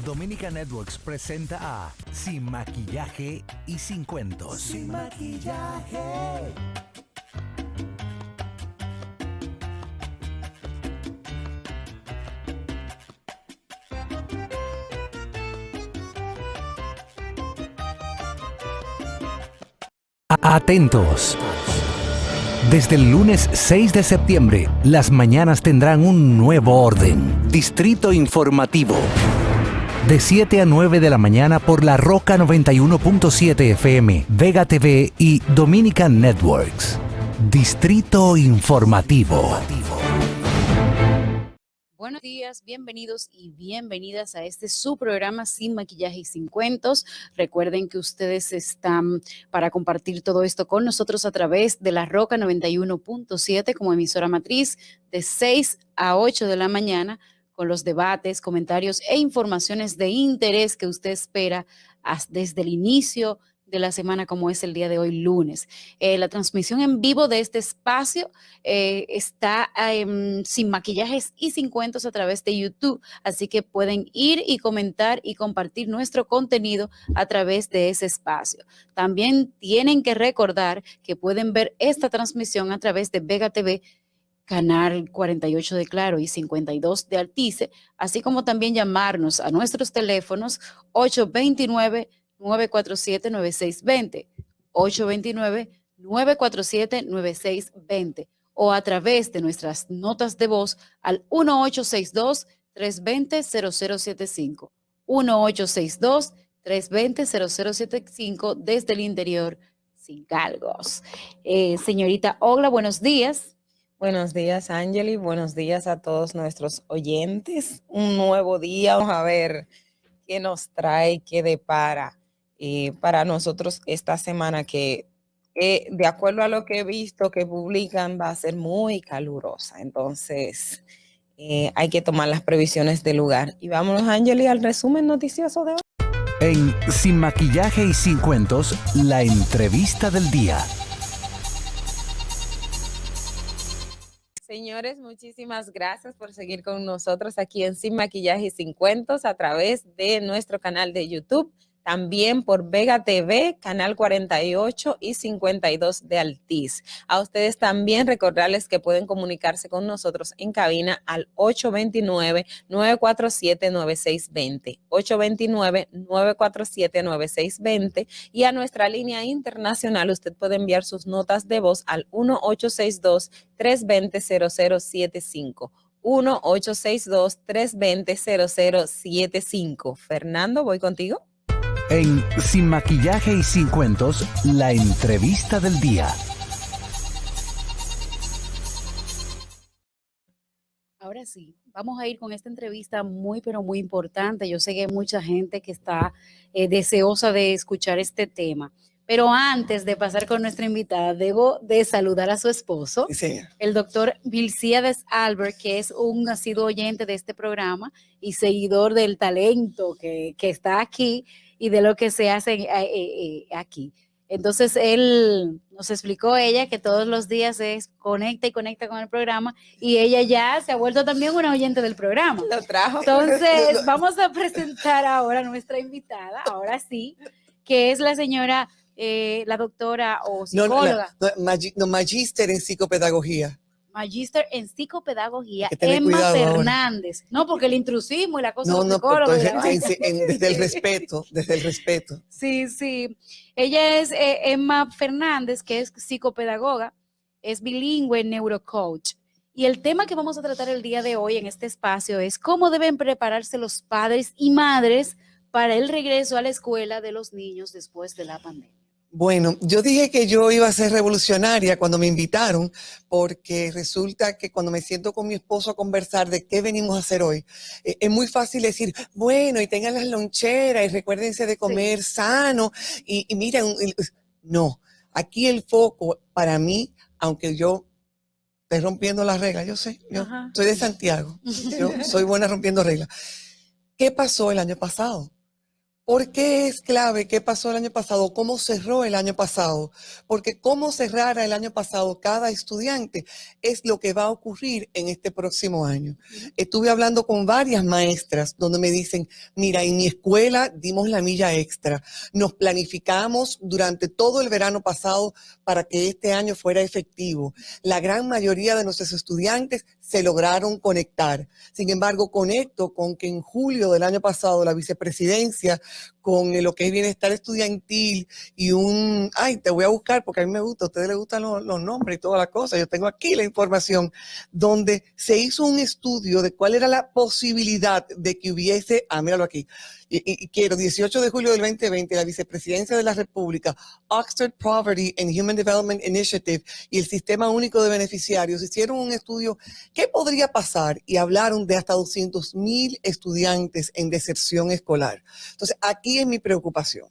Dominica Networks presenta a Sin Maquillaje y Sin Cuentos. Sin maquillaje. Atentos. Desde el lunes 6 de septiembre, las mañanas tendrán un nuevo orden. Distrito Informativo. De 7 a 9 de la mañana por La Roca 91.7 FM, Vega TV y Dominican Networks. Distrito Informativo. Buenos días, bienvenidos y bienvenidas a este su programa Sin Maquillaje y Sin Cuentos. Recuerden que ustedes están para compartir todo esto con nosotros a través de La Roca 91.7 como emisora matriz de 6 a 8 de la mañana con los debates, comentarios e informaciones de interés que usted espera desde el inicio de la semana como es el día de hoy, lunes. La transmisión en vivo de este espacio está Sin Maquillajes y Sin Cuentos a través de YouTube, así que pueden ir y comentar y compartir nuestro contenido a través de ese espacio. También tienen que recordar que pueden ver esta transmisión a través de Vega TV, Canal 48 de Claro y 52 de Altice, así como también llamarnos a nuestros teléfonos 829-947-9620, 829-947-9620 o a través de nuestras notas de voz al 1862-320-0075, 1862-320-0075 desde el interior sin cargos. Señorita Ogla, buenos días. Buenos días, Angeli. Buenos días a todos nuestros oyentes. Un nuevo día. Vamos a ver qué nos trae, qué depara para nosotros esta semana que, de acuerdo a lo que he visto que publican, va a ser muy calurosa. Entonces, hay que tomar las previsiones del lugar. Y vámonos, Angeli, al resumen noticioso de hoy. En Sin Maquillaje y Sin Cuentos, la entrevista del día. Señores, muchísimas gracias por seguir con nosotros aquí en Sin Maquillaje y Sin Cuentos a través de nuestro canal de YouTube, también por Vega TV, Canal 48 y 52 de Altiz. A ustedes también recordarles que pueden comunicarse con nosotros en cabina al 829-947-9620, 829-947-9620 y a nuestra línea internacional usted puede enviar sus notas de voz al 1862-320-0075. 1-862-320-0075. Fernando, voy contigo. En Sin Maquillaje y Sin Cuentos, la entrevista del día. Ahora sí, vamos a ir con esta entrevista muy, pero muy importante. Yo sé que hay mucha gente que está deseosa de escuchar este tema. Pero antes de pasar con nuestra invitada, debo de saludar a su esposo, Sí. el doctor Vilcíades Albert, que es un asiduo oyente de este programa y seguidor del talento que está aquí y de lo que se hace aquí. Entonces, él nos explicó ella que todos los días conecta con el programa y ella ya se ha vuelto también una oyente del programa. Lo trajo. Entonces, vamos a presentar ahora a nuestra invitada, ahora sí, que es la señora, la doctora o psicóloga. Magíster en psicopedagogía. Magíster en psicopedagogía, Emma Fernández. Ahora. No, porque el intrusismo y la cosa de psicólogo. Desde el respeto, desde el respeto. Sí, sí. Ella es Emma Fernández, que es psicopedagoga, es bilingüe, neurocoach. Y el tema que vamos a tratar el día de hoy en este espacio es cómo deben prepararse los padres y madres para el regreso a la escuela de los niños después de la pandemia. Bueno, yo dije que yo iba a ser revolucionaria cuando me invitaron, porque resulta que cuando me siento con mi esposo a conversar de qué venimos a hacer hoy, es muy fácil decir, bueno, y tengan las loncheras y recuérdense de comer sano y miren, no, aquí el foco para mí, aunque yo estoy rompiendo las reglas, yo sé, yo soy de Santiago, yo soy buena rompiendo reglas. ¿Qué pasó el año pasado? ¿Por qué es clave qué pasó el año pasado? ¿Cómo cerró el año pasado? Porque cómo cerrara el año pasado cada estudiante es lo que va a ocurrir en este próximo año. Estuve hablando con varias maestras donde me dicen, mira, en mi escuela dimos la milla extra. Nos planificamos durante todo el verano pasado para que este año fuera efectivo. La gran mayoría de nuestros estudiantes se lograron conectar. Sin embargo, conecto con que en julio del año pasado la vicepresidencia con lo que es bienestar estudiantil y te voy a buscar porque a mí me gusta, a ustedes les gustan los nombres y todas las cosas, yo tengo aquí la información, donde se hizo un estudio de cuál era la posibilidad de que hubiese, míralo aquí, y quiero, 18 de julio del 2020, la vicepresidencia de la República, Oxford Poverty and Human Development Initiative y el Sistema Único de Beneficiarios hicieron un estudio, ¿qué podría pasar? Y hablaron de hasta 200,000 estudiantes en deserción escolar. Entonces, aquí es mi preocupación.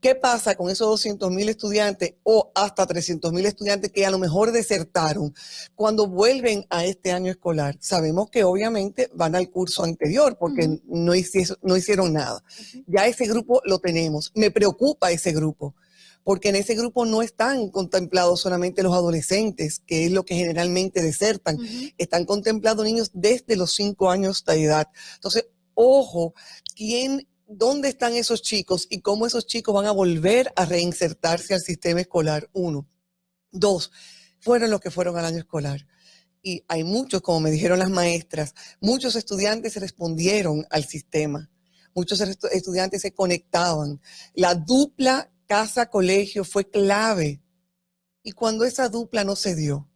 ¿Qué pasa con esos 200,000 estudiantes o hasta 300,000 estudiantes que a lo mejor desertaron cuando vuelven a este año escolar? Sabemos que obviamente van al curso anterior porque no hicieron nada. Ya ese grupo lo tenemos. Me preocupa ese grupo porque en ese grupo no están contemplados solamente los adolescentes, que es lo que generalmente desertan. Están contemplados niños desde los 5 años de edad. Entonces, ojo, ¿dónde están esos chicos y cómo esos chicos van a volver a reinsertarse al sistema escolar? 1. 2, fueron los que fueron al año escolar. Y hay muchos, como me dijeron las maestras, muchos estudiantes respondieron al sistema. Muchos estudiantes se conectaban. La dupla casa-colegio fue clave. Y cuando esa dupla no se dio,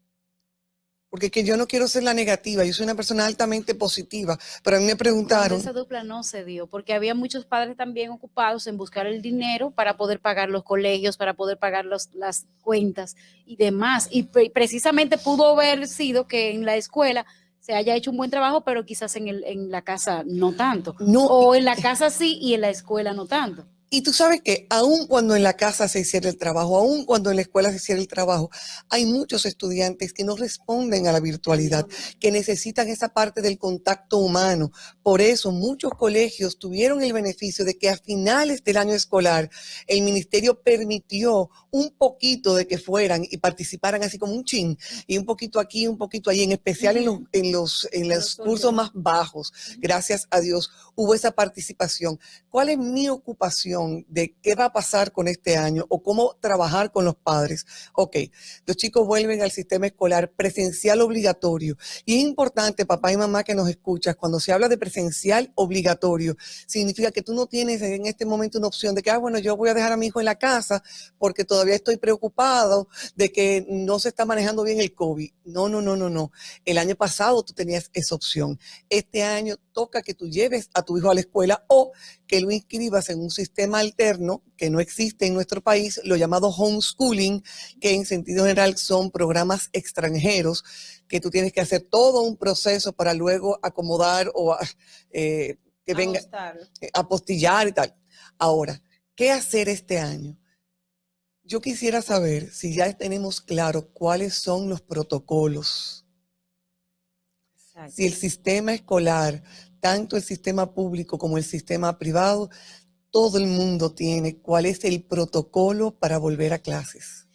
porque que yo no quiero ser la negativa, yo soy una persona altamente positiva, pero a mí me preguntaron. Esa dupla no se dio, porque había muchos padres también ocupados en buscar el dinero para poder pagar los colegios, para poder pagar las cuentas y demás. Y precisamente pudo haber sido que en la escuela se haya hecho un buen trabajo, pero quizás en la casa no tanto. O en la casa sí y en la escuela no tanto. Y tú sabes que aun cuando en la casa se hiciera el trabajo, aun cuando en la escuela se hiciera el trabajo, hay muchos estudiantes que no responden a la virtualidad, que necesitan esa parte del contacto humano. Por eso muchos colegios tuvieron el beneficio de que a finales del año escolar el ministerio permitió un poquito de que fueran y participaran así como un chin, y un poquito aquí, un poquito allí, en especial en los cursos más bajos. Gracias a Dios hubo esa participación. ¿Cuál es mi ocupación de qué va a pasar con este año o cómo trabajar con los padres? Ok, los chicos vuelven al sistema escolar presencial obligatorio. Y es importante, papá y mamá que nos escuchas, cuando se habla de presencial obligatorio, significa que tú no tienes en este momento una opción de que, bueno, yo voy a dejar a mi hijo en la casa porque todavía estoy preocupado de que no se está manejando bien el COVID. No. El año pasado tú tenías esa opción. Este año toca que tú lleves a tu hijo a la escuela o que lo inscribas en un sistema alterno que no existe en nuestro país, lo llamado homeschooling, que en sentido general son programas extranjeros que tú tienes que hacer todo un proceso para luego acomodar o que venga a apostillar y tal. Ahora, ¿qué hacer este año? Yo quisiera saber si ya tenemos claro cuáles son los protocolos. Exacto. Si el sistema escolar, tanto el sistema público como el sistema privado, todo el mundo tiene cuál es el protocolo para volver a clases.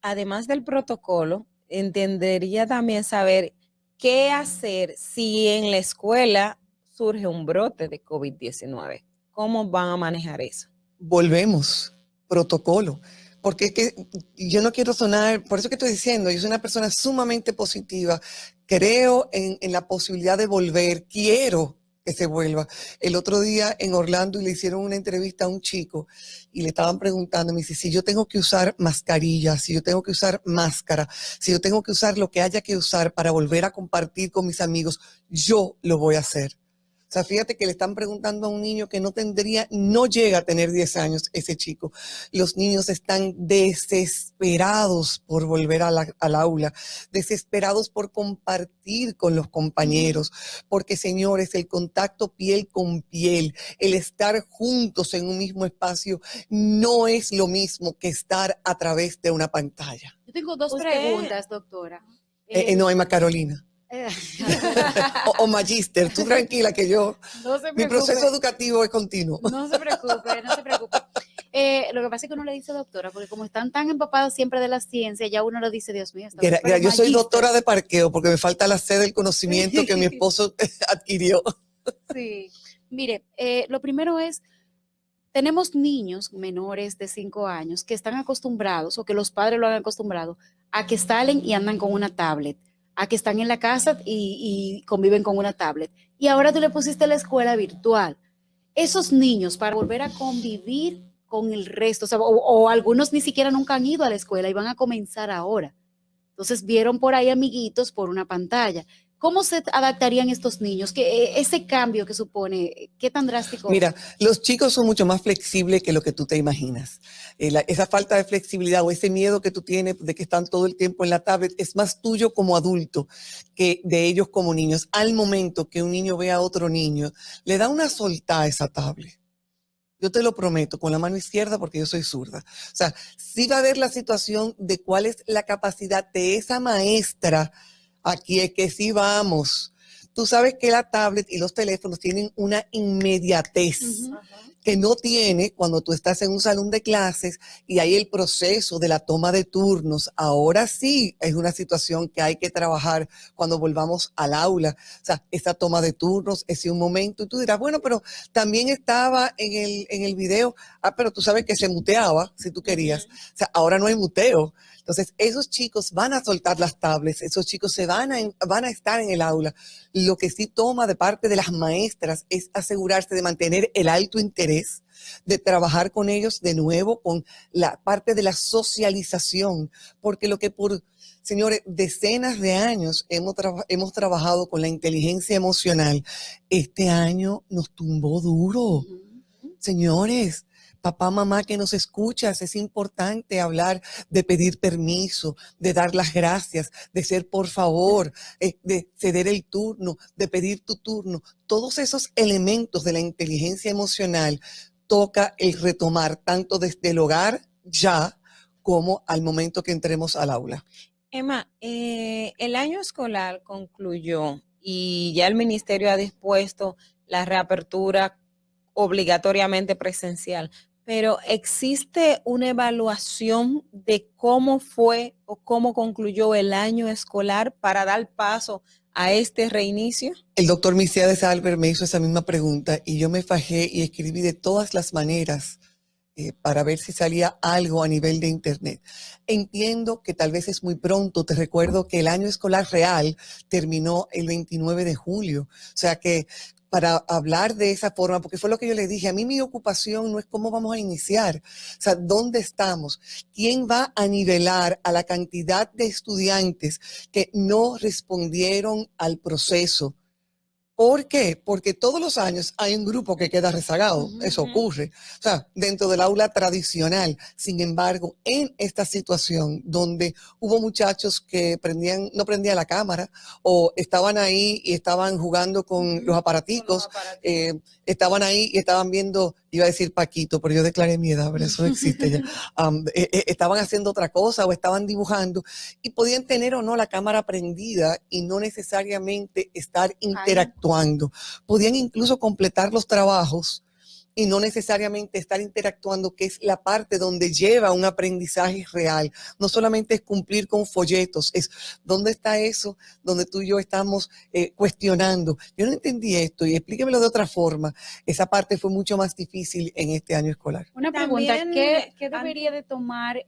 Además del protocolo, entendería también saber qué hacer si en la escuela surge un brote de COVID-19. ¿Cómo van a manejar eso? Volvemos, protocolo. Porque es que yo no quiero sonar, por eso que estoy diciendo, yo soy una persona sumamente positiva, creo en la posibilidad de volver, quiero que se vuelva. El otro día en Orlando le hicieron una entrevista a un chico y le estaban preguntando, me dice, si yo tengo que usar mascarilla, si yo tengo que usar máscara, si yo tengo que usar lo que haya que usar para volver a compartir con mis amigos, yo lo voy a hacer. O sea, fíjate que le están preguntando a un niño que no llega a tener 10 años ese chico. Los niños están desesperados por volver al aula, desesperados por compartir con los compañeros, porque señores, el contacto piel con piel, el estar juntos en un mismo espacio no es lo mismo que estar a través de una pantalla. Yo tengo dos preguntas, doctora. No, Emma Carolina. o magíster. Tú tranquila que yo, No se mi preocupe. proceso educativo es continuo. No se preocupe, no se preocupe. Lo que pasa es que uno le dice doctora, porque como están tan empapados siempre de la ciencia, ya uno le dice, Dios mío, esta vez, pero Yo soy magíster. doctora de parqueo porque me falta la sed del conocimiento que mi esposo adquirió. Sí, mire, lo primero es, tenemos niños menores de 5 años que están acostumbrados o que los padres lo han acostumbrado a que salen y andan con una tablet, a que están en la casa y conviven con una tablet. Y ahora tú le pusiste la escuela virtual. Esos niños para volver a convivir con el resto, o sea, o algunos ni siquiera nunca han ido a la escuela y van a comenzar ahora. Entonces vieron por ahí amiguitos por una pantalla. ¿Cómo se adaptarían estos niños? Ese cambio que supone, ¿qué tan drástico? Mira, los chicos son mucho más flexibles que lo que tú te imaginas. Esa falta de flexibilidad o ese miedo que tú tienes de que están todo el tiempo en la tablet es más tuyo como adulto que de ellos como niños. Al momento que un niño ve a otro niño, le da una soltada a esa tablet. Yo te lo prometo, con la mano izquierda porque yo soy zurda. O sea, sí va a haber la situación de cuál es la capacidad de esa maestra. Aquí es que sí vamos. Tú sabes que la tablet y los teléfonos tienen una inmediatez que no tiene cuando tú estás en un salón de clases y hay el proceso de la toma de turnos. Ahora sí es una situación que hay que trabajar cuando volvamos al aula. O sea, esa toma de turnos, ese un momento. Y tú dirás, bueno, pero también estaba en el video. Pero tú sabes que se muteaba si tú querías. O sea, ahora no hay muteo. Entonces, esos chicos van a soltar las tablets, esos chicos van a estar en el aula. Lo que sí toma de parte de las maestras es asegurarse de mantener el alto interés, de trabajar con ellos de nuevo con la parte de la socialización, porque lo que señores, decenas de años hemos trabajado con la inteligencia emocional, este año nos tumbó duro. Señores, papá, mamá que nos escuchas, es importante hablar de pedir permiso, de dar las gracias, de ser por favor, de ceder el turno, de pedir tu turno. Todos esos elementos de la inteligencia emocional toca el retomar tanto desde el hogar ya como al momento que entremos al aula. Emma, el año escolar concluyó y ya el ministerio ha dispuesto la reapertura obligatoriamente presencial, pero ¿existe una evaluación de cómo fue o cómo concluyó el año escolar para dar paso a este reinicio? El doctor Milciades Albert me hizo esa misma pregunta y yo me fajé y escribí de todas las maneras para ver si salía algo a nivel de internet. Entiendo que tal vez es muy pronto. Te recuerdo que el año escolar real terminó el 29 de julio. O sea que para hablar de esa forma, porque fue lo que yo le dije, a mí mi ocupación no es cómo vamos a iniciar, o sea, ¿dónde estamos? ¿Quién va a nivelar a la cantidad de estudiantes que no respondieron al proceso? ¿Por qué? Porque todos los años hay un grupo que queda rezagado, eso ocurre, o sea, dentro del aula tradicional. Sin embargo, en esta situación donde hubo muchachos que no prendían la cámara o estaban ahí y estaban jugando con los aparaticos, estaban ahí y estaban viendo, iba a decir Paquito, pero yo declaré mi edad, pero eso no existe ya. Estaban haciendo otra cosa o estaban dibujando y podían tener o no la cámara prendida y no necesariamente estar interactuando. Podían incluso completar los trabajos y no necesariamente estar interactuando, que es la parte donde lleva un aprendizaje real. No solamente es cumplir con folletos, es dónde está eso, donde tú y yo estamos cuestionando. Yo no entendí esto y explíquemelo de otra forma. Esa parte fue mucho más difícil en este año escolar. Una pregunta, ¿qué debería de tomar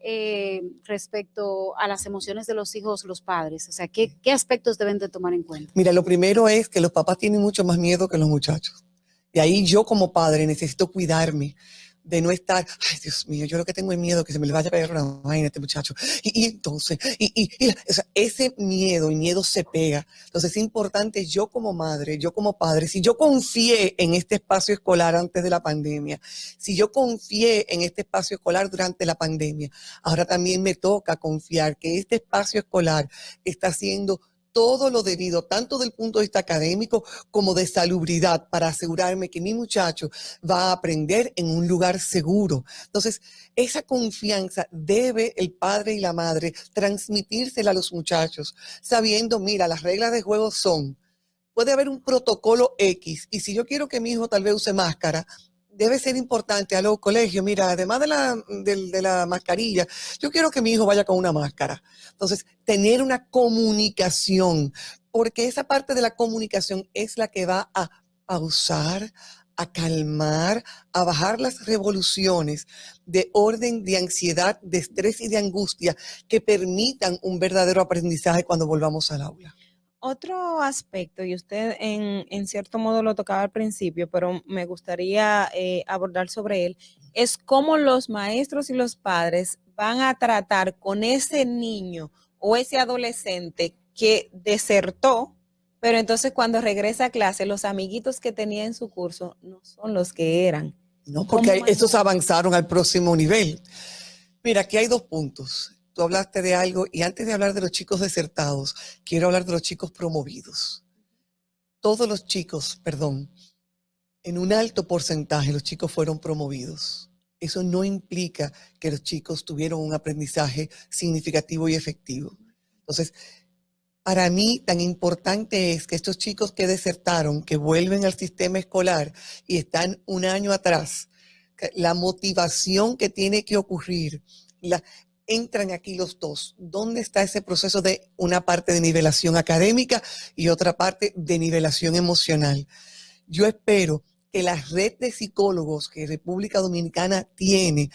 respecto a las emociones de los hijos los padres? O sea, ¿qué aspectos deben de tomar en cuenta? Mira, lo primero es que los papás tienen mucho más miedo que los muchachos. Y ahí yo como padre necesito cuidarme de no estar, ay Dios mío, yo lo que tengo es miedo que se me le vaya a pegar una vaina a este muchacho. Y entonces, o sea, ese miedo se pega. Entonces es importante yo como madre, yo como padre, si yo confié en este espacio escolar antes de la pandemia, si yo confié en este espacio escolar durante la pandemia, ahora también me toca confiar que este espacio escolar está siendo todo lo debido, tanto del punto de vista académico como de salubridad, para asegurarme que mi muchacho va a aprender en un lugar seguro. Entonces, esa confianza debe el padre y la madre transmitírsela a los muchachos, sabiendo, mira, las reglas de juego son, puede haber un protocolo X, y si yo quiero que mi hijo tal vez use máscara, debe ser importante a los colegios, mira, además de la mascarilla, yo quiero que mi hijo vaya con una máscara. Entonces, tener una comunicación, porque esa parte de la comunicación es la que va a pausar, a calmar, a bajar las revoluciones de orden, de ansiedad, de estrés y de angustia que permitan un verdadero aprendizaje cuando volvamos al aula. Otro aspecto, y usted en cierto modo lo tocaba al principio, pero me gustaría abordar sobre él, es cómo los maestros y los padres van a tratar con ese niño o ese adolescente que desertó, pero entonces cuando regresa a clase, los amiguitos que tenía en su curso no son los que eran. No, porque estos avanzaron al próximo nivel. Mira, aquí hay 2 puntos. Tú hablaste de algo y antes de hablar de los chicos desertados, quiero hablar de los chicos promovidos. Todos los chicos, en un alto porcentaje los chicos fueron promovidos. Eso no implica que los chicos tuvieron un aprendizaje significativo y efectivo. Entonces, para mí tan importante es que estos chicos que desertaron, que vuelven al sistema escolar y están un año atrás, la motivación que tiene que ocurrir, entran aquí los dos. ¿Dónde está ese proceso de una parte de nivelación académica y otra parte de nivelación emocional? Yo espero que la red de psicólogos que República Dominicana tiene,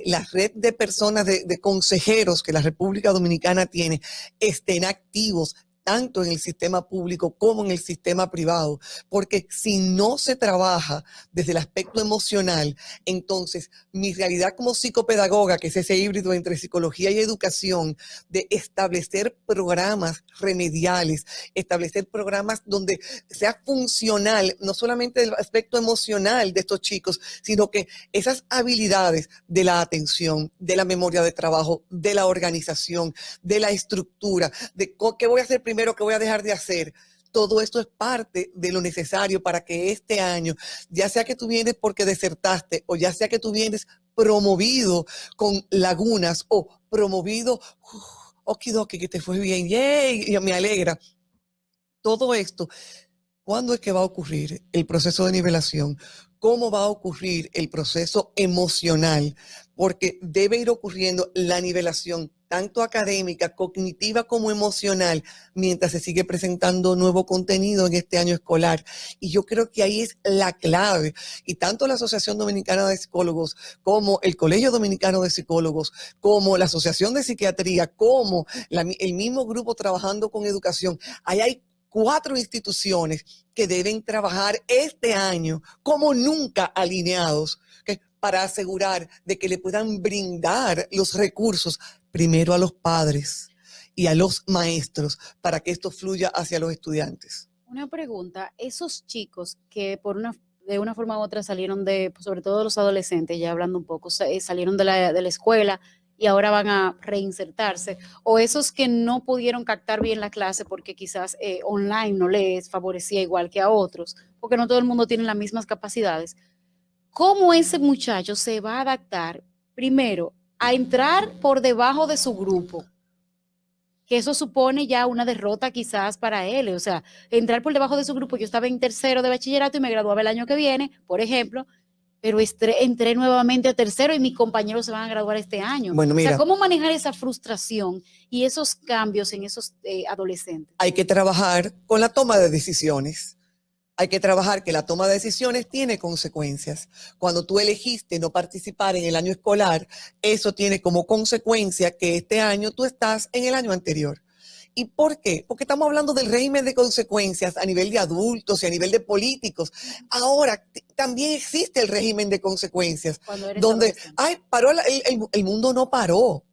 la red de personas, de consejeros que la República Dominicana tiene, estén activos tanto en el sistema público como en el sistema privado, porque si no se trabaja desde el aspecto emocional, entonces mi realidad como psicopedagoga, que es ese híbrido entre psicología y educación, de establecer programas remediales, establecer programas donde sea funcional, no solamente el aspecto emocional de estos chicos, sino que esas habilidades de la atención, de la memoria de trabajo, de la organización, de la estructura, de qué voy a hacer primero, qué voy a dejar de hacer. Todo esto es parte de lo necesario para que este año, ya sea que tú vienes porque desertaste o ya sea que tú vienes promovido con lagunas o promovido, okidoki, que te fue bien, yay, me alegra. Todo esto, ¿cuándo es que va a ocurrir el proceso de nivelación? ¿Cómo va a ocurrir el proceso emocional? Porque debe ir ocurriendo la nivelación tanto académica, cognitiva como emocional, mientras se sigue presentando nuevo contenido en este año escolar. Y yo creo que ahí es la clave. Y tanto la Asociación Dominicana de Psicólogos, como el Colegio Dominicano de Psicólogos, como la Asociación de Psiquiatría, como el mismo grupo trabajando con educación, ahí hay 4 instituciones que deben trabajar este año como nunca alineados, ¿okay?, para asegurar de que le puedan brindar los recursos primero a los padres y a los maestros para que esto fluya hacia los estudiantes. Una pregunta, esos chicos que de una forma u otra salieron sobre todo los adolescentes, ya hablando un poco, salieron de la escuela y ahora van a reinsertarse, o esos que no pudieron captar bien la clase porque quizás online no les favorecía igual que a otros, porque no todo el mundo tiene las mismas capacidades, ¿cómo ese muchacho se va a adaptar primero a entrar por debajo de su grupo? Que eso supone ya una derrota quizás para él, o sea, entrar por debajo de su grupo. Yo estaba en tercero de bachillerato y me graduaba el año que viene, por ejemplo, pero entré nuevamente a tercero y mis compañeros se van a graduar este año. Bueno, mira, o sea, ¿cómo manejar esa frustración y esos cambios en esos adolescentes? Hay que trabajar con la toma de decisiones. Hay que trabajar que la toma de decisiones tiene consecuencias. Cuando tú elegiste no participar en el año escolar, eso tiene como consecuencia que este año tú estás en el año anterior. ¿Y por qué? Porque estamos hablando del régimen de consecuencias a nivel de adultos y a nivel de políticos. Ahora también existe el régimen de consecuencias, donde paró el mundo no paró.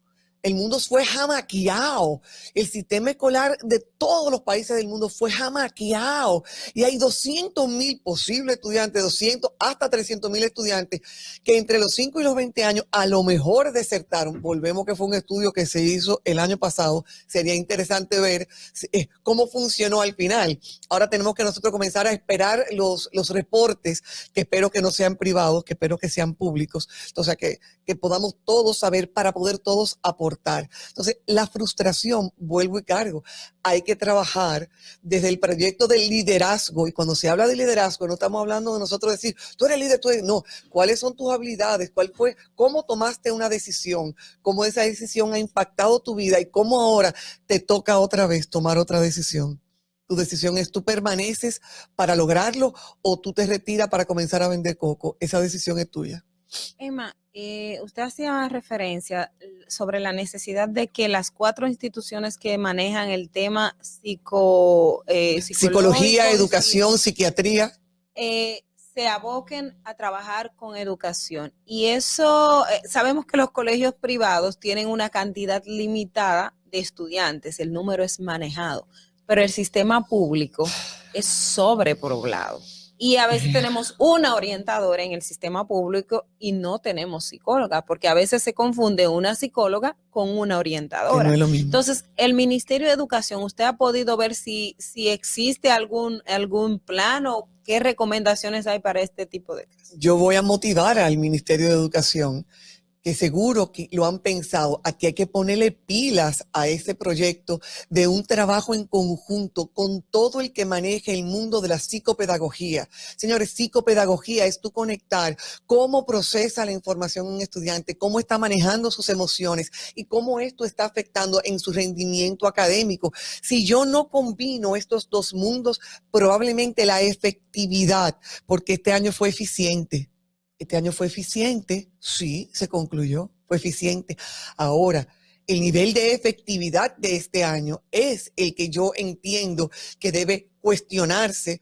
El mundo fue jamaqueado. El sistema escolar de todos los países del mundo fue jamaqueado. Y hay 200,000 posibles estudiantes, 200 hasta 300,000 estudiantes que entre los 5 y los 20 años a lo mejor desertaron. Volvemos que fue un estudio que se hizo el año pasado. Sería interesante ver cómo funcionó al final. Ahora tenemos que nosotros comenzar a esperar los reportes, que espero que no sean privados, que espero que sean públicos. Entonces, que podamos todos saber para poder todos aportar. Entonces, la frustración, vuelvo y cargo, hay que trabajar desde el proyecto del liderazgo. Y cuando se habla de liderazgo, no estamos hablando de nosotros decir, tú eres líder, tú eres... No, ¿cuáles son tus habilidades? ¿Cómo tomaste una decisión? ¿Cómo esa decisión ha impactado tu vida? ¿Y cómo ahora te toca otra vez tomar otra decisión? Tu decisión es, ¿tú permaneces para lograrlo o tú te retiras para comenzar a vender coco? Esa decisión es tuya. Emma, usted hacía referencia sobre la necesidad de que las 4 instituciones que manejan el tema psicología, educación, psiquiatría, se aboquen a trabajar con educación. Y eso, sabemos que los colegios privados tienen una cantidad limitada de estudiantes, el número es manejado, pero el sistema público es sobrepoblado. Y a veces tenemos una orientadora en el sistema público y no tenemos psicóloga, porque a veces se confunde una psicóloga con una orientadora. Que no es lo mismo. Entonces, el Ministerio de Educación, ¿usted ha podido ver si existe algún plan o qué recomendaciones hay para este tipo de casos? Yo voy a motivar al Ministerio de Educación, que seguro que lo han pensado. Aquí hay que ponerle pilas a ese proyecto de un trabajo en conjunto con todo el que maneje el mundo de la psicopedagogía. Señores, psicopedagogía es tú conectar cómo procesa la información un estudiante, cómo está manejando sus emociones y cómo esto está afectando en su rendimiento académico. Si yo no combino estos dos mundos, probablemente la efectividad, porque este año fue eficiente. Este año fue eficiente, sí, se concluyó, fue eficiente. Ahora, el nivel de efectividad de este año es el que yo entiendo que debe cuestionarse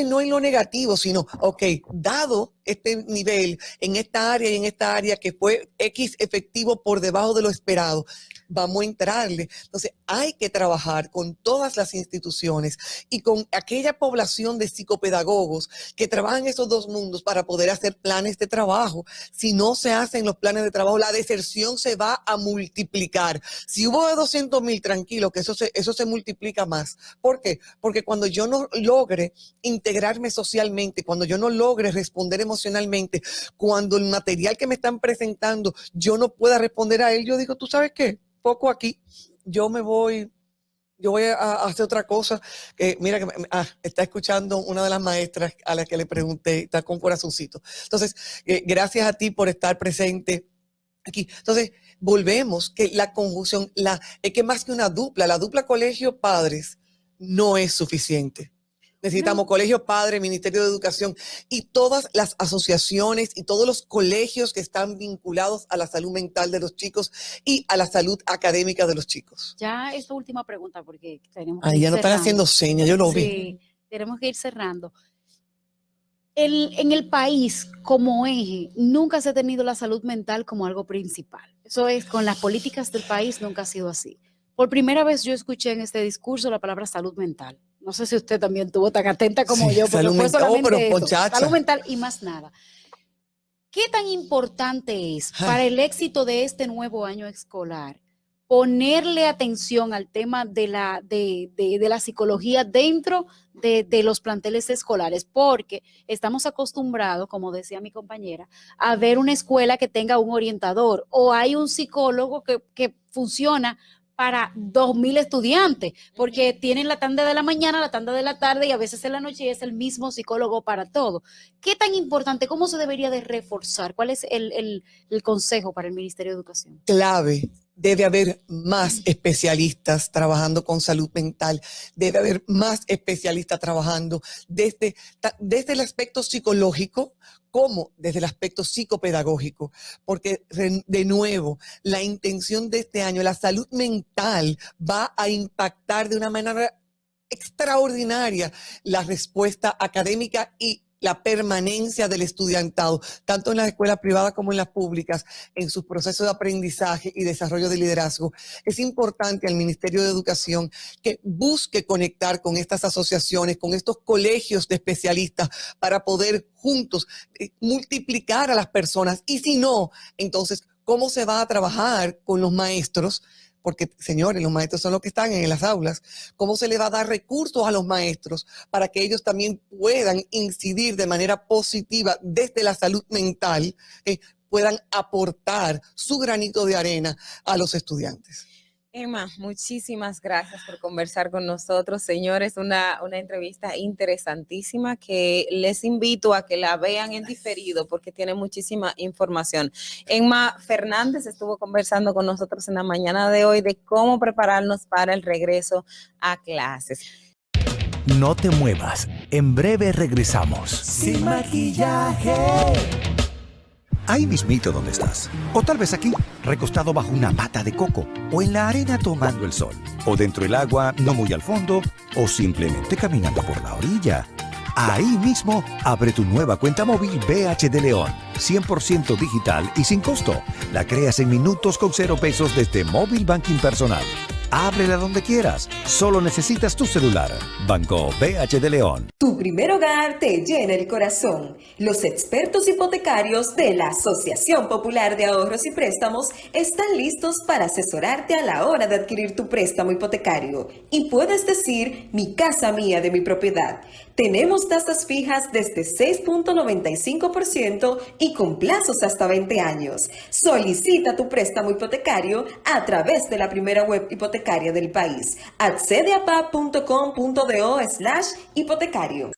no en lo negativo, sino, ok, dado este nivel en esta área y en esta área que fue X efectivo por debajo de lo esperado, vamos a entrarle. Entonces, hay que trabajar con todas las instituciones y con aquella población de psicopedagogos que trabajan esos dos mundos para poder hacer planes de trabajo. Si no se hacen los planes de trabajo, la deserción se va a multiplicar. Si hubo de 200,000, tranquilo, que eso se multiplica más. ¿Por qué? Porque cuando yo no logre integrarme socialmente, cuando yo no logre responder emocionalmente, cuando el material que me están presentando yo no pueda responder a él, yo digo, ¿tú sabes qué? Poco aquí, yo voy a hacer otra cosa. Mira, que está escuchando una de las maestras a la que le pregunté, está con corazoncito. Entonces, gracias a ti por estar presente aquí. Entonces, volvemos, que la conjunción, es que más que una dupla, la dupla colegio-padres no es suficiente. Necesitamos colegio padre, Ministerio de Educación y todas las asociaciones y todos los colegios que están vinculados a la salud mental de los chicos y a la salud académica de los chicos. Ya esta última pregunta, porque tenemos que Ahí ir ya no están cerrando. haciendo señas, yo lo vi. Sí, tenemos que ir cerrando. En el país, como eje, nunca se ha tenido la salud mental como algo principal. Eso es, con las políticas del país nunca ha sido así. Por primera vez yo escuché en este discurso la palabra salud mental. No sé si usted también estuvo tan atenta como Sí, yo, porque salud fue mental, solamente pero eso, muchacha. salud mental y más nada. ¿Qué tan importante es para el éxito de este nuevo año escolar ponerle atención al tema de la psicología dentro de los planteles escolares? Porque estamos acostumbrados, como decía mi compañera, a ver una escuela que tenga un orientador o hay un psicólogo que funciona para 2,000 estudiantes, porque tienen la tanda de la mañana, la tanda de la tarde y a veces en la noche, y es el mismo psicólogo para todo. ¿Qué tan importante? ¿Cómo se debería de reforzar? ¿Cuál es el consejo para el Ministerio de Educación? Clave. Debe haber más especialistas trabajando con salud mental. Debe haber más especialistas trabajando desde el aspecto psicológico como desde el aspecto psicopedagógico. Porque, de nuevo, la intención de este año, la salud mental va a impactar de una manera extraordinaria la respuesta académica y la permanencia del estudiantado, tanto en las escuelas privadas como en las públicas, en sus procesos de aprendizaje y desarrollo de liderazgo. Es importante al Ministerio de Educación que busque conectar con estas asociaciones, con estos colegios de especialistas para poder juntos multiplicar a las personas. Y si no, entonces, ¿cómo se va a trabajar con los maestros? Porque, señores, los maestros son los que están en las aulas. ¿Cómo se le va a dar recursos a los maestros para que ellos también puedan incidir de manera positiva desde la salud mental, puedan aportar su granito de arena a los estudiantes? Emma, muchísimas gracias por conversar con nosotros, señores. Una entrevista interesantísima que les invito a que la vean en diferido porque tiene muchísima información. Emma Fernández estuvo conversando con nosotros en la mañana de hoy de cómo prepararnos para el regreso a clases. No te muevas, en breve regresamos. Sin maquillaje. Ahí mismito donde estás. O tal vez aquí, recostado bajo una mata de coco. O en la arena tomando el sol. O dentro del agua, no muy al fondo. O simplemente caminando por la orilla. Ahí mismo, abre tu nueva cuenta móvil BH de León. 100% digital y sin costo. La creas en minutos con 0 pesos desde Móvil Banking Personal. Ábrela donde quieras. Solo necesitas tu celular. Banco BH de León. Tu primer hogar te llena el corazón. Los expertos hipotecarios de la Asociación Popular de Ahorros y Préstamos están listos para asesorarte a la hora de adquirir tu préstamo hipotecario. Y puedes decir, mi casa mía de mi propiedad. Tenemos tasas fijas desde 6.95% y con plazos hasta 20 años. Solicita tu préstamo hipotecario a través de la primera web hipotecaria del país. Accede a pap.com.do/hipotecario.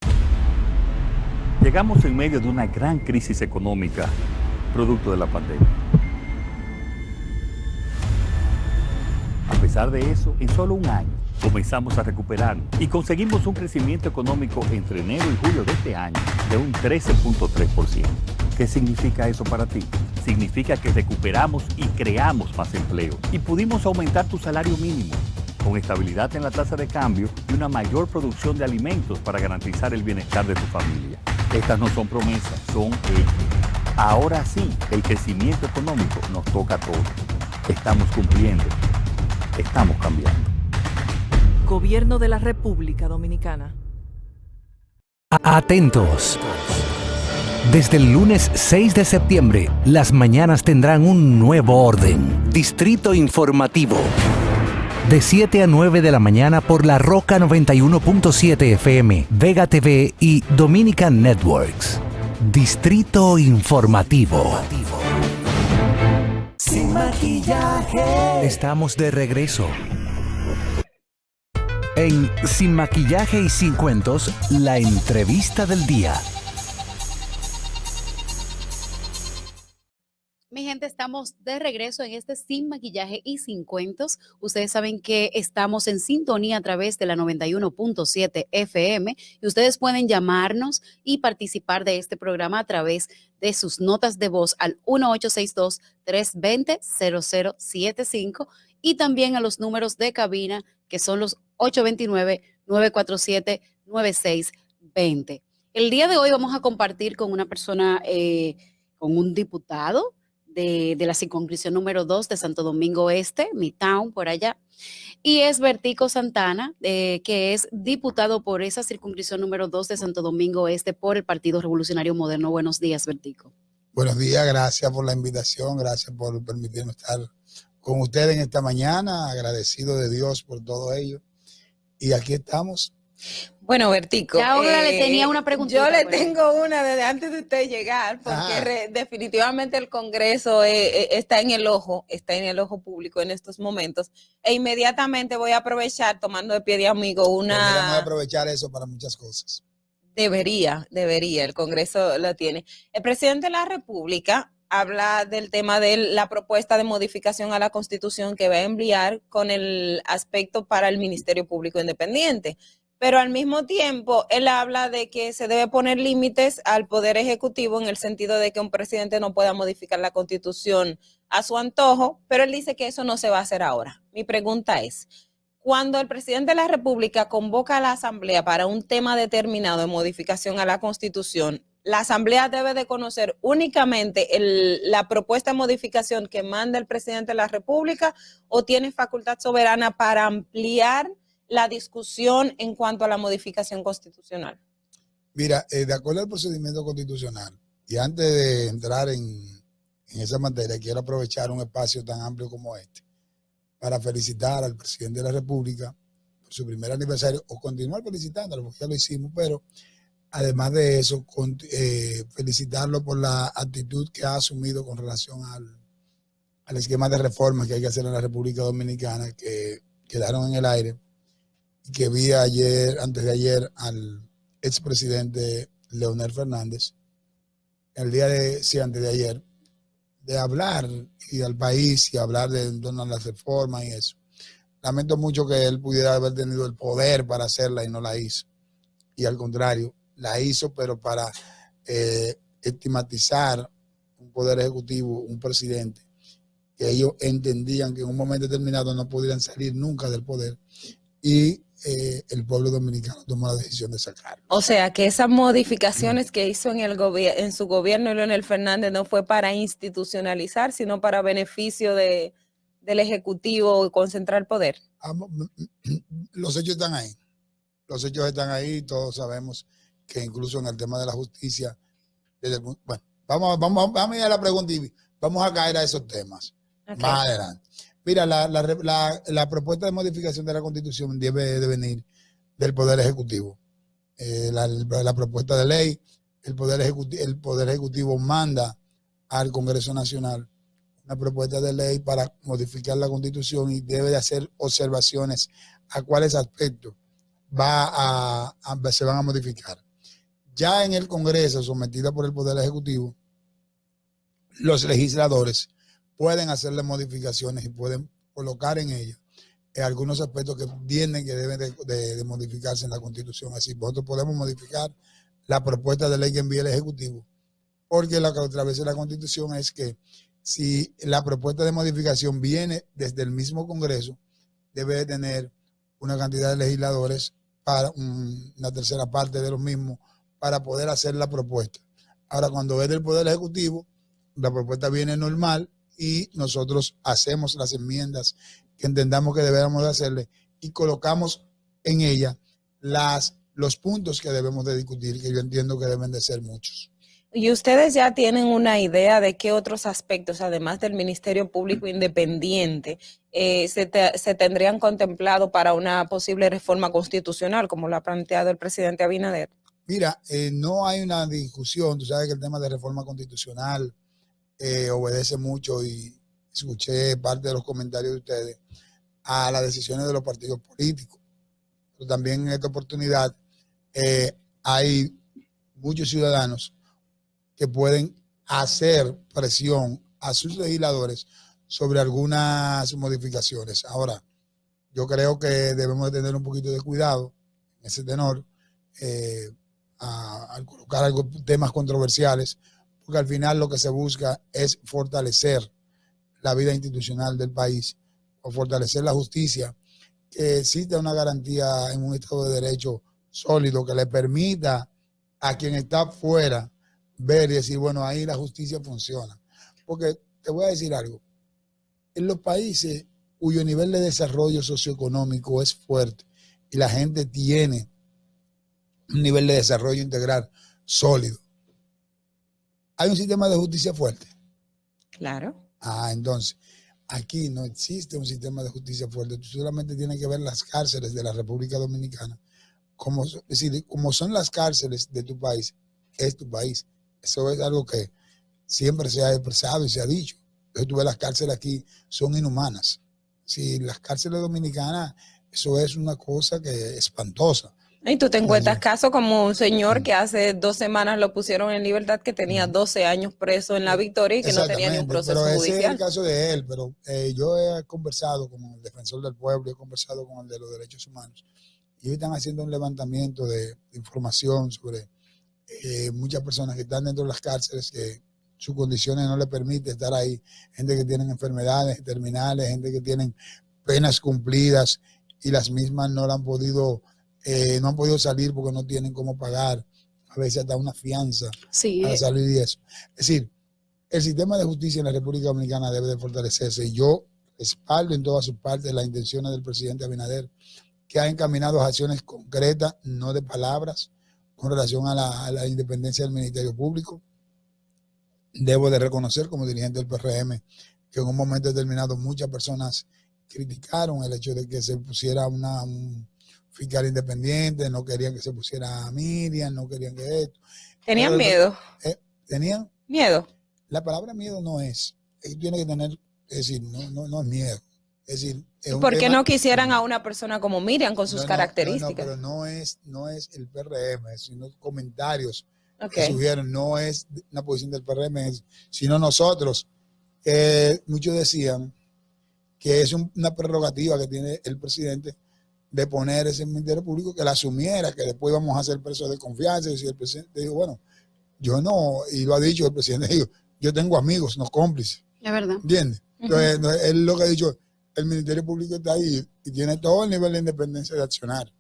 Llegamos en medio de una gran crisis económica, producto de la pandemia. A pesar de eso, en solo un año comenzamos a recuperarnos y conseguimos un crecimiento económico entre enero y julio de este año de un 13.3%. ¿Qué significa eso para ti? Significa que recuperamos y creamos más empleo y pudimos aumentar tu salario mínimo con estabilidad en la tasa de cambio y una mayor producción de alimentos para garantizar el bienestar de tu familia. Estas no son promesas, son hechos. Ahora sí, el crecimiento económico nos toca a todos. Estamos cumpliendo. Estamos cambiando. Gobierno de la República Dominicana. Atentos. Desde el lunes 6 de septiembre, las mañanas tendrán un nuevo orden. Distrito Informativo. De 7 a 9 de la mañana por La Roca 91.7 FM, Vega TV y Dominican Networks. Distrito Informativo. Sin maquillaje. Estamos de regreso. En Sin Maquillaje y Sin Cuentos, la entrevista del día. Mi gente, estamos de regreso en este Sin Maquillaje y Sin Cuentos. Ustedes saben que estamos en sintonía a través de la 91.7 FM y ustedes pueden llamarnos y participar de este programa a través de sus notas de voz al 1862-320-0075 y también a los números de cabina que son los 829-947-9620. El día de hoy vamos a compartir con una persona, con un diputado de la circunscripción número 2 de Santo Domingo Este, mi town por allá, y es Bertico Santana, que es diputado por esa circunscripción número 2 de Santo Domingo Este por el Partido Revolucionario Moderno. Buenos días, Bertico. Buenos días, gracias por la invitación, gracias por permitirme estar con ustedes en esta mañana, agradecido de Dios por todo ello, y aquí estamos. Bueno, Bertico, Ya ahora le tenía una pregunta. Yo le tengo una desde antes de usted llegar, porque definitivamente el Congreso está en el ojo público en estos momentos. E inmediatamente voy a aprovechar, tomando de pie de amigo, Vamos a aprovechar eso para muchas cosas. Debería, el Congreso lo tiene. El presidente de la República habla del tema de la propuesta de modificación a la Constitución que va a enviar con el aspecto para el Ministerio Público Independiente. Pero al mismo tiempo, él habla de que se debe poner límites al Poder Ejecutivo en el sentido de que un presidente no pueda modificar la Constitución a su antojo, pero él dice que eso no se va a hacer ahora. Mi pregunta es, Cuando el presidente de la República convoca a la Asamblea para un tema determinado de modificación a la Constitución, la Asamblea debe de conocer únicamente la propuesta de modificación que manda el presidente de la República, o tiene facultad soberana para ampliar la discusión en cuanto a la modificación constitucional. Mira, de acuerdo al procedimiento constitucional, y antes de entrar en esa materia, quiero aprovechar un espacio tan amplio como este para felicitar al presidente de la República por su primer aniversario, o continuar felicitándolo, porque ya lo hicimos, pero además de eso, felicitarlo por la actitud que ha asumido con relación al esquema de reformas que hay que hacer en la República Dominicana, que quedaron en el aire, y que vi antes de ayer, al expresidente Leonel Fernández, antes de ayer, de hablar y al país y hablar de torno a las reformas y eso. Lamento mucho que él pudiera haber tenido el poder para hacerla y no la hizo. Y al contrario, la hizo, pero para estigmatizar un poder ejecutivo, un presidente, que ellos entendían que en un momento determinado no podrían salir nunca del poder, y el pueblo dominicano tomó la decisión de sacarlo. O sea, que esas modificaciones que hizo en su gobierno Leonel Fernández no fue para institucionalizar, sino para beneficio del Ejecutivo y concentrar poder. Los hechos están ahí. Los hechos están ahí. Todos sabemos que incluso en el tema de la justicia, bueno, vamos a ir a la pregunta y vamos a caer a esos temas más adelante. Mira, la propuesta de modificación de la Constitución debe de venir del Poder Ejecutivo. La propuesta de ley, el Poder Ejecutivo manda al Congreso Nacional una propuesta de ley para modificar la Constitución, y debe de hacer observaciones a cuáles aspectos se van a modificar. Ya en el Congreso, sometida por el Poder Ejecutivo, los legisladores pueden hacerle modificaciones y pueden colocar en ella algunos aspectos que entienden que deben de modificarse en la Constitución. Así, nosotros podemos modificar la propuesta de ley que envía el Ejecutivo, porque la que establece la Constitución es que si la propuesta de modificación viene desde el mismo Congreso, debe de tener una cantidad de legisladores, para una tercera parte de los mismos, para poder hacer la propuesta. Ahora, cuando es del Poder Ejecutivo, la propuesta viene normal, y nosotros hacemos las enmiendas que entendamos que debemos de hacerle, y colocamos en ella los puntos que debemos de discutir, que yo entiendo que deben de ser muchos. ¿Y ustedes ya tienen una idea de qué otros aspectos, además del Ministerio Público Independiente, se tendrían contemplado para una posible reforma constitucional, como lo ha planteado el presidente Abinader? Mira, no hay una discusión. Tú sabes que el tema de reforma constitucional obedece mucho, y escuché parte de los comentarios de ustedes, a las decisiones de los partidos políticos. Pero también en esta oportunidad hay muchos ciudadanos que pueden hacer presión a sus legisladores sobre algunas modificaciones. Ahora, yo creo que debemos de tener un poquito de cuidado en ese tenor, al colocar temas controversiales, porque al final lo que se busca es fortalecer la vida institucional del país, o fortalecer la justicia, que exista una garantía en un Estado de Derecho sólido, que le permita a quien está fuera ver y decir, bueno, ahí la justicia funciona. Porque te voy a decir algo, en los países cuyo nivel de desarrollo socioeconómico es fuerte y la gente tiene un nivel de desarrollo integral sólido, hay un sistema de justicia fuerte. Claro. Entonces, aquí no existe un sistema de justicia fuerte. Tú solamente tienes que ver las cárceles de la República Dominicana. Es decir, como son las cárceles de tu país, es tu país. Eso es algo que siempre se ha expresado y se ha dicho. Entonces, tú ves las cárceles aquí, son inhumanas. Si las cárceles dominicanas, eso es una cosa que es espantosa. Y tú te encuentras casos como un señor que hace 2 semanas lo pusieron en libertad, que tenía 12 años preso en La Victoria y que no tenía ni un proceso judicial. judicial. Ese es el caso de él, pero yo he conversado con el defensor del pueblo, he conversado con el de los derechos humanos, y ellos están haciendo un levantamiento de información sobre muchas personas que están dentro de las cárceles, que sus condiciones no les permiten estar ahí, gente que tienen enfermedades terminales, gente que tienen penas cumplidas, y las mismas no la han podido, no han podido salir porque no tienen cómo pagar, a veces hasta una fianza Sí, para salir y eso. Es decir, el sistema de justicia en la República Dominicana debe de fortalecerse y yo respaldo en todas sus partes las intenciones del presidente Abinader, que ha encaminado acciones concretas, no de palabras, con relación a la independencia del Ministerio Público. Debo de reconocer como dirigente del PRM que en un momento determinado muchas personas criticaron el hecho de que se pusiera un fiscal independiente, no querían que se pusiera a Miriam, no querían que esto. ¿Tenían miedo? ¿Tenían? ¿Miedo? La palabra miedo no es. Tiene que tener, es decir, no es miedo. Es decir, es un ¿Por qué tema, no quisieran a una persona como Miriam con sus características? pero no es el PRM, sino comentarios que Okay. surgieron, no es una posición del PRM, sino nosotros. Muchos decían que es una prerrogativa que tiene el presidente de poner ese Ministerio Público, que la asumiera, que después íbamos a hacer presos de confianza. Y si el presidente dijo, bueno, yo no, y lo ha dicho el presidente, dijo, yo tengo amigos, no cómplices. es verdad. ¿Entiendes? Entonces, él lo que ha dicho, el Ministerio Público está ahí y tiene todo el nivel de independencia de accionar.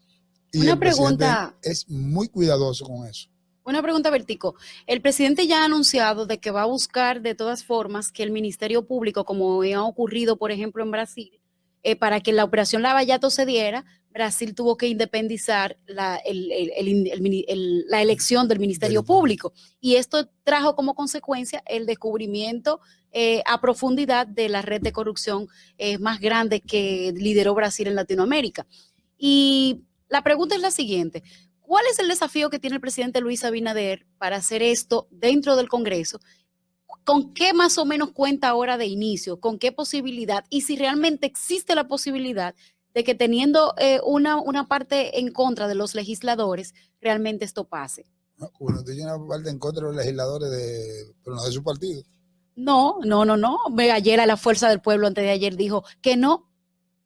Y Una el presidente pregunta. es muy cuidadoso con eso. Una pregunta, Bertico. El presidente ya ha anunciado de que va a buscar de todas formas que el Ministerio Público, como ha ocurrido, por ejemplo, en Brasil, para que la operación Lavallato se diera, Brasil tuvo que independizar la elección del Ministerio Público. Y esto trajo como consecuencia el descubrimiento a profundidad de la red de corrupción más grande que lideró Brasil en Latinoamérica. Y la pregunta es la siguiente. ¿Cuál es el desafío que tiene el presidente Luis Abinader para hacer esto dentro del Congreso? ¿Con qué más o menos cuenta ahora de inicio? ¿Con qué posibilidad? Y si realmente existe la posibilidad de que teniendo una parte en contra de los legisladores, realmente esto pase. Bueno, usted tiene una parte en contra de los legisladores, pero no de su partido. No. Ayer a la Fuerza del Pueblo, antes de ayer, dijo que no,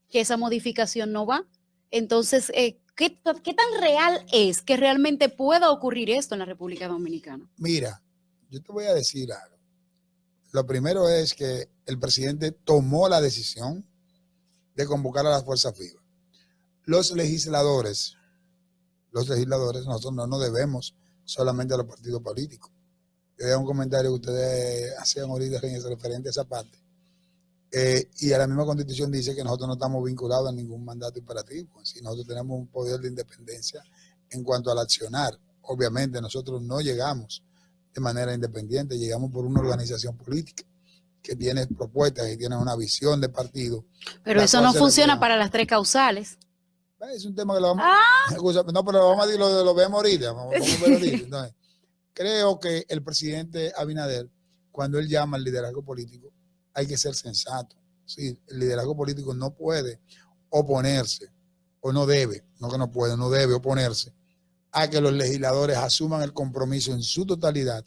que esa modificación no va. Entonces, ¿qué tan real es que realmente pueda ocurrir esto en la República Dominicana? Mira, yo te voy a decir algo. Lo primero es que el presidente tomó la decisión de convocar a las fuerzas vivas. Los legisladores, nosotros no nos debemos solamente a los partidos políticos. Yo veía un comentario que ustedes hacían ahorita referente a esa parte. Y a la misma Constitución dice que nosotros no estamos vinculados a ningún mandato imperativo. Si nosotros tenemos un poder de independencia en cuanto al accionar. Obviamente nosotros no llegamos de manera independiente, llegamos por una organización política que tiene propuestas y tiene una visión de partido. Pero eso no funciona para las tres causales. Es un tema que lo vamos no, pero lo vamos a decir, lo vemos ahorita. Vamos a verlo ahorita. Entonces, creo que el presidente Abinader, cuando él llama al liderazgo político, hay que ser sensato. ¿Sí? El liderazgo político no puede oponerse, o no debe, no que no puede, no debe oponerse a que los legisladores asuman el compromiso en su totalidad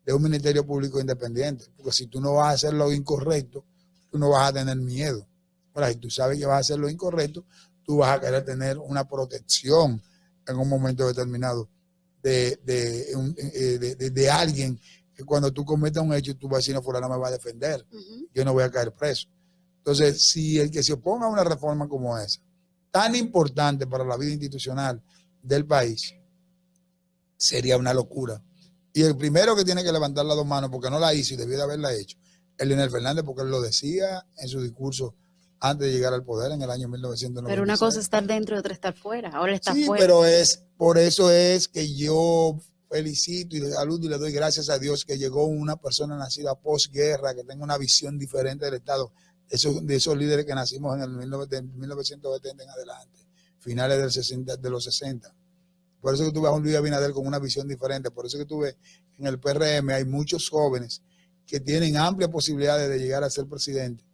de un ministerio público independiente. Porque si tú no vas a hacer lo incorrecto, tú no vas a tener miedo. Ahora, si tú sabes que vas a hacer lo incorrecto, tú vas a querer tener una protección en un momento determinado de alguien que cuando tú cometas un hecho, tu vecino fulano me va a defender. Yo no voy a caer preso. Entonces, si el que se oponga a una reforma como esa, tan importante para la vida institucional del país, sería una locura. Y el primero que tiene que levantar las dos manos, porque no la hizo y debió de haberla hecho, es Leonel Fernández, porque él lo decía en su discurso antes de llegar al poder en el año 1996. Pero una cosa es estar dentro y otra estar fuera. Ahora está sí, fuera. Pero por eso es que yo felicito y le saludo y le doy gracias a Dios que llegó una persona nacida posguerra, que tenga una visión diferente del Estado, de esos líderes que nacimos en el 1970 en adelante, finales de los 60. Por eso que tuve a un Luis Abinader con una visión diferente. Por eso que tuve en el PRM hay muchos jóvenes que tienen amplias posibilidades de llegar a ser presidente,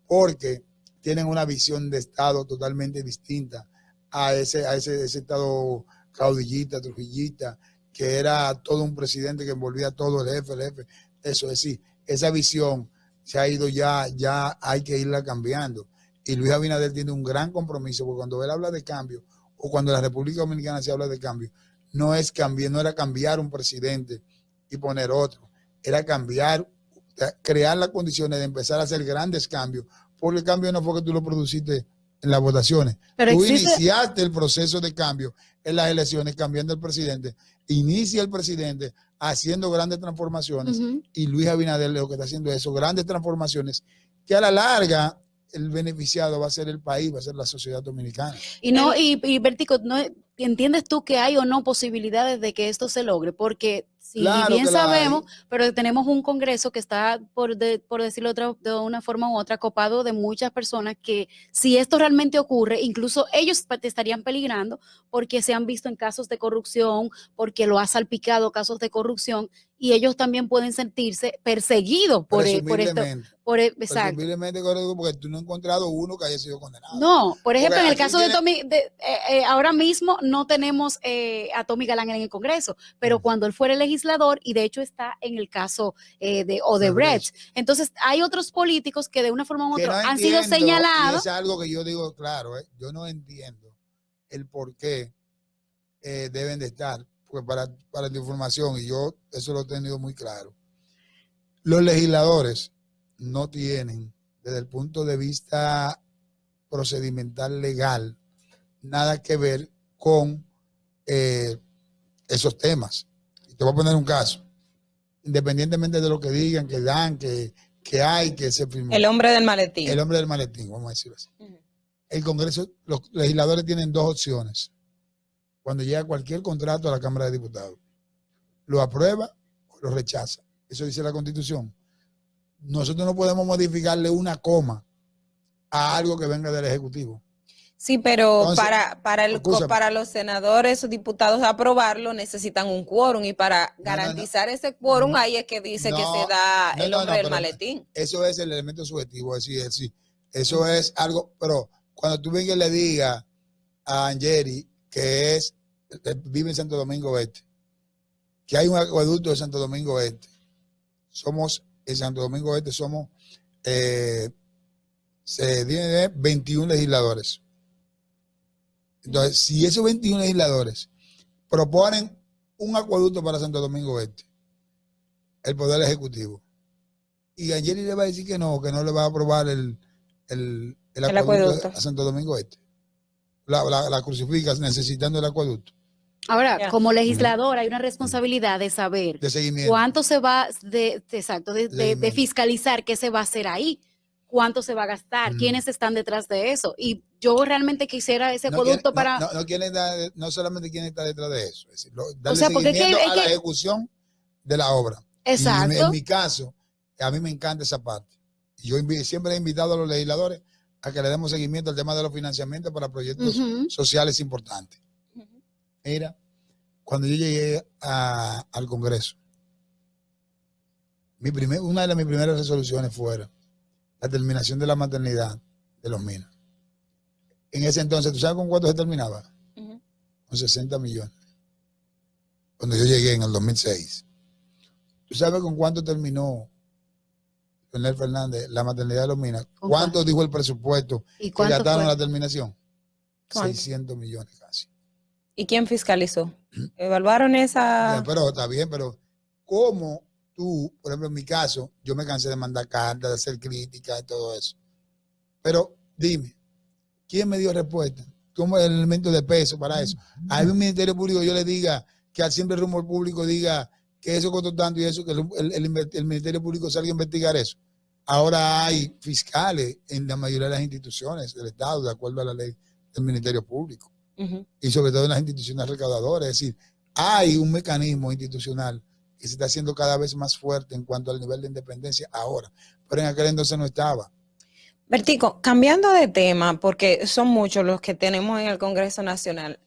porque tienen una visión de Estado totalmente distinta a ese Estado caudillista, trujillista, que era todo un presidente que envolvía todo el jefe. Eso es decir, esa visión se ha ido ya hay que irla cambiando. Y Luis Abinader tiene un gran compromiso, porque cuando él habla de cambio, o cuando la República Dominicana se habla de cambio, no era cambiar un presidente y poner otro, era crear las condiciones de empezar a hacer grandes cambios, porque el cambio no fue que tú lo produciste en las votaciones. Pero Tú existe- iniciaste el proceso de cambio en las elecciones, cambiando el presidente. Inicia el presidente haciendo grandes transformaciones Ujú. y Luis Abinader lo que está haciendo es eso, grandes transformaciones que a la larga el beneficiado va a ser el país, va a ser la sociedad dominicana. Y no, y Bertico, ¿no entiendes tú que hay o no posibilidades de que esto se logre? Porque si Claro bien que la sabemos, hay. pero tenemos un Congreso que está, por decirlo de una forma u otra, copado de muchas personas que si esto realmente ocurre, incluso ellos te estarían peligrando porque se han visto en casos de corrupción, porque lo ha salpicado casos de corrupción, y ellos también pueden sentirse perseguidos por esto. Presumiblemente. Exacto. Presumiblemente correcto, porque tú no has encontrado uno que haya sido condenado. No, por ejemplo, Porque en el aquí caso de tiene- Tommy, ahora mismo no tenemos a Tommy Galán en el Congreso, pero cuando él fuera legislador, y de hecho está en el caso de Odebrecht. Entonces, hay otros políticos que de una forma u que otra no han sido entiendo, y señalados. es algo que yo digo, claro, yo no entiendo el por qué deben de estar, pues para tu información, y yo eso lo he tenido muy claro. Los legisladores no tienen, desde el punto de vista procedimental legal, nada que ver con esos temas. Y te voy a poner un caso. Independientemente de lo que digan, que dan, que hay, que se firmó. El hombre del maletín. El hombre del maletín, vamos a decirlo así. Ujú. El Congreso, los legisladores tienen dos opciones. Cuando llega cualquier contrato a la Cámara de Diputados, lo aprueba o lo rechaza. Eso dice la Constitución. Nosotros no podemos modificarle una coma a algo que venga del Ejecutivo. Sí, pero Entonces, para los senadores o diputados aprobarlo necesitan un quórum, y para garantizar ese quórum No, ahí es que dice que no, se da el no, hombre del pero maletín. eso es el elemento subjetivo, es decir, eso es algo, pero cuando tú vengas y le digas a Angeli que vive en Santo Domingo Este, que hay un acueducto de Santo Domingo Este, en Santo Domingo Este somos 21 legisladores. Entonces, si esos 21 legisladores proponen un acueducto para Santo Domingo Este, el Poder Ejecutivo, y Angeli le va a decir que no le va a aprobar el acueducto a Santo Domingo Este, la crucifica necesitando el acueducto. Ahora, Ya. como legislador, hay una responsabilidad de saber De seguimiento. cuánto se va de Seguimiento. fiscalizar qué se va a hacer ahí, cuánto se va a gastar, quiénes están detrás de eso. Y yo realmente quisiera ese acueducto para... No solamente quién está detrás de eso, es decir, darle sea, porque seguimiento es a la que- ejecución de la obra. Exacto. Y en mi caso, a mí me encanta esa parte. Y yo siempre he invitado a los legisladores a que le demos seguimiento al tema de los financiamientos para proyectos Ujú. sociales importantes. Mira, cuando yo llegué al Congreso, una de mis primeras resoluciones fue la terminación de la maternidad de los Minas. En ese entonces, ¿tú sabes con cuánto se terminaba? Ujú. Con 60 millones. Cuando yo llegué en el 2006. ¿Tú sabes con cuánto terminó Leonel Fernández la maternidad de los Minas? ¿Con ¿Cuánto dijo el presupuesto ¿Y que cuánto gastaron fue? la terminación? ¿Cuánto? 600 millones casi. ¿Y quién fiscalizó? ¿Evaluaron Ya, esa? pero está bien, pero ¿cómo tú, por ejemplo, en mi caso, yo me cansé de mandar cartas, de hacer críticas y todo eso? Pero dime, ¿quién me dio respuesta? ¿Cómo es el elemento de peso para eso? Hay un Ministerio Público, yo le diga que al siempre rumor público diga que eso costó tanto y eso, que el Ministerio Público salga a investigar eso. Ahora hay fiscales en la mayoría de las instituciones del Estado, de acuerdo a la ley del Ministerio Público. Ujú. Y sobre todo en las instituciones recaudadoras. Es decir, hay un mecanismo institucional que se está haciendo cada vez más fuerte en cuanto al nivel de independencia ahora, pero en aquel entonces no estaba. Bertico, cambiando de tema, porque son muchos los que tenemos en el Congreso Nacional.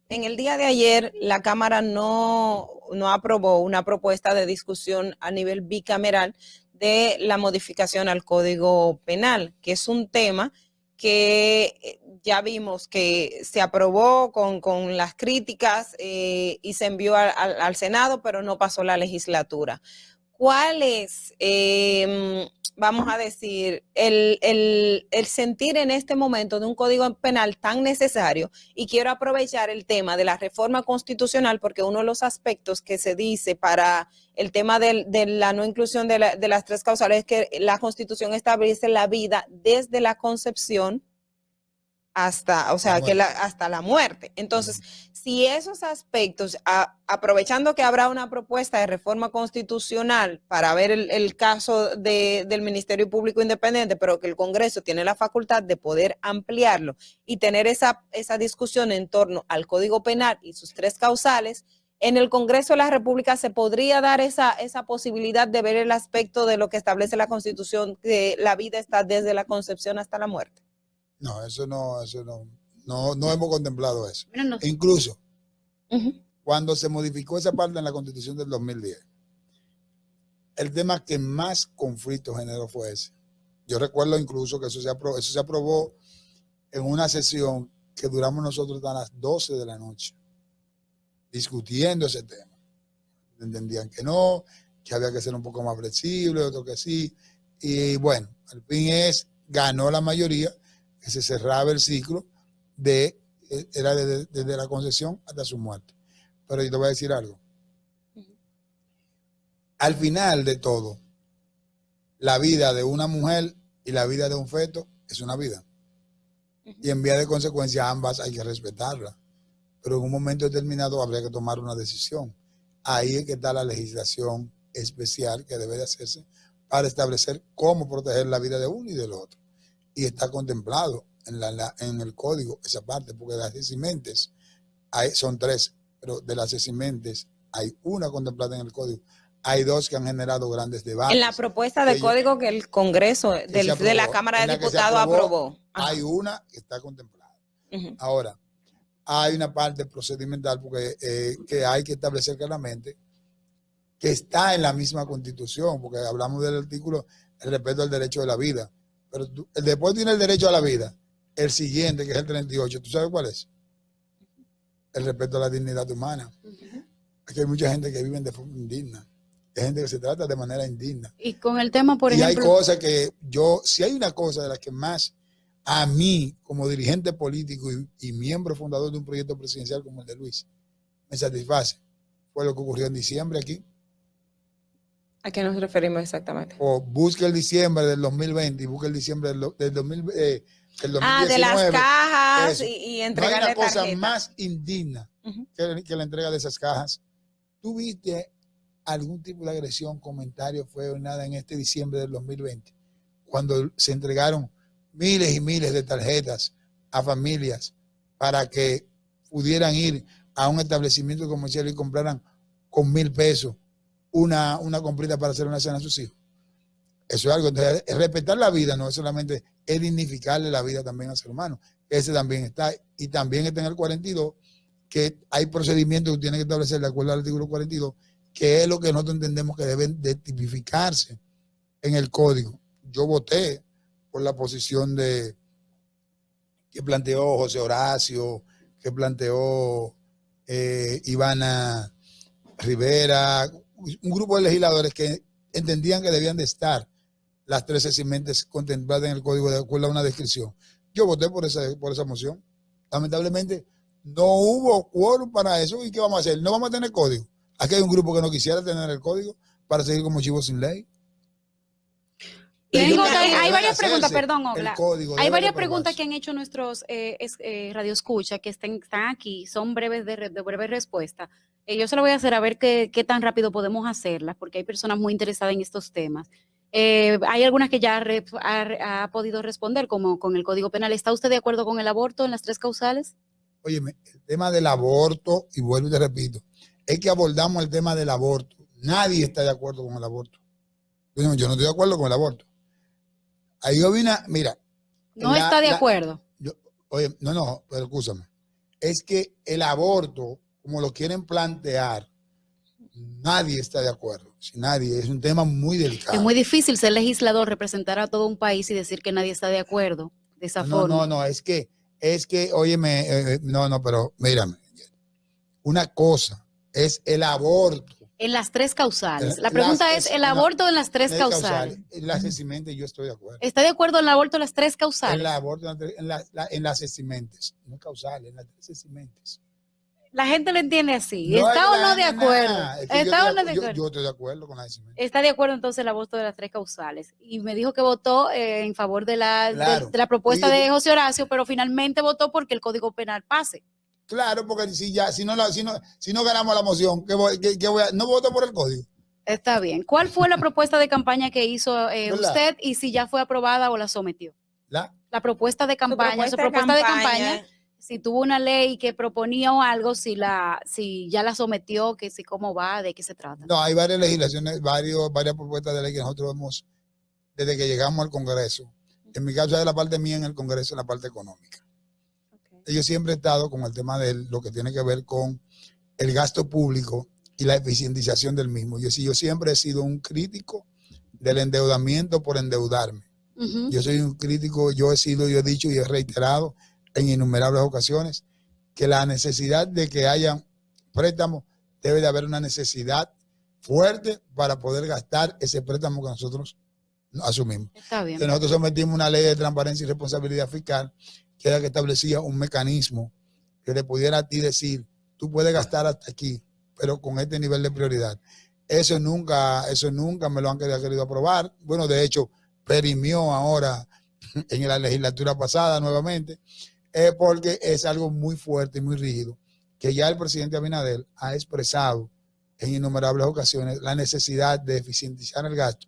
En el día de ayer, la Cámara no aprobó una propuesta de discusión a nivel bicameral de la modificación al Código Penal, que es un tema que ya vimos que se aprobó con las críticas y se envió al Senado, pero no pasó la legislatura. ¿Cuál es, vamos a decir, el sentir en este momento de un código penal tan necesario? Y quiero aprovechar el tema de la reforma constitucional, porque uno de los aspectos que se dice para el tema de la no inclusión de las tres causales es que la Constitución establece la vida desde la concepción hasta, o sea, hasta la muerte. Entonces, si esos aspectos, aprovechando que habrá una propuesta de reforma constitucional para ver el caso del Ministerio Público Independiente, pero que el Congreso tiene la facultad de poder ampliarlo y tener esa discusión en torno al Código Penal y sus 3 causales, en el Congreso de la República se podría dar esa posibilidad de ver el aspecto de lo que establece la Constitución, que la vida está desde la concepción hasta la muerte. No, eso no hemos contemplado eso. Bueno, no. Incluso, cuando se modificó esa parte en la Constitución del 2010, el tema que más conflicto generó fue ese. Yo recuerdo incluso que eso se aprobó en una sesión que duramos nosotros hasta las 12 de la noche, discutiendo ese tema. Entendían que no, que había que ser un poco más flexible, otro que sí. Y bueno, al fin ganó la mayoría, que se cerraba el ciclo era desde la concepción hasta su muerte. Pero yo te voy a decir algo. Al final de todo, la vida de una mujer y la vida de un feto es una vida. Y en vía de consecuencia ambas hay que respetarlas. Pero en un momento determinado habría que tomar una decisión. Ahí es que está la legislación especial que debe de hacerse para establecer cómo proteger la vida de uno y del otro. Y está contemplado en el código esa parte, porque de las eximentes son 3, pero de las eximentes hay una contemplada en el código. Hay 2 que han generado grandes debates. En la propuesta de código que el Congreso de la Cámara de Diputados aprobó. Hay una que está contemplada. Ahora, hay una parte procedimental porque que hay que establecer claramente que está en la misma Constitución, porque hablamos del artículo el respeto al derecho de la vida. Pero después tiene el derecho a la vida. El siguiente, que es el 38, ¿tú sabes cuál es? El respeto a la dignidad humana. Aquí hay mucha gente que vive de forma indigna. Hay gente que se trata de manera indigna. Y con el tema, por ejemplo... Y hay cosas que si hay una cosa de las que más a mí, como dirigente político y miembro fundador de un proyecto presidencial como el de Luis, me satisface, fue lo que ocurrió en diciembre aquí. ¿A qué nos referimos exactamente? O busque el diciembre del 2020 y busque el diciembre del 2019. De las cajas y entregarle no hay una cosa tarjeta más indigna que la entrega de esas cajas. ¿Tú viste algún tipo de agresión, comentario, fue o nada en este diciembre del 2020? Cuando se entregaron miles y miles de tarjetas a familias para que pudieran ir a un establecimiento comercial y compraran con 1,000 pesos una comprita para hacer una cena a sus hijos. Eso es algo. Entonces, respetar la vida no es solamente dignificarle la vida también al ser humano. Ese también está. Y también está en el 42, que hay procedimientos que tienen que establecer de acuerdo al artículo 42, que es lo que nosotros entendemos que deben de tipificarse en el código. Yo voté por la posición que planteó José Horacio, que planteó Ivana Rivera, un grupo de legisladores que entendían que debían de estar las 3 eximentes contempladas en el código de acuerdo a una descripción. Yo voté por esa moción. Lamentablemente no hubo quórum para eso. ¿Y qué vamos a hacer? No vamos a tener código. Aquí hay un grupo que no quisiera tener el código para seguir como chivo sin ley. Hay varias preguntas, perdón, Ogla. Hay varias preguntas aprobarse. que han hecho nuestros radioescucha que están aquí, son breves de breve respuesta. Yo se lo voy a hacer a ver qué tan rápido podemos hacerlas, porque hay personas muy interesadas en estos temas. Hay algunas que ya ha podido responder, como con el Código Penal. ¿Está usted de acuerdo con el aborto en las 3 causales? Óyeme, el tema del aborto, y vuelvo y te repito, es que abordamos el tema del aborto. Nadie está de acuerdo con el aborto. Yo no estoy de acuerdo con el aborto. Ahí yo vine, mira. No está de acuerdo. Oye, no, pero escúchame. Es que el aborto, como lo quieren plantear, nadie está de acuerdo. Si nadie, es un tema muy delicado. Es muy difícil ser legislador, representar a todo un país y decir que nadie está de acuerdo de esa forma. No, es que, óyeme, pero mírame. Una cosa es el aborto. En las 3 causales. La pregunta es, ¿el aborto en las 3 causales? En las eximentes yo estoy de acuerdo. ¿Está de acuerdo en el aborto en las 3 causales? El aborto en las eximentes, no causales, en las 3 eximentes. La gente lo entiende así. No es ¿Está que o la no de gente acuerdo? nada. Es que ¿Está o no de yo acuerdo? estoy de acuerdo con la decisión. Está de acuerdo entonces la voto de las 3 causales. Y me dijo que votó en favor de Claro. de la propuesta Y- de José Horacio, pero finalmente votó porque el Código Penal pase. Claro, porque si no ganamos la moción, no voto por el código. Está bien. ¿Cuál fue la propuesta de campaña que hizo ¿Verdad? usted y si ya fue aprobada o la sometió? La- La propuesta de campaña, su propuesta de campaña, si tuvo una ley que proponía o algo, si ya la sometió, que si cómo va, de qué se trata. No, hay varias legislaciones, varias propuestas de ley que nosotros hemos, desde que llegamos al Congreso. En mi caso, de la parte mía en el Congreso, en la parte económica. Yo siempre he estado con el tema de lo que tiene que ver con el gasto público y la eficientización del mismo. Yo siempre he sido un crítico del endeudamiento por endeudarme. Yo soy un crítico, yo he dicho y he reiterado en innumerables ocasiones que la necesidad de que haya préstamos, debe de haber una necesidad fuerte para poder gastar ese préstamo que nosotros asumimos. Está bien. Que nosotros sometimos una ley de transparencia y responsabilidad fiscal que era que establecía un mecanismo que le pudiera a ti decir, tú puedes gastar hasta aquí, pero con este nivel de prioridad. Eso nunca me lo han querido aprobar. Bueno, de hecho, perimió ahora en la legislatura pasada nuevamente, porque es algo muy fuerte y muy rígido, que ya el presidente Abinader ha expresado en innumerables ocasiones la necesidad de eficientizar el gasto.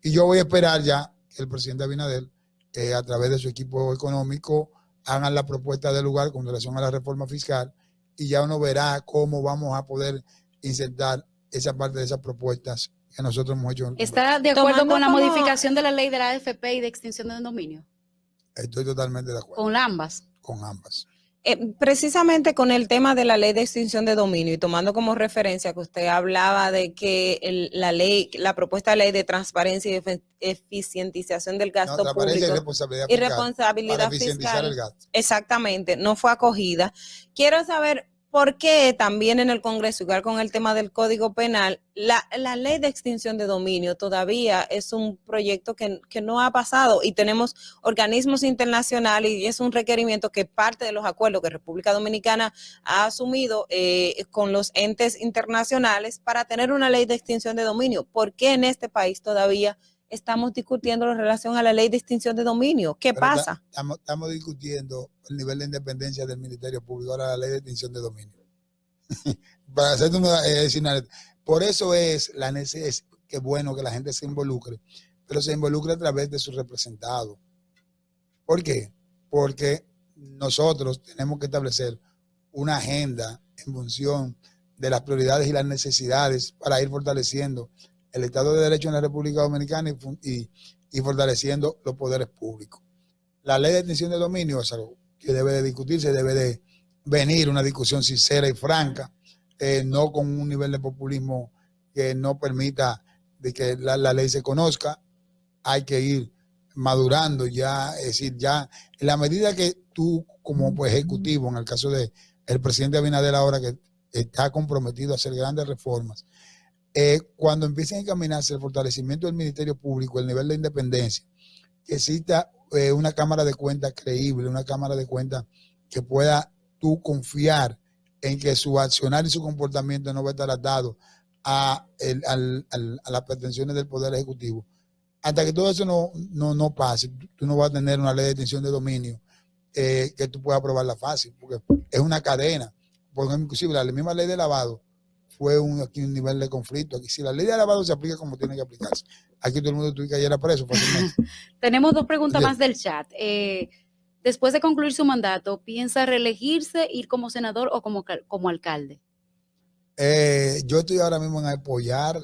Y yo voy a esperar ya que el presidente Abinader, a través de su equipo económico, hagan la propuesta del lugar con relación a la reforma fiscal y ya uno verá cómo vamos a poder insertar esa parte de esas propuestas que nosotros hemos hecho. ¿Está de acuerdo con la modificación de la ley de la AFP y de extinción de dominio? Estoy totalmente de acuerdo. ¿Con ambas? Con ambas. Precisamente con el tema de la ley de extinción de dominio y tomando como referencia que usted hablaba de que la propuesta de ley de transparencia y eficientización del gasto público y responsabilidad fiscal, el gasto. Exactamente, no fue acogida. Quiero saber por qué también en el Congreso, igual con el tema del Código Penal, la ley de extinción de dominio todavía es un proyecto que no ha pasado y tenemos organismos internacionales y es un requerimiento que parte de los acuerdos que República Dominicana ha asumido con los entes internacionales para tener una ley de extinción de dominio. ¿Por qué en este país todavía estamos discutiendo en relación a la ley de extinción de dominio? ¿Qué pasa? Estamos discutiendo el nivel de independencia del Ministerio Público, ahora la ley de extinción de dominio. Para hacerte por eso es que bueno que la gente se involucre, pero se involucre a través de sus representados. ¿Por qué? Porque nosotros tenemos que establecer una agenda en función de las prioridades y las necesidades para ir fortaleciendo el Estado de Derecho en la República Dominicana y fortaleciendo los poderes públicos. La ley de extinción de dominio es algo que debe de discutirse, debe de venir una discusión sincera y franca, no con un nivel de populismo que no permita de que la ley se conozca. Hay que ir madurando ya, es decir, ya en la medida que tú como ejecutivo, en el caso de el presidente Abinader ahora que está comprometido a hacer grandes reformas, cuando empiecen a encaminarse el fortalecimiento del Ministerio Público, el nivel de independencia, que exista una Cámara de Cuentas creíble, una Cámara de Cuentas que pueda tú confiar en que su accionar y su comportamiento no va a estar atado a las pretensiones del Poder Ejecutivo. Hasta que todo eso no pase, tú no vas a tener una ley de extinción de dominio que tú puedas aprobarla fácil, porque es una cadena. Porque inclusive la misma ley de lavado fue aquí un nivel de conflicto. Aquí si la ley de lavado se aplica como tiene que aplicarse. Aquí todo el mundo tuvo que ayer era preso fácilmente. Tenemos 2 preguntas más del chat. Después de concluir su mandato, ¿piensa reelegirse, ir como senador o como alcalde? Yo estoy ahora mismo en apoyar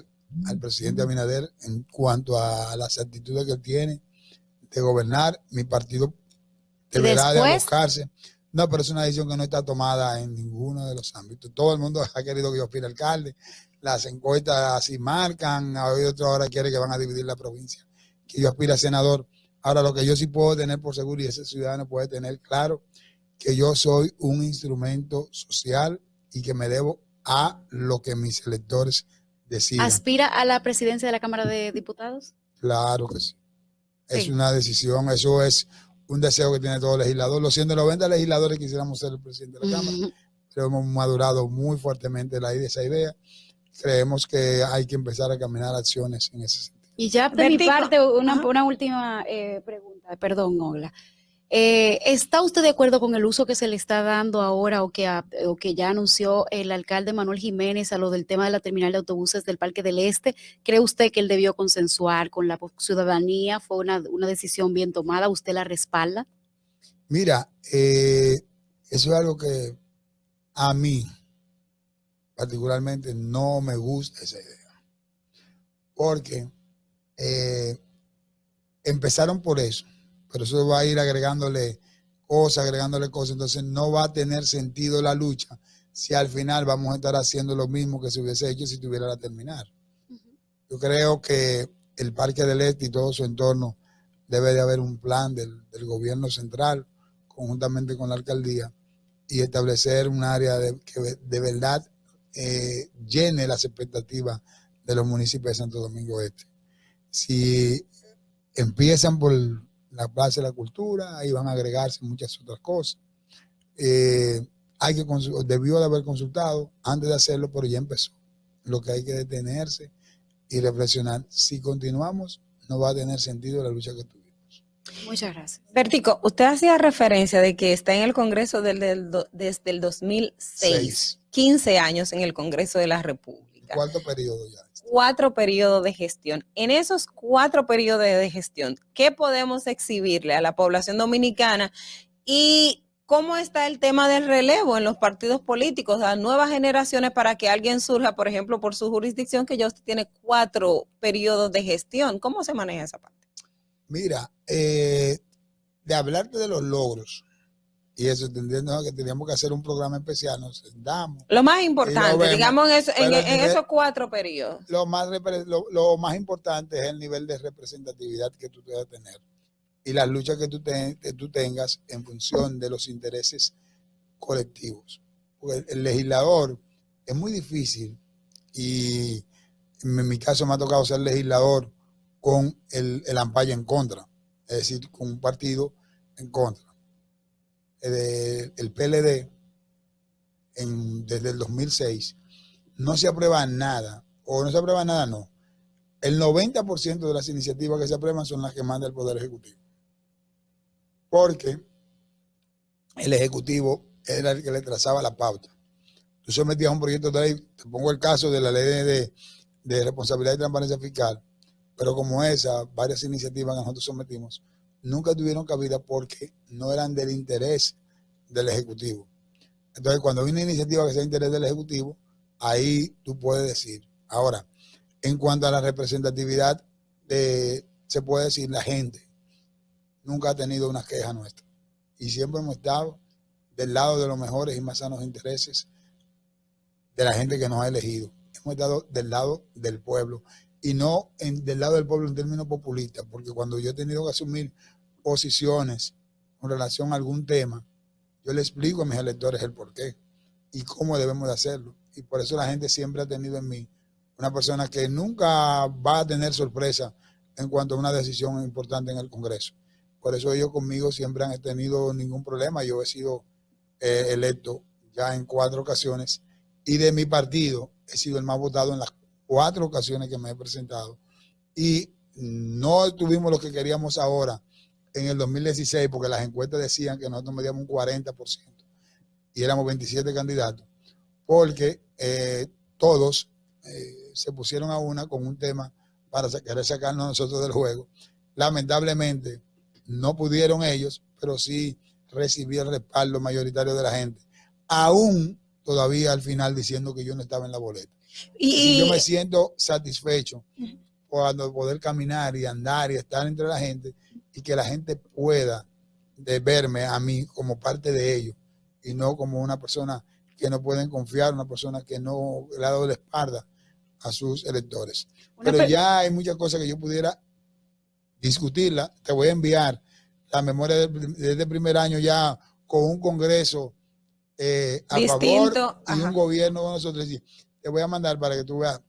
al presidente Abinader en cuanto a las actitudes que él tiene de gobernar. Mi partido deberá de abocarse. No, pero es una decisión que no está tomada en ninguno de los ámbitos. Todo el mundo ha querido que yo aspire a alcalde. Las encuestas así marcan. Otro ahora quiere que van a dividir la provincia. Que yo aspire a senador. Ahora, lo que yo sí puedo tener por seguro, y ese ciudadano puede tener claro, que yo soy un instrumento social y que me debo a lo que mis electores decidan. ¿Aspira a la presidencia de la Cámara de Diputados? Claro que sí. Sí. Es una decisión, eso es un deseo que tiene todo legislador. Los 190 legisladores quisiéramos ser el presidente de la Cámara. Pero hemos madurado muy fuertemente esa idea. Creemos que hay que empezar a caminar acciones en ese sentido. Y ya de mi Bertico, parte, ajá. una última pregunta, perdón, Ogla. ¿Está usted de acuerdo con el uso que se le está dando ahora o que ya anunció el alcalde Manuel Jiménez a lo del tema de la terminal de autobuses del Parque del Este? ¿Cree usted que él debió consensuar con la ciudadanía? ¿Fue una decisión bien tomada? ¿Usted la respalda? Mira, eso es algo que a mí particularmente no me gusta esa idea. Porque empezaron por eso, pero eso va a ir agregándole cosas, entonces no va a tener sentido la lucha si al final vamos a estar haciendo lo mismo que se hubiese hecho si tuviera la terminal. Yo creo que el Parque del Este y todo su entorno debe de haber un plan del gobierno central conjuntamente con la alcaldía y establecer un área que de verdad llene las expectativas de los municipios de Santo Domingo Este. Si empiezan por la Plaza de la Cultura, ahí van a agregarse muchas otras cosas. Debió de haber consultado antes de hacerlo, pero ya empezó. Lo que hay que detenerse y reflexionar. Si continuamos, no va a tener sentido la lucha que tuvimos. Muchas gracias. Bertico, usted hacía referencia de que está en el Congreso desde el 2006, 15 años en el Congreso de la República. Cuarto periodo ya. 4 periodos de gestión. En esos 4 periodos de gestión, ¿qué podemos exhibirle a la población dominicana? Y ¿cómo está el tema del relevo en los partidos políticos, a nuevas generaciones para que alguien surja, por ejemplo, por su jurisdicción, que ya usted tiene 4 periodos de gestión? ¿Cómo se maneja esa parte? Mira, de hablarte de los logros, y eso entendiendo que teníamos que hacer un programa especial, nos sentamos. Lo más importante, digamos, en esos 4 periodos. Lo más importante es el nivel de representatividad que tú debes tener y las luchas que tú tengas en función de los intereses colectivos. Porque el legislador es muy difícil y en mi caso me ha tocado ser legislador con el ampallo en contra, es decir, con un partido en contra. El PLD desde el 2006 no se aprueba nada, no. El 90% de las iniciativas que se aprueban son las que manda el Poder Ejecutivo. Porque el Ejecutivo era el que le trazaba la pauta. Tú sometías un proyecto de ley, te pongo el caso de la ley de responsabilidad y transparencia fiscal, pero como varias iniciativas que nosotros sometimos, nunca tuvieron cabida porque no eran del interés del Ejecutivo. Entonces, cuando hay una iniciativa que sea de interés del Ejecutivo, ahí tú puedes decir. Ahora, en cuanto a la representatividad, se puede decir, la gente nunca ha tenido una queja nuestra. Y siempre hemos estado del lado de los mejores y más sanos intereses de la gente que nos ha elegido. Hemos estado del lado del pueblo y no del lado del pueblo en términos populistas, porque cuando yo he tenido que asumir posiciones con relación a algún tema, yo le explico a mis electores el porqué y cómo debemos de hacerlo. Y por eso la gente siempre ha tenido en mí una persona que nunca va a tener sorpresa en cuanto a una decisión importante en el Congreso. Por eso ellos conmigo siempre han tenido ningún problema. Yo he sido electo ya en 4 ocasiones y de mi partido he sido el más votado en las 4 ocasiones que me he presentado. Y no tuvimos lo que queríamos ahora en el 2016, porque las encuestas decían que nosotros medíamos un 40% y éramos 27 candidatos, porque todos se pusieron a una con un tema para querer sacarnos nosotros del juego. Lamentablemente no pudieron ellos, pero sí recibí el respaldo mayoritario de la gente, aún todavía al final diciendo que yo no estaba en la boleta. Y yo me siento satisfecho cuando poder caminar y andar y estar entre la gente y que la gente pueda verme a mí como parte de ellos y no como una persona que no pueden confiar, una persona que no le ha dado la espalda a sus electores. Pero ya hay muchas cosas que yo pudiera discutirla. Te voy a enviar la memoria de este primer año ya con un Congreso a distinto, favor y un gobierno de nosotros. Te voy a mandar para que tú veas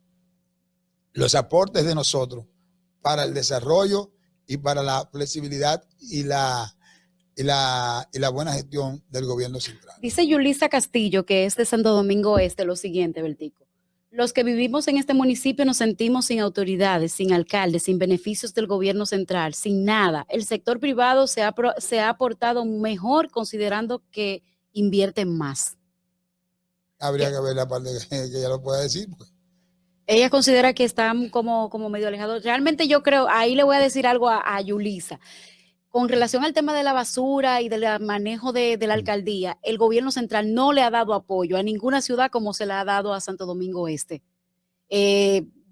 los aportes de nosotros para el desarrollo y para la flexibilidad y la y la buena gestión del gobierno central. Dice Yulisa Castillo, que es de Santo Domingo Este, lo siguiente, Bertico. Los que vivimos en este municipio nos sentimos sin autoridades, sin alcaldes, sin beneficios del gobierno central, sin nada. El sector privado se ha aportado mejor considerando que invierten más. Habría que ver la parte que ella lo pueda decir. Pues. Ella considera que están como medio alejados. Realmente yo creo, ahí le voy a decir algo a Yulisa. Con relación al tema de la basura y del manejo de la alcaldía, el gobierno central no le ha dado apoyo a ninguna ciudad como se le ha dado a Santo Domingo Este.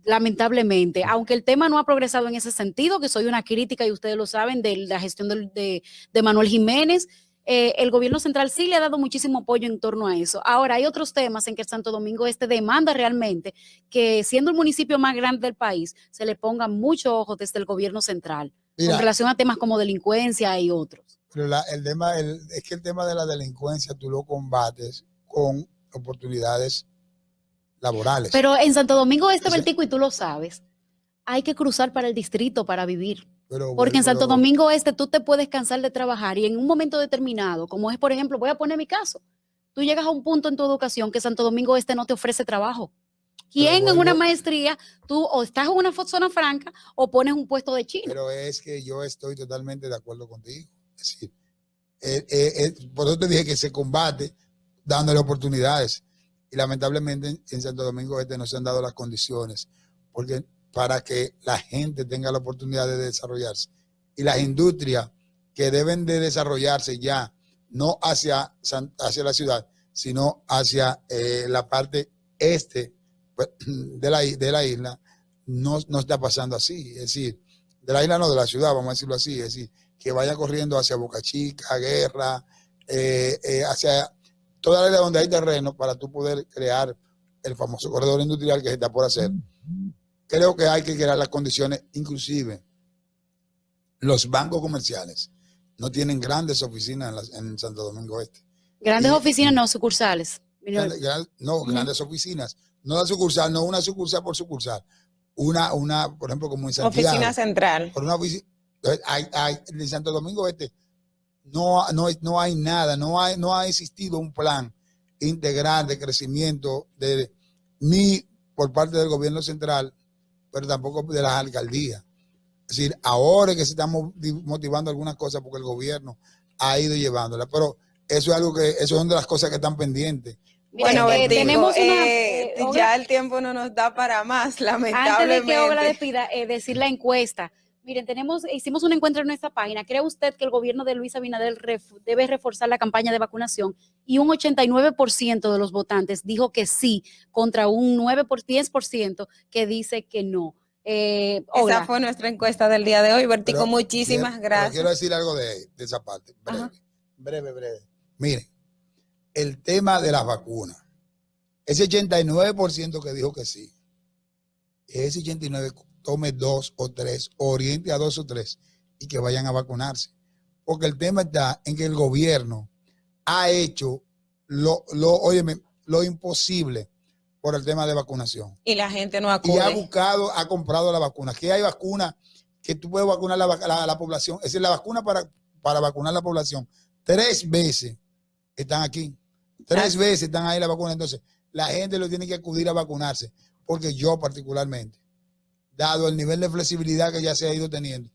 Lamentablemente, aunque el tema no ha progresado en ese sentido, que soy una crítica y ustedes lo saben, de la gestión de Manuel Jiménez, el gobierno central sí le ha dado muchísimo apoyo en torno a eso. Ahora, hay otros temas en que Santo Domingo Este demanda realmente que, siendo el municipio más grande del país, se le pongan mucho ojo desde el gobierno central. Mira, con relación a temas como delincuencia y otros. Pero es que el tema de la delincuencia tú lo combates con oportunidades laborales. Pero en Santo Domingo Este, Bertico, y tú lo sabes, hay que cruzar para el distrito para vivir. Porque en Santo Domingo Este tú te puedes cansar de trabajar y en un momento determinado, como es, por ejemplo, voy a poner mi caso, tú llegas a un punto en tu educación que Santo Domingo Este no te ofrece trabajo. ¿Quién en una maestría, tú o estás en una zona franca o pones un puesto de chino? Pero es que yo estoy totalmente de acuerdo contigo. Es decir, por eso te dije que se combate dándole oportunidades. Y lamentablemente en Santo Domingo Este no se han dado las condiciones porque para que la gente tenga la oportunidad de desarrollarse. Y las industrias que deben de desarrollarse ya, no hacia la ciudad, sino hacia la parte este de la isla, no está pasando así. Es decir, de la isla no, de la ciudad, vamos a decirlo así. Es decir, que vaya corriendo hacia Boca Chica, Guerra, hacia toda la área donde hay terreno para tú poder crear el famoso corredor industrial que se está por hacer. Creo que hay que crear las condiciones, inclusive los bancos comerciales no tienen grandes oficinas en Santo Domingo Este. Grandes oficinas, no sucursales. Grandes oficinas. No la sucursal, no una sucursal por sucursal. Una, por ejemplo, como en Santiago. Oficina central. Por una oficina, en Santo Domingo Este no hay nada, no ha existido un plan integral de crecimiento ni por parte del gobierno central, pero tampoco de las alcaldías. Es decir, ahora es que se están motivando algunas cosas porque el gobierno ha ido llevándolas, pero eso son de las cosas que están pendientes. Bueno, tenemos ya el tiempo no nos da para más, lamentablemente. Antes de que Olga despida, decir la encuesta. Miren, hicimos una encuesta en nuestra página. ¿Cree usted que el gobierno de Luis Abinader debe reforzar la campaña de vacunación? Y un 89% de los votantes dijo que sí, contra un 10% que dice que no. Esa fue nuestra encuesta del día de hoy, Bertico. Muchísimas gracias. Quiero decir algo de esa parte. Breve. Miren, el tema de las vacunas. Ese 89% que dijo que sí, ese 89% tome 2 o 3, oriente a 2 o 3 y que vayan a vacunarse. Porque el tema está en que el gobierno ha hecho lo imposible por el tema de vacunación. Y la gente no acude. Y ha comprado la vacuna. Que hay vacunas que tú puedes vacunar la población. Es decir, la vacuna para vacunar la población 3 veces están aquí. 3 veces están ahí la vacuna. Entonces, la gente lo tiene que acudir a vacunarse. Porque yo particularmente, dado el nivel de flexibilidad que ya se ha ido teniendo,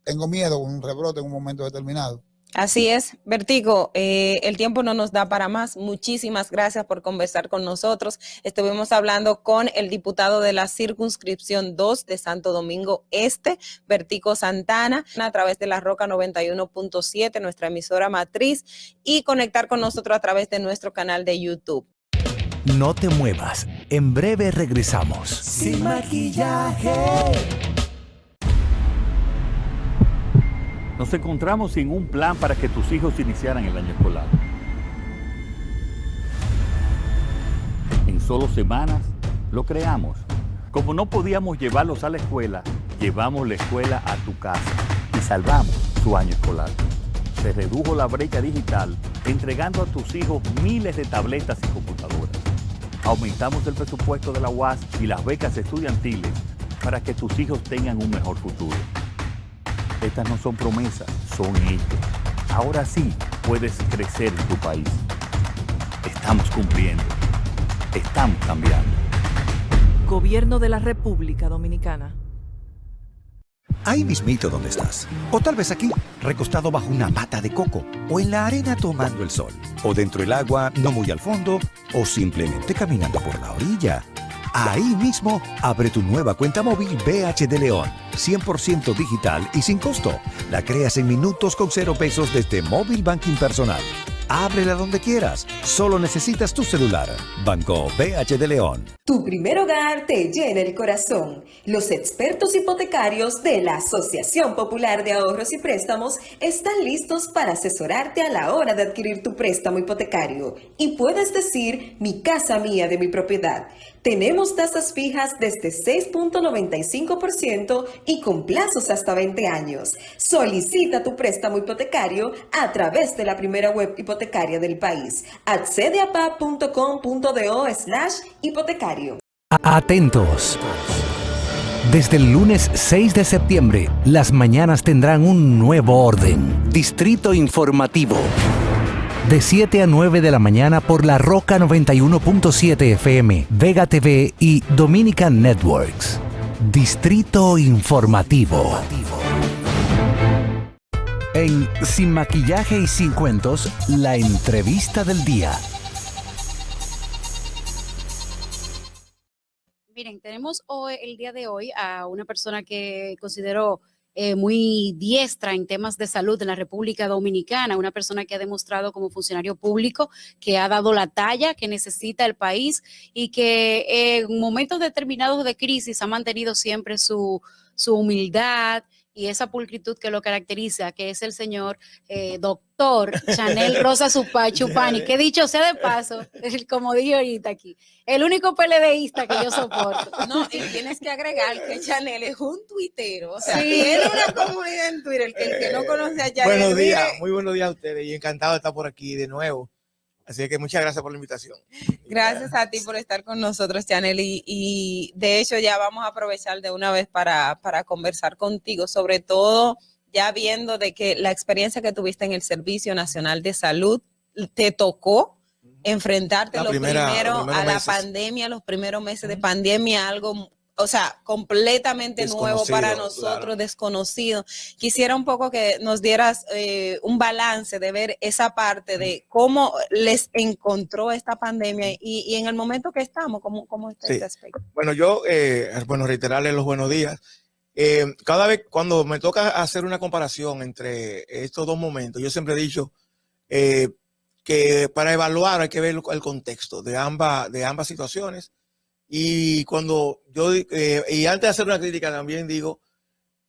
tengo miedo con un rebrote en un momento determinado. Así es, Bertico, el tiempo no nos da para más. Muchísimas gracias por conversar con nosotros. Estuvimos hablando con el diputado de la circunscripción 2 de Santo Domingo Este, Bertico Santana, a través de la Roca 91.7, nuestra emisora matriz, y conectar con nosotros a través de nuestro canal de YouTube. No te muevas, en breve regresamos. Sin maquillaje. Nos encontramos sin un plan para que tus hijos iniciaran el año escolar. En solo semanas lo creamos. Como no podíamos llevarlos a la escuela, llevamos la escuela a tu casa y salvamos su año escolar. Se redujo la brecha digital, entregando a tus hijos miles de tabletas y computadoras. Aumentamos el presupuesto de la UAS y las becas estudiantiles para que tus hijos tengan un mejor futuro. Estas no son promesas, son hechos. Ahora sí puedes crecer en tu país. Estamos cumpliendo. Estamos cambiando. Gobierno de la República Dominicana. Ahí mismito donde estás. O tal vez aquí, recostado bajo una mata de coco. O en la arena tomando el sol. O dentro del agua, no muy al fondo. O simplemente caminando por la orilla. Ahí mismo, abre tu nueva cuenta móvil BH de León. 100% digital y sin costo. La creas en minutos con 0 pesos desde Móvil Banking Personal. Ábrela donde quieras. Solo necesitas tu celular. Banco BH de León. Tu primer hogar te llena el corazón. Los expertos hipotecarios de la Asociación Popular de Ahorros y Préstamos están listos para asesorarte a la hora de adquirir tu préstamo hipotecario. Y puedes decir, mi casa mía de mi propiedad. Tenemos tasas fijas desde 6.95% y con plazos hasta 20 años. Solicita tu préstamo hipotecario a través de la primera web hipotecaria del país. Accede a pa.com.do/hipotecario. Atentos. Desde el lunes 6 de septiembre, las mañanas tendrán un nuevo orden. Distrito Informativo. De 7 a 9 de la mañana por La Roca 91.7 FM, Vega TV y Dominican Networks. Distrito Informativo. En Sin Maquillaje y Sin Cuentos, la entrevista del día. Miren, tenemos hoy, el día de hoy, a una persona que considero muy diestra en temas de salud en la República Dominicana, una persona que ha demostrado como funcionario público que ha dado la talla que necesita el país y que en momentos determinados de crisis ha mantenido siempre su humildad y esa pulcritud que lo caracteriza, que es el señor doctor Chanel Rosa Chupani, que dicho sea de paso, como dije ahorita aquí, el único PLDista que yo soporto. No, y tienes que agregar que Chanel es un tuitero, o sea, Sí. tiene una comunidad en Twitter que el que no conoce a Chanel. Buenos días, mire, muy buenos días a ustedes y encantado de estar por aquí de nuevo. Así que muchas gracias por la invitación. Gracias a ti por estar con nosotros, Chanel, y de hecho ya vamos a aprovechar de una vez para conversar contigo, sobre todo ya viendo de que la experiencia que tuviste en el Servicio Nacional de Salud te tocó enfrentarte Los primero primeros a la meses. pandemia, los primeros meses de pandemia, algo, o sea, completamente nuevo para Desconocido, nosotros, claro. desconocido. Quisiera un poco que nos dieras un balance de ver esa parte de cómo les encontró esta pandemia y en el momento que estamos, cómo está Sí. este aspecto. Bueno, yo, reiterarles los buenos días. Cada vez cuando me toca hacer una comparación entre estos dos momentos, yo siempre he dicho que para evaluar hay que ver el contexto de ambas situaciones. Y cuando y antes de hacer una crítica también digo,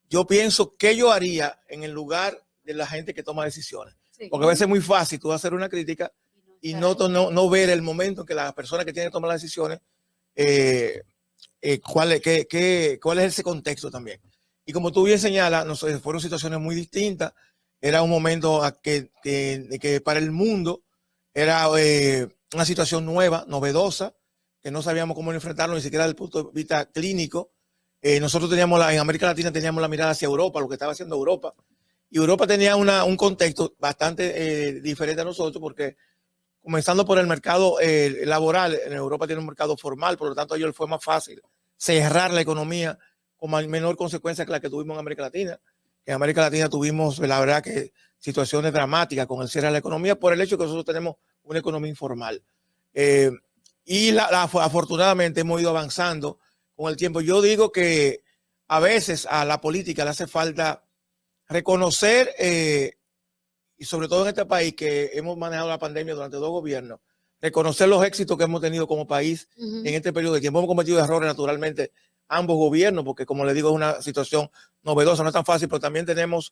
yo pienso qué yo haría en el lugar de la gente que toma decisiones. Sí. Porque a veces es muy fácil tú hacer una crítica y no ver el momento en que la persona que tiene que tomar las decisiones, cuál es ese contexto también. Y como tú bien señalas, fueron situaciones muy distintas. Era un momento que para el mundo era una situación nueva, novedosa, que no sabíamos cómo enfrentarlo ni siquiera desde el punto de vista clínico. Nosotros en América Latina teníamos la mirada hacia Europa, lo que estaba haciendo Europa. Y Europa tenía un contexto bastante diferente a nosotros porque comenzando por el mercado laboral, en Europa tiene un mercado formal, por lo tanto a ellos les fue más fácil cerrar la economía con menor consecuencia que la que tuvimos en América Latina. En América Latina tuvimos, la verdad, que situaciones dramáticas con el cierre de la economía por el hecho de que nosotros tenemos una economía informal. Y afortunadamente hemos ido avanzando con el tiempo. Yo digo que a veces a la política le hace falta reconocer, y sobre todo en este país que hemos manejado la pandemia durante 2 gobiernos, reconocer los éxitos que hemos tenido como país en este periodo de tiempo. Hemos cometido errores naturalmente ambos gobiernos, porque como les digo es una situación novedosa, no es tan fácil, pero también tenemos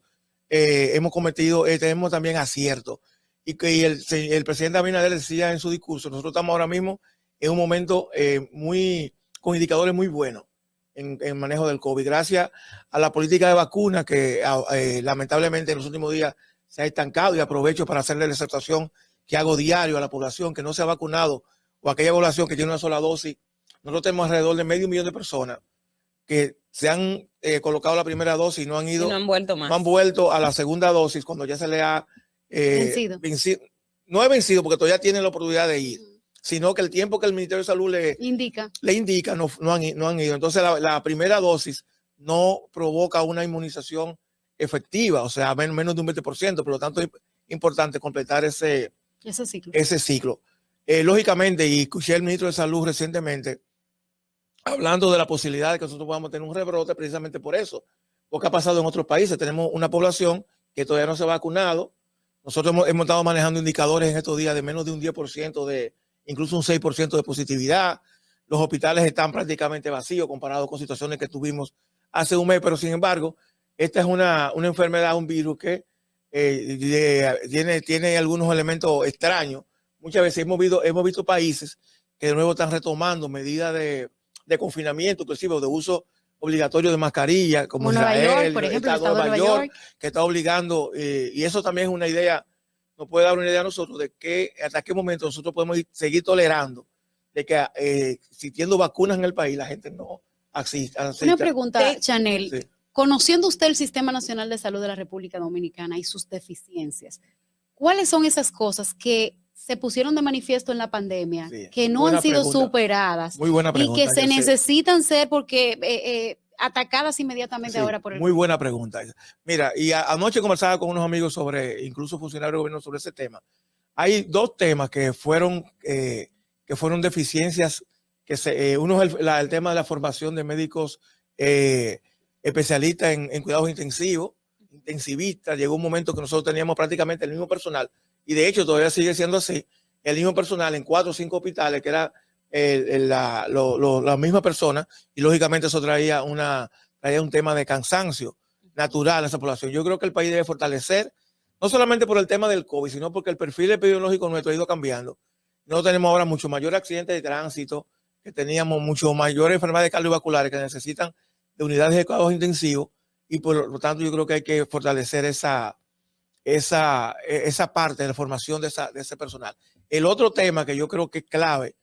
también aciertos. Y que el presidente Abinader decía en su discurso, nosotros estamos ahora mismo en un momento con indicadores muy buenos en manejo del COVID, gracias a la política de vacunas que lamentablemente en los últimos días se ha estancado, y aprovecho para hacerle la exhortación que hago diario a la población que no se ha vacunado o aquella población que tiene una sola dosis. Nosotros tenemos alrededor de 500,000 de personas que se han colocado la primera dosis y no han ido, Y no han vuelto más. no han vuelto a la segunda dosis cuando ya se le ha Vencido. No es vencido porque todavía tienen la oportunidad de ir, sino que el tiempo que el Ministerio de Salud le indica no han ido. Entonces la primera dosis no provoca una inmunización efectiva, o sea, menos de un 20%, por lo tanto es importante completar ese ciclo. Lógicamente, y escuché al ministro de Salud recientemente hablando de la posibilidad de que nosotros podamos tener un rebrote precisamente por eso, porque ha pasado en otros países. Tenemos una población que todavía no se ha vacunado. Nosotros hemos estado manejando indicadores en estos días de menos de un 10%, incluso un 6% de positividad. Los hospitales están prácticamente vacíos comparados con situaciones que tuvimos hace un mes, pero sin embargo, esta es una enfermedad, un virus que tiene algunos elementos extraños. Muchas veces hemos visto países que de nuevo están retomando medidas de confinamiento, inclusive de uso obligatorio de mascarilla, como Israel, Nueva York, por ejemplo, el estado de Nueva York, que está obligando, y eso también es una idea, nos puede dar una idea a nosotros de que hasta qué momento nosotros podemos seguir tolerando de que existiendo vacunas en el país, la gente no asista. Una pregunta, Chanel. Sí. Conociendo usted el Sistema Nacional de Salud de la República Dominicana y sus deficiencias, ¿cuáles son esas cosas que se pusieron de manifiesto en la pandemia, que no han sido superadas? Muy buena pregunta, y que se necesitan ser porque atacadas inmediatamente ahora por el muy buena pregunta. Mira, y anoche conversaba con unos amigos incluso funcionarios de gobierno sobre ese tema. Hay dos temas que fueron deficiencias, uno es el tema de la formación de médicos especialistas en cuidados intensivos, intensivistas. Llegó un momento que nosotros teníamos prácticamente el mismo personal, y de hecho todavía sigue siendo así, el mismo personal en 4 o 5 hospitales, que era la misma persona, y lógicamente eso traía un tema de cansancio natural a esa población. Yo creo que el país debe fortalecer, no solamente por el tema del COVID, sino porque el perfil epidemiológico nuestro ha ido cambiando. No tenemos ahora mucho mayor accidente de tránsito, que teníamos mucho mayor enfermedades cardiovasculares que necesitan de unidades de cuidados intensivos, y por lo tanto yo creo que hay que fortalecer esa parte de la formación de ese personal. El otro tema que yo creo que es clave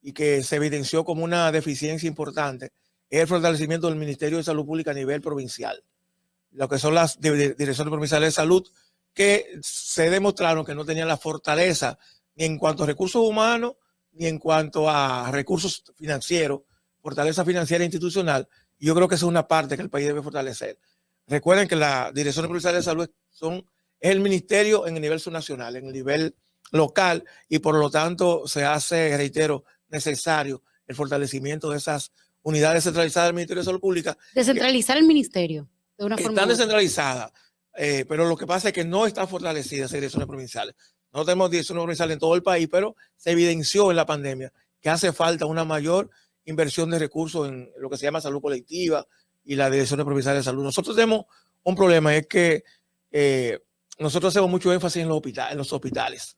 y que se evidenció como una deficiencia importante es el fortalecimiento del Ministerio de Salud Pública a nivel provincial. Lo que son las direcciones provinciales de salud, que se demostraron que no tenían la fortaleza ni en cuanto a recursos humanos, ni en cuanto a recursos financieros, fortaleza financiera e institucional. Y yo creo que esa es una parte que el país debe fortalecer. Recuerden que las direcciones provinciales de salud es el ministerio en el nivel subnacional, en el nivel local, y por lo tanto se hace, reitero, necesario el fortalecimiento de esas unidades centralizadas del Ministerio de Salud Pública. Descentralizar el ministerio de una forma. Están descentralizadas, pero lo que pasa es que no están fortalecidas esas direcciones provinciales. No tenemos direcciones provinciales en todo el país, pero se evidenció en la pandemia que hace falta una mayor inversión de recursos en lo que se llama salud colectiva y las direcciones provinciales de salud. Nosotros tenemos un problema, es que nosotros hacemos mucho énfasis en los hospitales.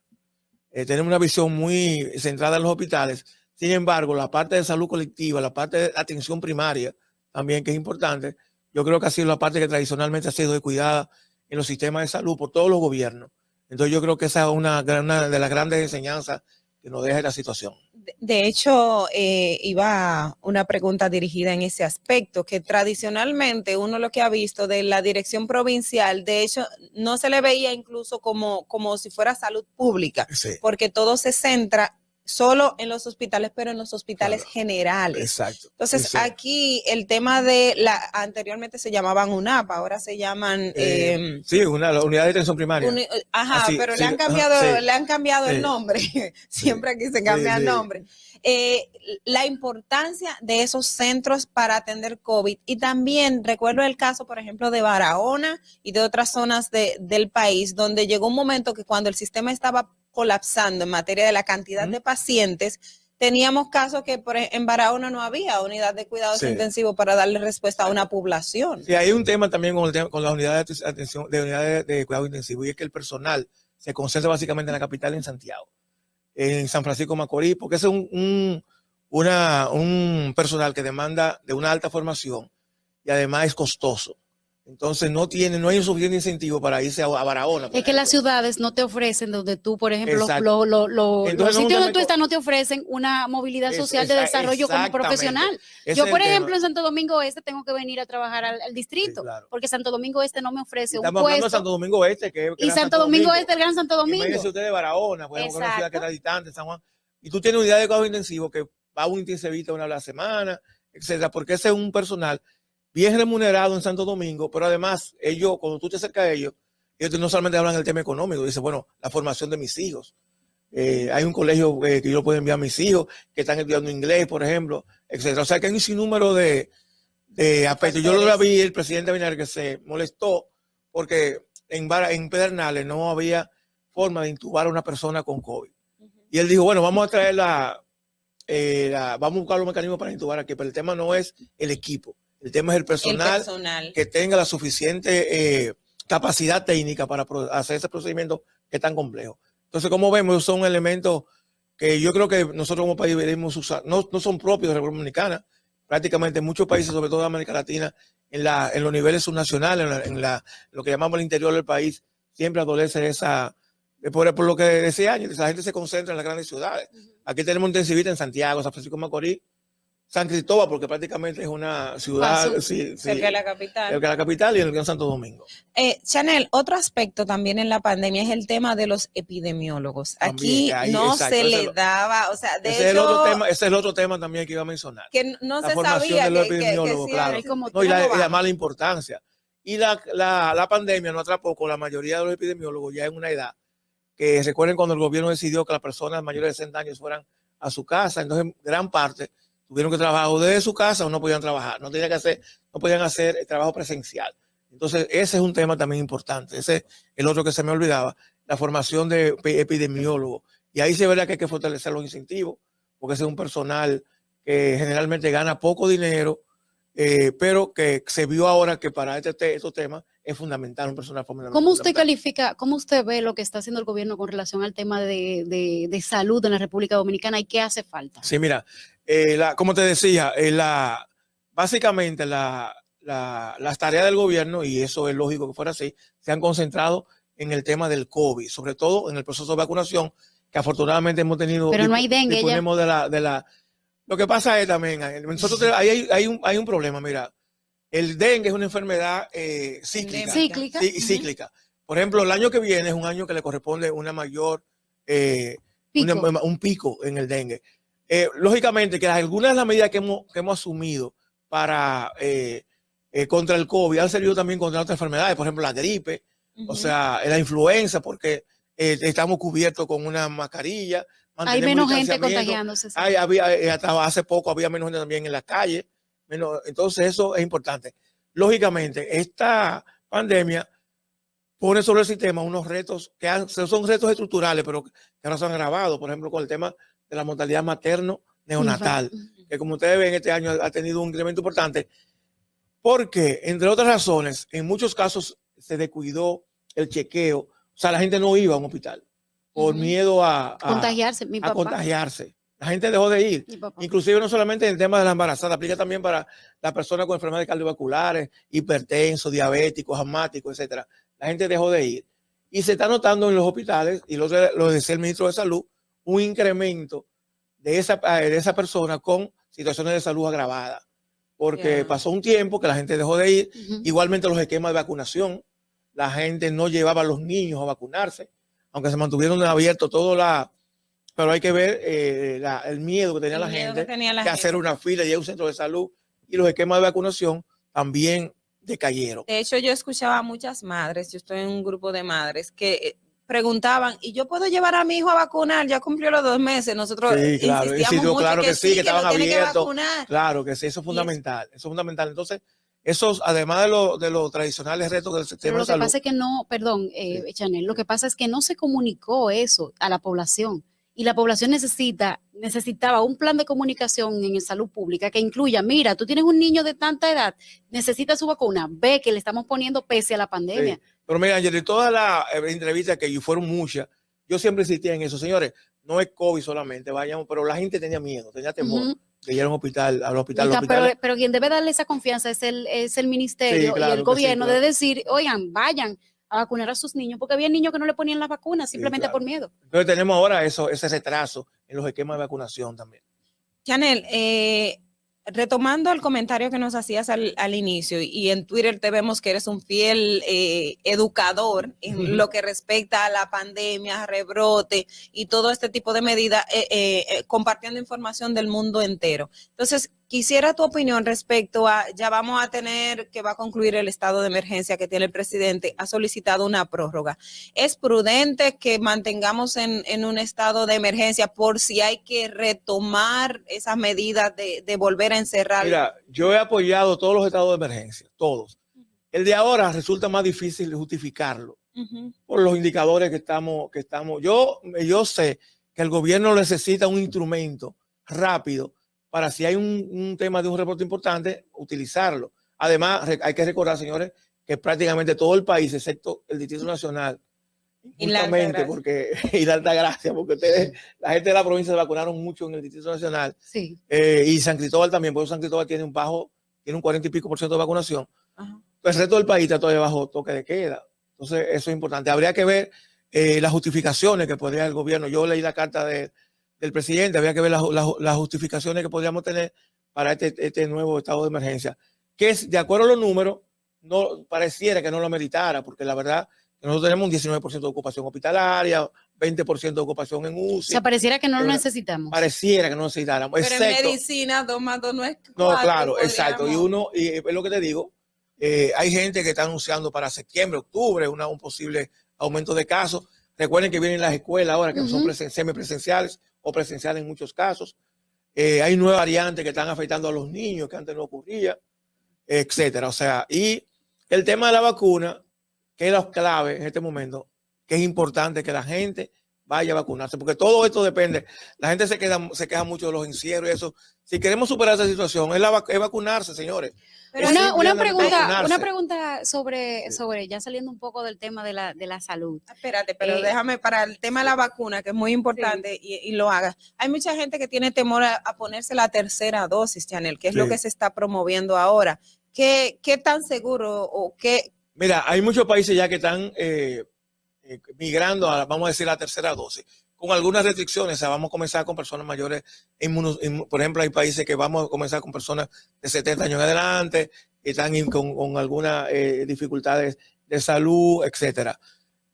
Tenemos una visión muy centrada en los hospitales. Sin embargo, la parte de salud colectiva, la parte de atención primaria, también que es importante, yo creo que ha sido la parte que tradicionalmente ha sido descuidada en los sistemas de salud por todos los gobiernos. Entonces yo creo que esa es una de las grandes enseñanzas que nos deja la situación. De hecho, iba una pregunta dirigida en ese aspecto, que tradicionalmente uno lo que ha visto de la dirección provincial, de hecho, no se le veía incluso como si fuera salud pública, porque todo se centra solo en los hospitales, pero en los hospitales generales. Exacto. Entonces, aquí el tema de anteriormente se llamaban UNAP, ahora se llaman... la unidad de atención primaria. Pero le han cambiado el nombre. Siempre aquí se cambia el nombre. La importancia de esos centros para atender COVID. Y también recuerdo el caso, por ejemplo, de Barahona y de otras zonas del país, donde llegó un momento que cuando el sistema estaba colapsando en materia de la cantidad de pacientes, teníamos casos que en Barahona no había unidad de cuidados intensivos para darle respuesta a una población. Sí, hay un tema también con las unidades de atención, unidades de cuidado intensivo, y es que el personal se concentra básicamente en la capital, en Santiago, en San Francisco de Macorís, porque ese es un personal que demanda de una alta formación y además es costoso. Entonces no hay un suficiente incentivo para irse a Barahona. Es que las ciudades no te ofrecen donde tú, por ejemplo, los Entonces, sitios donde tú estás no te ofrecen una movilidad social de desarrollo como profesional. Yo, por ejemplo, en Santo Domingo Este tengo que venir a trabajar al distrito, porque Santo Domingo Este no me ofrece un puesto. Estamos hablando de Santo Domingo Este, y Santo Domingo Este, el Gran Santo Domingo. Imagínense usted de Barahona, pues, una ciudad que está distante, San Juan, y tú tienes unidad de cuidado intensivo que va a un intensivista una vez a la semana, etcétera, porque ese es un personal bien remunerado en Santo Domingo, pero además ellos, cuando tú te acercas a ellos no solamente hablan del tema económico, dicen, bueno, la formación de mis hijos. Hay un colegio que yo lo puedo enviar a mis hijos que están estudiando inglés, por ejemplo, etcétera. O sea que hay un sinnúmero de aspectos. Yo lo vi el presidente Abinader que se molestó porque en Pedernales no había forma de intubar a una persona con COVID. Y él dijo, bueno, vamos a traer vamos a buscar los mecanismos para intubar aquí, pero el tema no es el equipo. El tema es el personal que tenga la suficiente capacidad técnica para hacer ese procedimiento que es tan complejo. Entonces, como vemos, son elementos que yo creo que nosotros como país deberíamos usar. No son propios de la República Dominicana. Prácticamente en muchos países, sobre todo de América Latina, en los niveles subnacionales, lo que llamamos el interior del país, siempre adolece por lo que decía Ángel, la gente se concentra en las grandes ciudades. Aquí tenemos un intensivista en Santiago, San Francisco de Macorís, San Cristóbal, porque prácticamente es una ciudad cerca de la capital. Cerca de la capital y en el Gran Santo Domingo. Chanel, otro aspecto también en la pandemia es el tema de los epidemiólogos. Aquí se le daba, o sea, ese es el otro tema también que iba a mencionar. Que no la se formación sabía de los epidemiólogos, claro. Y la mala importancia. Y la pandemia no atrapó con la mayoría de los epidemiólogos ya en una edad que recuerden cuando el gobierno decidió que las personas mayores de 60 años fueran a su casa, entonces gran parte tuvieron que trabajar o desde su casa o no podían trabajar, no podían hacer el trabajo presencial. Entonces ese es un tema también importante, ese es el otro que se me olvidaba, la formación de epidemiólogos. Y ahí se verá que hay que fortalecer los incentivos, porque ese es un personal que generalmente gana poco dinero, pero que se vio ahora que para estos temas es fundamental un personal fundamental. ¿Cómo usted califica, cómo usted ve lo que está haciendo el gobierno con relación al tema de salud en la República Dominicana y qué hace falta? Sí, mira, como te decía, básicamente las tareas del gobierno, y eso es lógico que fuera así, se han concentrado en el tema del COVID, sobre todo en el proceso de vacunación, que afortunadamente hemos tenido. Pero no hay dengue ya. Lo que pasa es también, nosotros hay un problema, mira, el dengue es una enfermedad cíclica. Por ejemplo, el año que viene es un año que le corresponde una mayor, un pico en el dengue. Lógicamente que algunas de las medidas que hemos asumido para contra el COVID han servido también contra otras enfermedades, por ejemplo la gripe, o sea, la influenza, porque estamos cubiertos con una mascarilla. Hay menos gente contagiándose. Hasta hace poco había menos gente también en la calle. Entonces eso es importante. Lógicamente, esta pandemia pone sobre el sistema unos retos que son retos estructurales, pero que ahora se han agravado, por ejemplo, con el tema de la mortalidad materno-neonatal, que como ustedes ven este año ha tenido un incremento importante, porque, entre otras razones, en muchos casos se descuidó el chequeo, o sea, la gente no iba a un hospital por miedo a contagiarse. La gente dejó de ir. Inclusive no solamente en el tema de la embarazada, aplica también para las personas con enfermedades cardiovasculares, hipertensos, diabéticos, asmáticos, etcétera. La gente dejó de ir. Y se está notando en los hospitales, y lo decía el ministro de Salud, un incremento de esa persona con situaciones de salud agravadas. Porque pasó un tiempo que la gente dejó de ir. Igualmente los esquemas de vacunación. La gente no llevaba a los niños a vacunarse, aunque se mantuvieron abiertos pero hay que ver el miedo que tenía la gente de hacer una fila y ir a un centro de salud, y los esquemas de vacunación también decayeron. De hecho, yo escuchaba a muchas madres, yo estoy en un grupo de madres que preguntaban, ¿y yo puedo llevar a mi hijo a vacunar? Ya cumplió los 2 meses. Nosotros insistíamos mucho claro que sí, que estaban abiertos. Claro que sí, eso es fundamental. Eso es fundamental. Entonces, esos, además de los tradicionales retos del sistema de salud. Lo que pasa es que no, perdón, Chanel, lo que pasa es que no se comunicó eso a la población. Y la población necesitaba un plan de comunicación en salud pública que incluya, mira, tú tienes un niño de tanta edad, necesita su vacuna, ve que le estamos poniendo pese a la pandemia. Sí. Pero mira, Angel, de todas las entrevistas que fueron muchas, yo siempre insistía en eso, señores, no es COVID solamente, vayamos, pero la gente tenía miedo, tenía temor. de ir a un hospital, al hospital. Pero quien debe darle esa confianza es el ministerio, Sí, claro, y el gobierno, sí, claro. de decir, oigan, vayan a vacunar a sus niños, porque había niños que no le ponían las vacunas simplemente Sí, claro. por miedo. Entonces tenemos ahora ese retraso en los esquemas de vacunación también. Chanel, retomando el comentario que nos hacías al inicio, y en Twitter te vemos que eres un fiel educador en lo que respecta a la pandemia, rebrote y todo este tipo de medidas, compartiendo información del mundo entero. Entonces, quisiera tu opinión respecto a, ya vamos a tener que va a concluir el estado de emergencia que tiene el presidente, ha solicitado una prórroga. ¿Es prudente que mantengamos en un estado de emergencia por si hay que retomar esas medidas de volver a encerrar? Mira, yo he apoyado todos los estados de emergencia, todos. El de ahora resulta más difícil de justificarlo por los indicadores que estamos. Yo sé que el gobierno necesita un instrumento rápido para, si hay un tema de un reporte importante, utilizarlo. Además, hay que recordar, señores, que prácticamente todo el país, excepto el Distrito Nacional, y la Altagracia, porque la gente de la provincia se vacunaron mucho en el Distrito Nacional, sí. Y San Cristóbal también, porque San Cristóbal tiene un 40 y pico % de vacunación. Ajá. El resto del país está todavía bajo toque de queda. Entonces, eso es importante. Habría que ver las justificaciones que podría el gobierno. Yo leí la carta del presidente, habría que ver las justificaciones que podríamos tener para este nuevo estado de emergencia, que es, de acuerdo a los números, no pareciera que no lo meritara, porque la verdad que nosotros tenemos un 19% de ocupación hospitalaria, 20% de ocupación en UCI. O sea, pareciera que no lo necesitamos. Pareciera que no necesitáramos. Pero excepto, en medicina 2 más 2 no es 4. No, claro, exacto. Y es lo que te digo, hay gente que está anunciando para septiembre, octubre, un posible aumento de casos. Recuerden que vienen las escuelas ahora, que son semipresenciales o presenciales en muchos casos. Hay nuevas variantes que están afectando a los niños, que antes no ocurría, etcétera. O sea, y el tema de la vacuna, que es la clave en este momento, que es importante que la gente vaya a vacunarse, porque todo esto depende. La gente se queja mucho de los encierros y eso. Si queremos superar esa situación, es vacunarse, señores. Pero una pregunta sobre, ya saliendo un poco del tema de la salud. Espérate, pero déjame para el tema de la vacuna, que es muy importante, sí. y lo haga. Hay mucha gente que tiene temor a ponerse la tercera dosis, Chanel, que es lo que se está promoviendo ahora. ¿Qué tan seguro o qué? Mira, hay muchos países ya que están migrando a, vamos a decir, la tercera dosis, con algunas restricciones. O sea, vamos a comenzar con personas mayores, por ejemplo, hay países que vamos a comenzar con personas de 70 años en adelante, que están con algunas dificultades de salud, etcétera.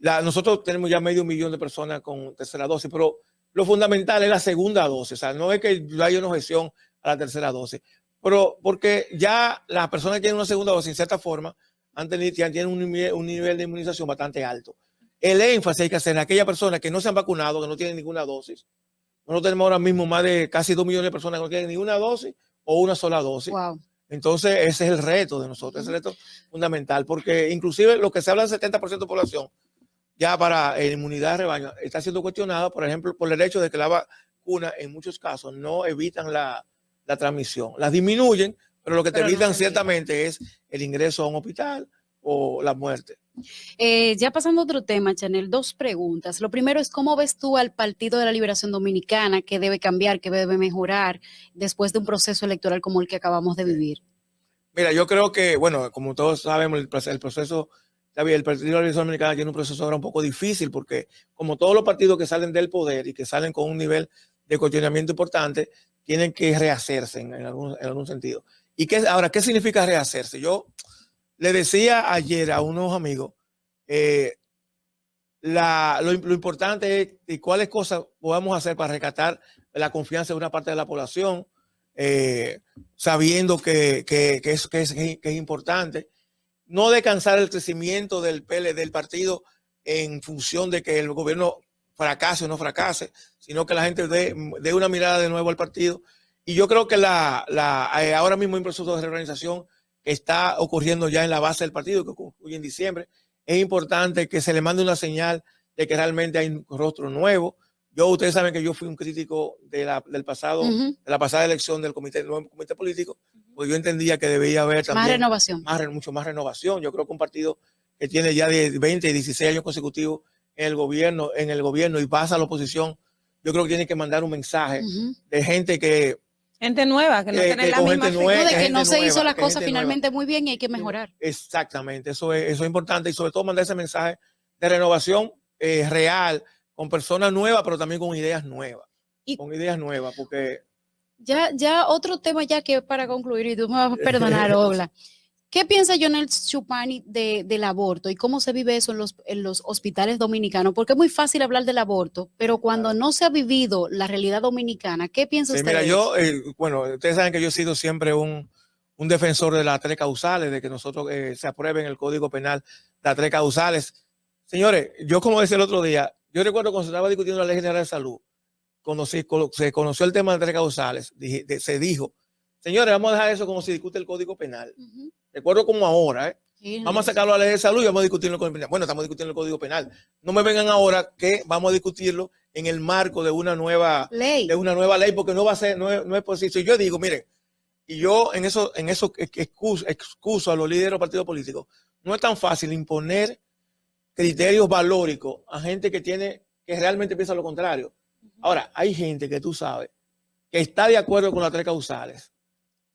Nosotros tenemos ya 500,000 de personas con tercera dosis, pero lo fundamental es la segunda dosis. O sea, no es que haya una objeción a la tercera dosis, pero porque ya las personas que tienen una segunda dosis, en cierta forma, ya tienen un nivel de inmunización bastante alto. El énfasis hay que hacer en aquellas personas que no se han vacunado, que no tienen ninguna dosis. Nosotros tenemos ahora mismo más de casi 2 millones de personas que no tienen ni una dosis o una sola dosis. Wow. Entonces, ese es el reto de nosotros, ese es el reto fundamental, porque inclusive lo que se habla del 70% de población, ya para inmunidad de rebaño, está siendo cuestionado, por ejemplo, por el hecho de que la vacuna en muchos casos no evitan la transmisión. Las disminuyen, pero lo que te evitan ciertamente es el ingreso a un hospital o la muerte. Ya pasando a otro tema, Chanel, 2 preguntas. Lo primero es, ¿cómo ves tú al Partido de la Liberación Dominicana? ¿Qué debe cambiar? ¿Qué debe mejorar después de un proceso electoral como el que acabamos de vivir? Mira, yo creo que, bueno, como todos sabemos, el proceso, el Partido de la Liberación Dominicana tiene un proceso ahora un poco difícil, porque como todos los partidos que salen del poder y que salen con un nivel de cuestionamiento importante, tienen que rehacerse en algún sentido. ¿Y ahora qué significa rehacerse? Yo le decía ayer a unos amigos, lo importante es cuáles cosas podemos hacer para rescatar la confianza de una parte de la población, sabiendo que es importante. No descansar el crecimiento del partido en función de que el gobierno fracase o no fracase, sino que la gente dé una mirada de nuevo al partido. Y yo creo que ahora mismo hay un proceso de reorganización que está ocurriendo ya en la base del partido, que concluye en diciembre. Es importante que se le mande una señal de que realmente hay un rostro nuevo. Ustedes saben que yo fui un crítico de la pasada elección del nuevo comité político, pues yo entendía que debía haber también más renovación. Mucho más renovación. Yo creo que un partido que tiene ya de 20 y 16 años consecutivos en el gobierno y pasa a la oposición, yo creo que tiene que mandar un mensaje de gente que Gente nueva, que no tiene la con misma gente nueva, No, de que gente no se nueva, hizo las que cosas gente finalmente muy bien y hay que mejorar. Exactamente, eso es importante y sobre todo mandar ese mensaje de renovación real, con personas nuevas, pero también con ideas nuevas. Con ideas nuevas, porque... Ya otro tema ya que para concluir, y tú me vas a perdonar, Ogla. ¿Qué piensa Jonel Chupani del aborto y cómo se vive eso en los hospitales dominicanos? Porque es muy fácil hablar del aborto, pero cuando no se ha vivido la realidad dominicana, ¿qué piensa usted? Mira, de yo, eso? bueno, ustedes saben que yo he sido siempre un defensor de las 3 causales, de que nosotros se aprueben el Código Penal las 3 causales. Señores, yo como decía el otro día, yo recuerdo cuando se estaba discutiendo la Ley General de Salud, cuando se conoció el tema de 3 causales, se dijo, señores, vamos a dejar eso como se discute el Código Penal. Recuerdo como ahora, Sí, vamos a sacarlo a la Ley de Salud y vamos a discutirlo en el Código Penal. Bueno, estamos discutiendo el Código Penal. No me vengan ahora que vamos a discutirlo en el marco de una nueva ley, porque no va a ser, no es posible. Yo digo, miren, y yo en eso excuso a los líderes de los partidos políticos. No es tan fácil imponer criterios valóricos a gente que realmente piensa lo contrario. Ahora, hay gente que tú sabes que está de acuerdo con las 3 causales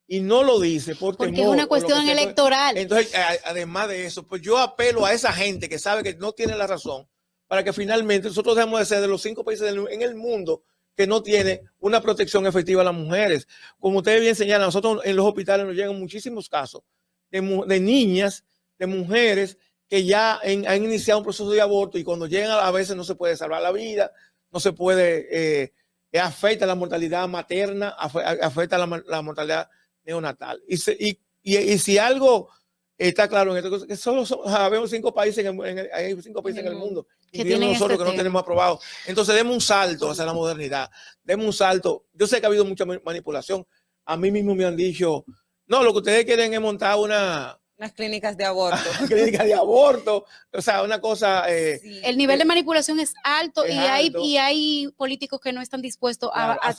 y no lo dice porque es una cuestión electoral. Entonces, además de eso, pues yo apelo a esa gente que sabe que no tiene la razón para que finalmente nosotros dejemos de ser de los 5 países en el mundo que no tiene una protección efectiva a las mujeres. Como ustedes bien señalan, nosotros en los hospitales nos llegan muchísimos casos de niñas, de mujeres que ya han iniciado un proceso de aborto y cuando llegan a veces no se puede salvar la vida, no se puede, afecta la mortalidad materna, afecta la mortalidad neonatal. Y si algo está claro en esto, que solo habemos 5 países hay 5 países en el mundo, y nosotros que no tenemos aprobado. Entonces demos un salto hacia la modernidad, demos un salto. Yo sé que ha habido mucha manipulación. A mí mismo me han dicho, no, lo que ustedes quieren es montar unas clínicas de aborto. Clínicas de aborto, o sea, una cosa... sí. El nivel de manipulación es alto, y hay políticos que no están dispuestos a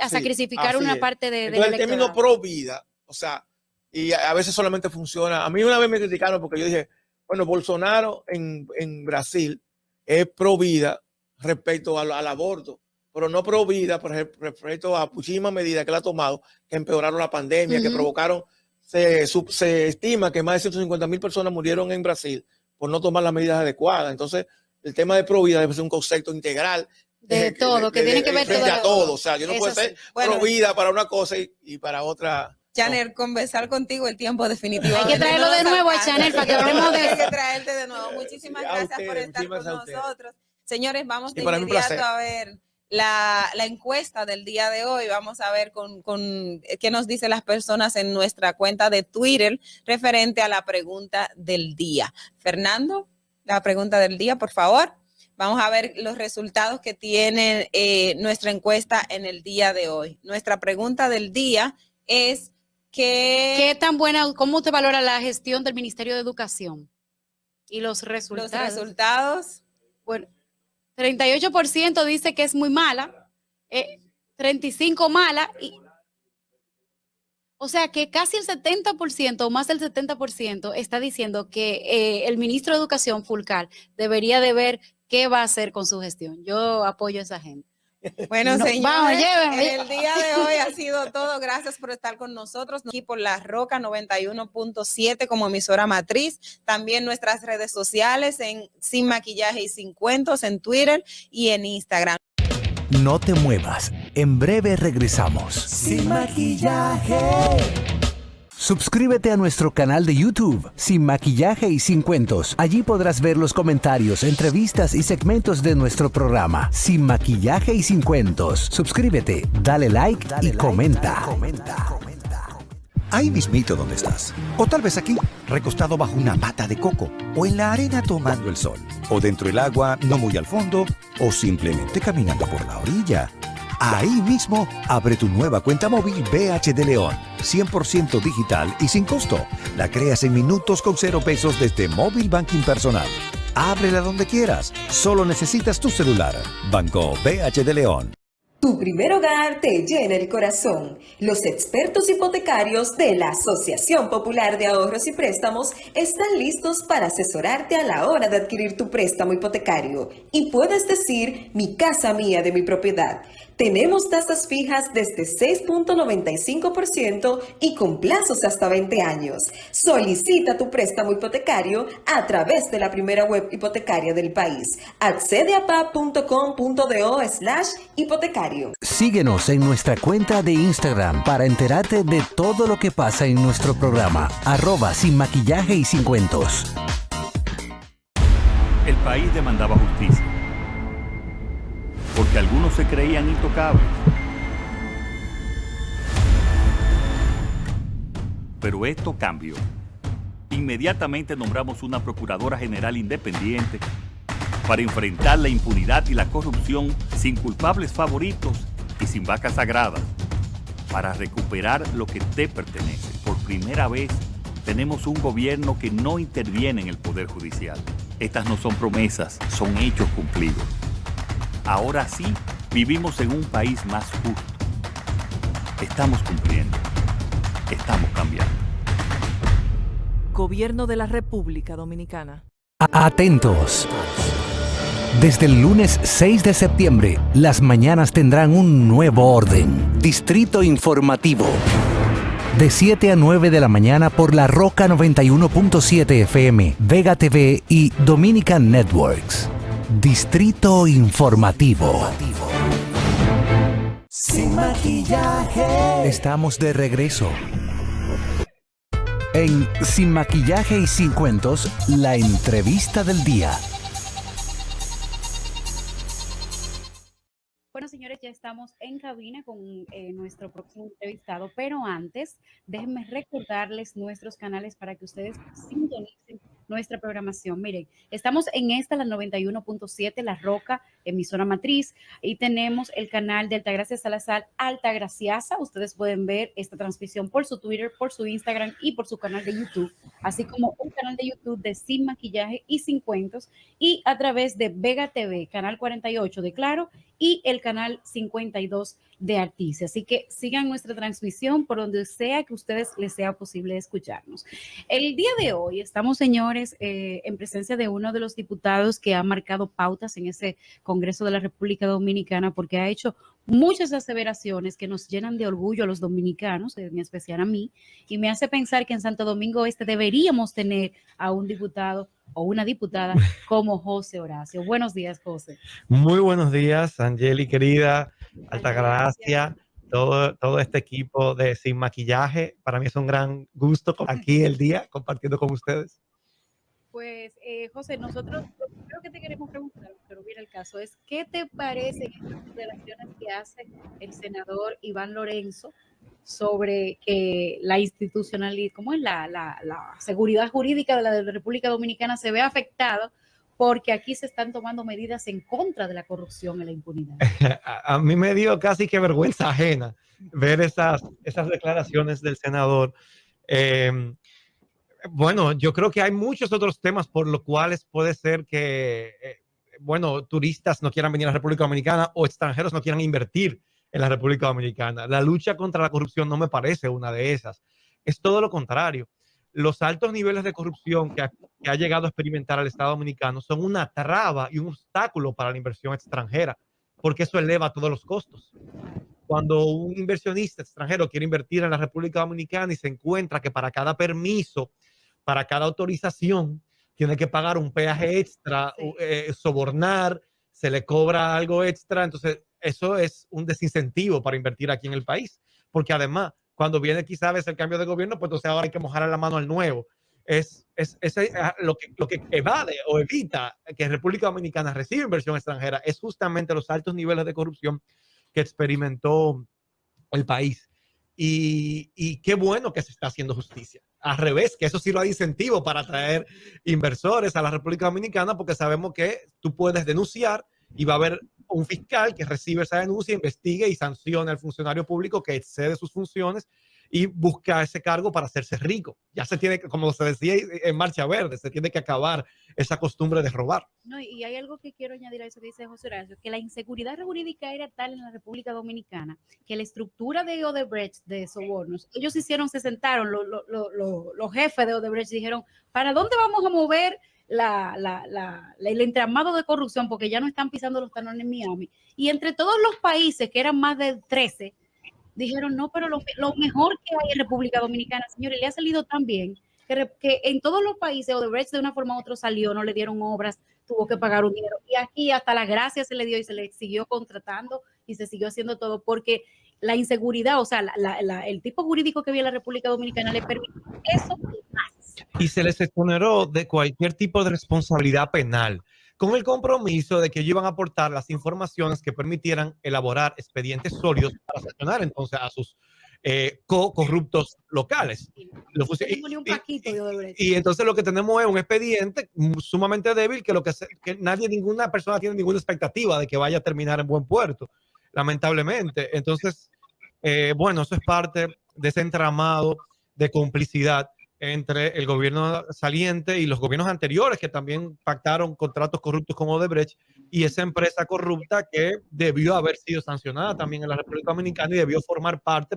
sacrificar una parte de el término pro vida, o sea, y a veces solamente funciona. A mí una vez me criticaron porque yo dije, bueno, Bolsonaro en Brasil es pro vida respecto al aborto, pero no pro vida respecto a muchísimas medidas que él ha tomado que empeoraron la pandemia, que provocaron... Se estima que más de 150,000 personas murieron en Brasil por no tomar las medidas adecuadas. Entonces, el tema de pro vida debe ser un concepto integral de todo, que tiene que ver todo. O sea, yo no puedo ser pro vida para una cosa y para otra. Chanel, conversar contigo el tiempo definitivo. Hay que traerlo de nuevo a Chanel para que hablemos de eso. Hay que traerte de nuevo. Muchísimas gracias por estar con nosotros. Señores, vamos de inmediato a ver la encuesta del día de hoy. Vamos a ver con qué nos dicen las personas en nuestra cuenta de Twitter referente a la pregunta del día. Fernando, la pregunta del día, por favor. Vamos a ver los resultados que tiene nuestra encuesta en el día de hoy. Nuestra pregunta del día es ¿qué tan buena, cómo usted valora la gestión del Ministerio de Educación? Y los resultados. Los resultados. Bueno, 38% dice que es muy mala, 35% mala, o sea que casi el 70% o más del 70% está diciendo que el ministro de Educación, Fulcar, debería de ver qué va a hacer con su gestión. Yo apoyo a esa gente. Bueno, señores, en el día de hoy ha sido todo. Gracias por estar con nosotros aquí por La Roca 91.7 como emisora matriz. También nuestras redes sociales en Sin Maquillaje y Sin Cuentos en Twitter y en Instagram. No te muevas. En breve regresamos. Sin Maquillaje. Suscríbete a nuestro canal de YouTube, Sin Maquillaje y Sin Cuentos. Allí podrás ver los comentarios, entrevistas y segmentos de nuestro programa, Sin Maquillaje y Sin Cuentos. Suscríbete, dale like y comenta. Ahí mismito donde estás. O tal vez aquí, recostado bajo una mata de coco. O en la arena tomando el sol. O dentro del agua, no muy al fondo. O simplemente caminando por la orilla. Ahí mismo, abre tu nueva cuenta móvil BH de León, 100% digital y sin costo. La creas en minutos con 0 pesos desde Móvil Banking Personal. Ábrela donde quieras, solo necesitas tu celular. Banco BH de León. Tu primer hogar te llena el corazón. Los expertos hipotecarios de la Asociación Popular de Ahorros y Préstamos están listos para asesorarte a la hora de adquirir tu préstamo hipotecario. Y puedes decir, mi casa mía de mi propiedad. Tenemos tasas fijas desde 6.95% y con plazos hasta 20 años. Solicita tu préstamo hipotecario a través de la primera web hipotecaria del país. Accede a pap.com.do/hipotecario. Síguenos en nuestra cuenta de Instagram para enterarte de todo lo que pasa en nuestro programa. @sin maquillaje y sin cuentos. El país demandaba justicia, porque algunos se creían intocables. Pero esto cambió. Inmediatamente nombramos una Procuradora General independiente para enfrentar la impunidad y la corrupción sin culpables favoritos y sin vacas sagradas, para recuperar lo que te pertenece. Por primera vez tenemos un gobierno que no interviene en el Poder Judicial. Estas no son promesas, son hechos cumplidos. Ahora sí, vivimos en un país más justo. Estamos cumpliendo. Estamos cambiando. Gobierno de la República Dominicana. Atentos. Desde el lunes 6 de septiembre, las mañanas tendrán un nuevo orden. Distrito Informativo. De 7 a 9 de la mañana por La Roca 91.7 FM, Vega TV y Dominican Networks. Distrito Informativo. Sin maquillaje. Estamos de regreso. En Sin maquillaje y sin cuentos, la entrevista del día. Bueno, señores, ya estamos en cabina con nuestro próximo entrevistado, pero antes déjenme recordarles nuestros canales para que ustedes sintonicen nuestra programación. Miren, estamos en la 91.7, La Roca, emisora matriz, y tenemos el canal de Altagracia Salazar, Altagraciasa. Ustedes pueden ver esta transmisión por su Twitter, por su Instagram y por su canal de YouTube, así como un canal de YouTube de Sin Maquillaje y Sin Cuentos, y a través de Vega TV, canal 48 de Claro, y el canal 52 de Artice. Así que sigan nuestra transmisión por donde sea que ustedes les sea posible escucharnos. El día de hoy estamos, señores, en presencia de uno de los diputados que ha marcado pautas en ese Congreso de la República Dominicana, porque ha hecho muchas aseveraciones que nos llenan de orgullo a los dominicanos, en especial a mí, y me hace pensar que en Santo Domingo Este deberíamos tener a un diputado o una diputada como José Horacio. Buenos días, José. Muy buenos días, Angeli, querida, Altagracia, todo este equipo de Sin Maquillaje. Para mí es un gran gusto aquí el día compartiendo con ustedes. Pues, José, nosotros lo primero que te queremos preguntar, pero mira el caso, es ¿qué te parecen estas declaraciones que hace el senador Iván Lorenzo sobre que la institucionalidad, como es la seguridad jurídica de la República Dominicana se ve afectada porque aquí se están tomando medidas en contra de la corrupción y la impunidad? A mí me dio casi que vergüenza ajena ver esas declaraciones del senador. Bueno, yo creo que hay muchos otros temas por los cuales puede ser que, turistas no quieran venir a la República Dominicana o extranjeros no quieran invertir en la República Dominicana. La lucha contra la corrupción no me parece una de esas. Es todo lo contrario. Los altos niveles de corrupción que ha llegado a experimentar el Estado dominicano son una traba y un obstáculo para la inversión extranjera, porque eso eleva todos los costos. Cuando un inversionista extranjero quiere invertir en la República Dominicana y se encuentra que para cada permiso, para cada autorización, tiene que pagar un peaje extra, sobornar, se le cobra algo extra, entonces eso es un desincentivo para invertir aquí en el país, porque además, cuando viene quizás el cambio de gobierno, pues entonces ahora hay que mojar la mano al nuevo. Es lo que evade o evita que República Dominicana reciba inversión extranjera, es justamente los altos niveles de corrupción que experimentó el país. Y qué bueno que se está haciendo justicia. Al revés, que eso sirva de incentivo para atraer inversores a la República Dominicana, porque sabemos que tú puedes denunciar y va a haber un fiscal que recibe esa denuncia, investigue y sancione al funcionario público que excede sus funciones y busca ese cargo para hacerse rico. Ya se tiene que, como se decía en Marcha Verde, se tiene que acabar esa costumbre de robar. No, y hay algo que quiero añadir a eso que dice José Horacio, que la inseguridad jurídica era tal en la República Dominicana que la estructura de Odebrecht de sobornos, ellos se sentaron, los jefes de Odebrecht dijeron, ¿para dónde vamos a mover el entramado de corrupción? Porque ya no están pisando los talones en Miami. Y entre todos los países, que eran más de 13, dijeron, no, pero lo mejor que hay en República Dominicana, señores, le ha salido tan bien que en todos los países Odebrecht de una forma u otra salió, no le dieron obras, tuvo que pagar un dinero. Y aquí hasta la gracia se le dio y se le siguió contratando y se siguió haciendo todo porque la inseguridad, o sea, el tipo jurídico que había en la República Dominicana le permitió eso y más. Y se les exoneró de cualquier tipo de responsabilidad penal, con el compromiso de que ellos iban a aportar las informaciones que permitieran elaborar expedientes sólidos para sancionar entonces a sus corruptos locales. Y entonces lo que tenemos es un expediente sumamente débil que ninguna persona tiene ninguna expectativa de que vaya a terminar en buen puerto, lamentablemente. Entonces, bueno, eso es parte de ese entramado de complicidad entre el gobierno saliente y los gobiernos anteriores que también pactaron contratos corruptos con Odebrecht y esa empresa corrupta que debió haber sido sancionada también en la República Dominicana y debió formar parte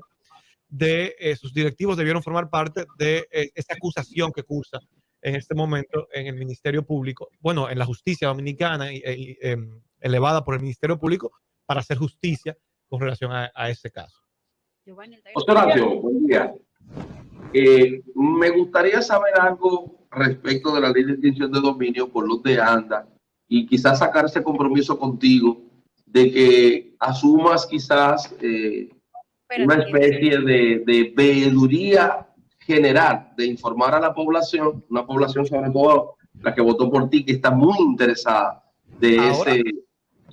de sus directivos, debieron formar parte de esa acusación que cursa en este momento en el Ministerio Público, bueno, en la justicia dominicana elevada por el Ministerio Público para hacer justicia con relación a ese caso. José Horacio, buen día. Me gustaría saber algo respecto de la ley de extinción de dominio, por dónde anda, y quizás sacar ese compromiso contigo de que asumas quizás una especie de veeduría general, de informar a la población, una población sobre todo la que votó por ti, que está muy interesada de ese...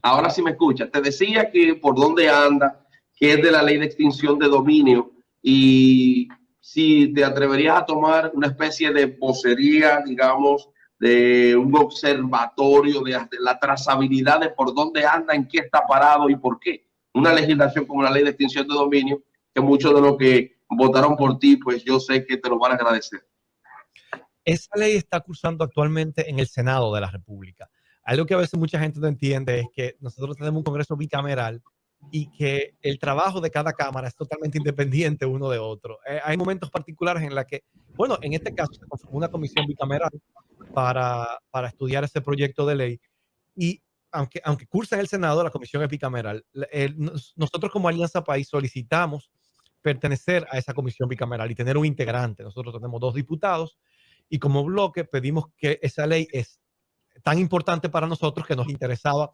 Ahora sí me escuchas. Te decía que por dónde anda, que es de la ley de extinción de dominio, y si te atreverías a tomar una especie de vocería, digamos, de un observatorio de la trazabilidad de por dónde anda, en qué está parado y por qué. Una legislación como la ley de extinción de dominio, que muchos de los que votaron por ti, pues yo sé que te lo van a agradecer. Esa ley está cursando actualmente en el Senado de la República. Algo que a veces mucha gente no entiende es que nosotros tenemos un Congreso bicameral y que el trabajo de cada cámara es totalmente independiente uno de otro. Hay momentos particulares en los que, bueno, en este caso se conformó una comisión bicameral para estudiar ese proyecto de ley y aunque cursa en el Senado, la comisión es bicameral. Nosotros como Alianza País solicitamos pertenecer a esa comisión bicameral y tener un integrante. Nosotros tenemos 2 diputados y como bloque pedimos que esa ley es tan importante para nosotros que nos interesaba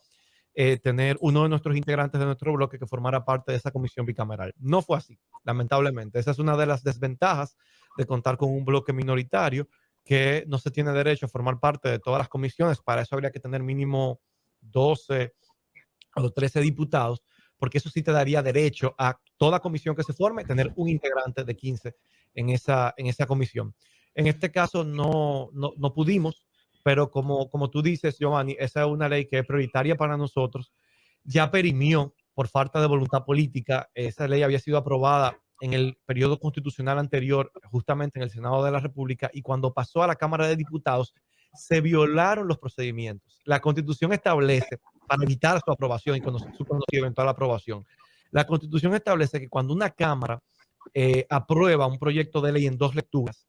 tener uno de nuestros integrantes de nuestro bloque que formara parte de esa comisión bicameral. No fue así, lamentablemente. Esa es una de las desventajas de contar con un bloque minoritario, que no se tiene derecho a formar parte de todas las comisiones. Para eso habría que tener mínimo 12 o 13 diputados, porque eso sí te daría derecho a toda comisión que se forme, tener un integrante de 15 en esa comisión. En este caso no pudimos, pero como tú dices, Giovanni, esa es una ley que es prioritaria para nosotros. Ya perimió por falta de voluntad política. Esa ley había sido aprobada en el periodo constitucional anterior, justamente en el Senado de la República, y cuando pasó a la Cámara de Diputados, se violaron los procedimientos. La Constitución establece, para evitar su aprobación y su eventual aprobación, la Constitución establece que cuando una Cámara aprueba un proyecto de ley en 2 lecturas,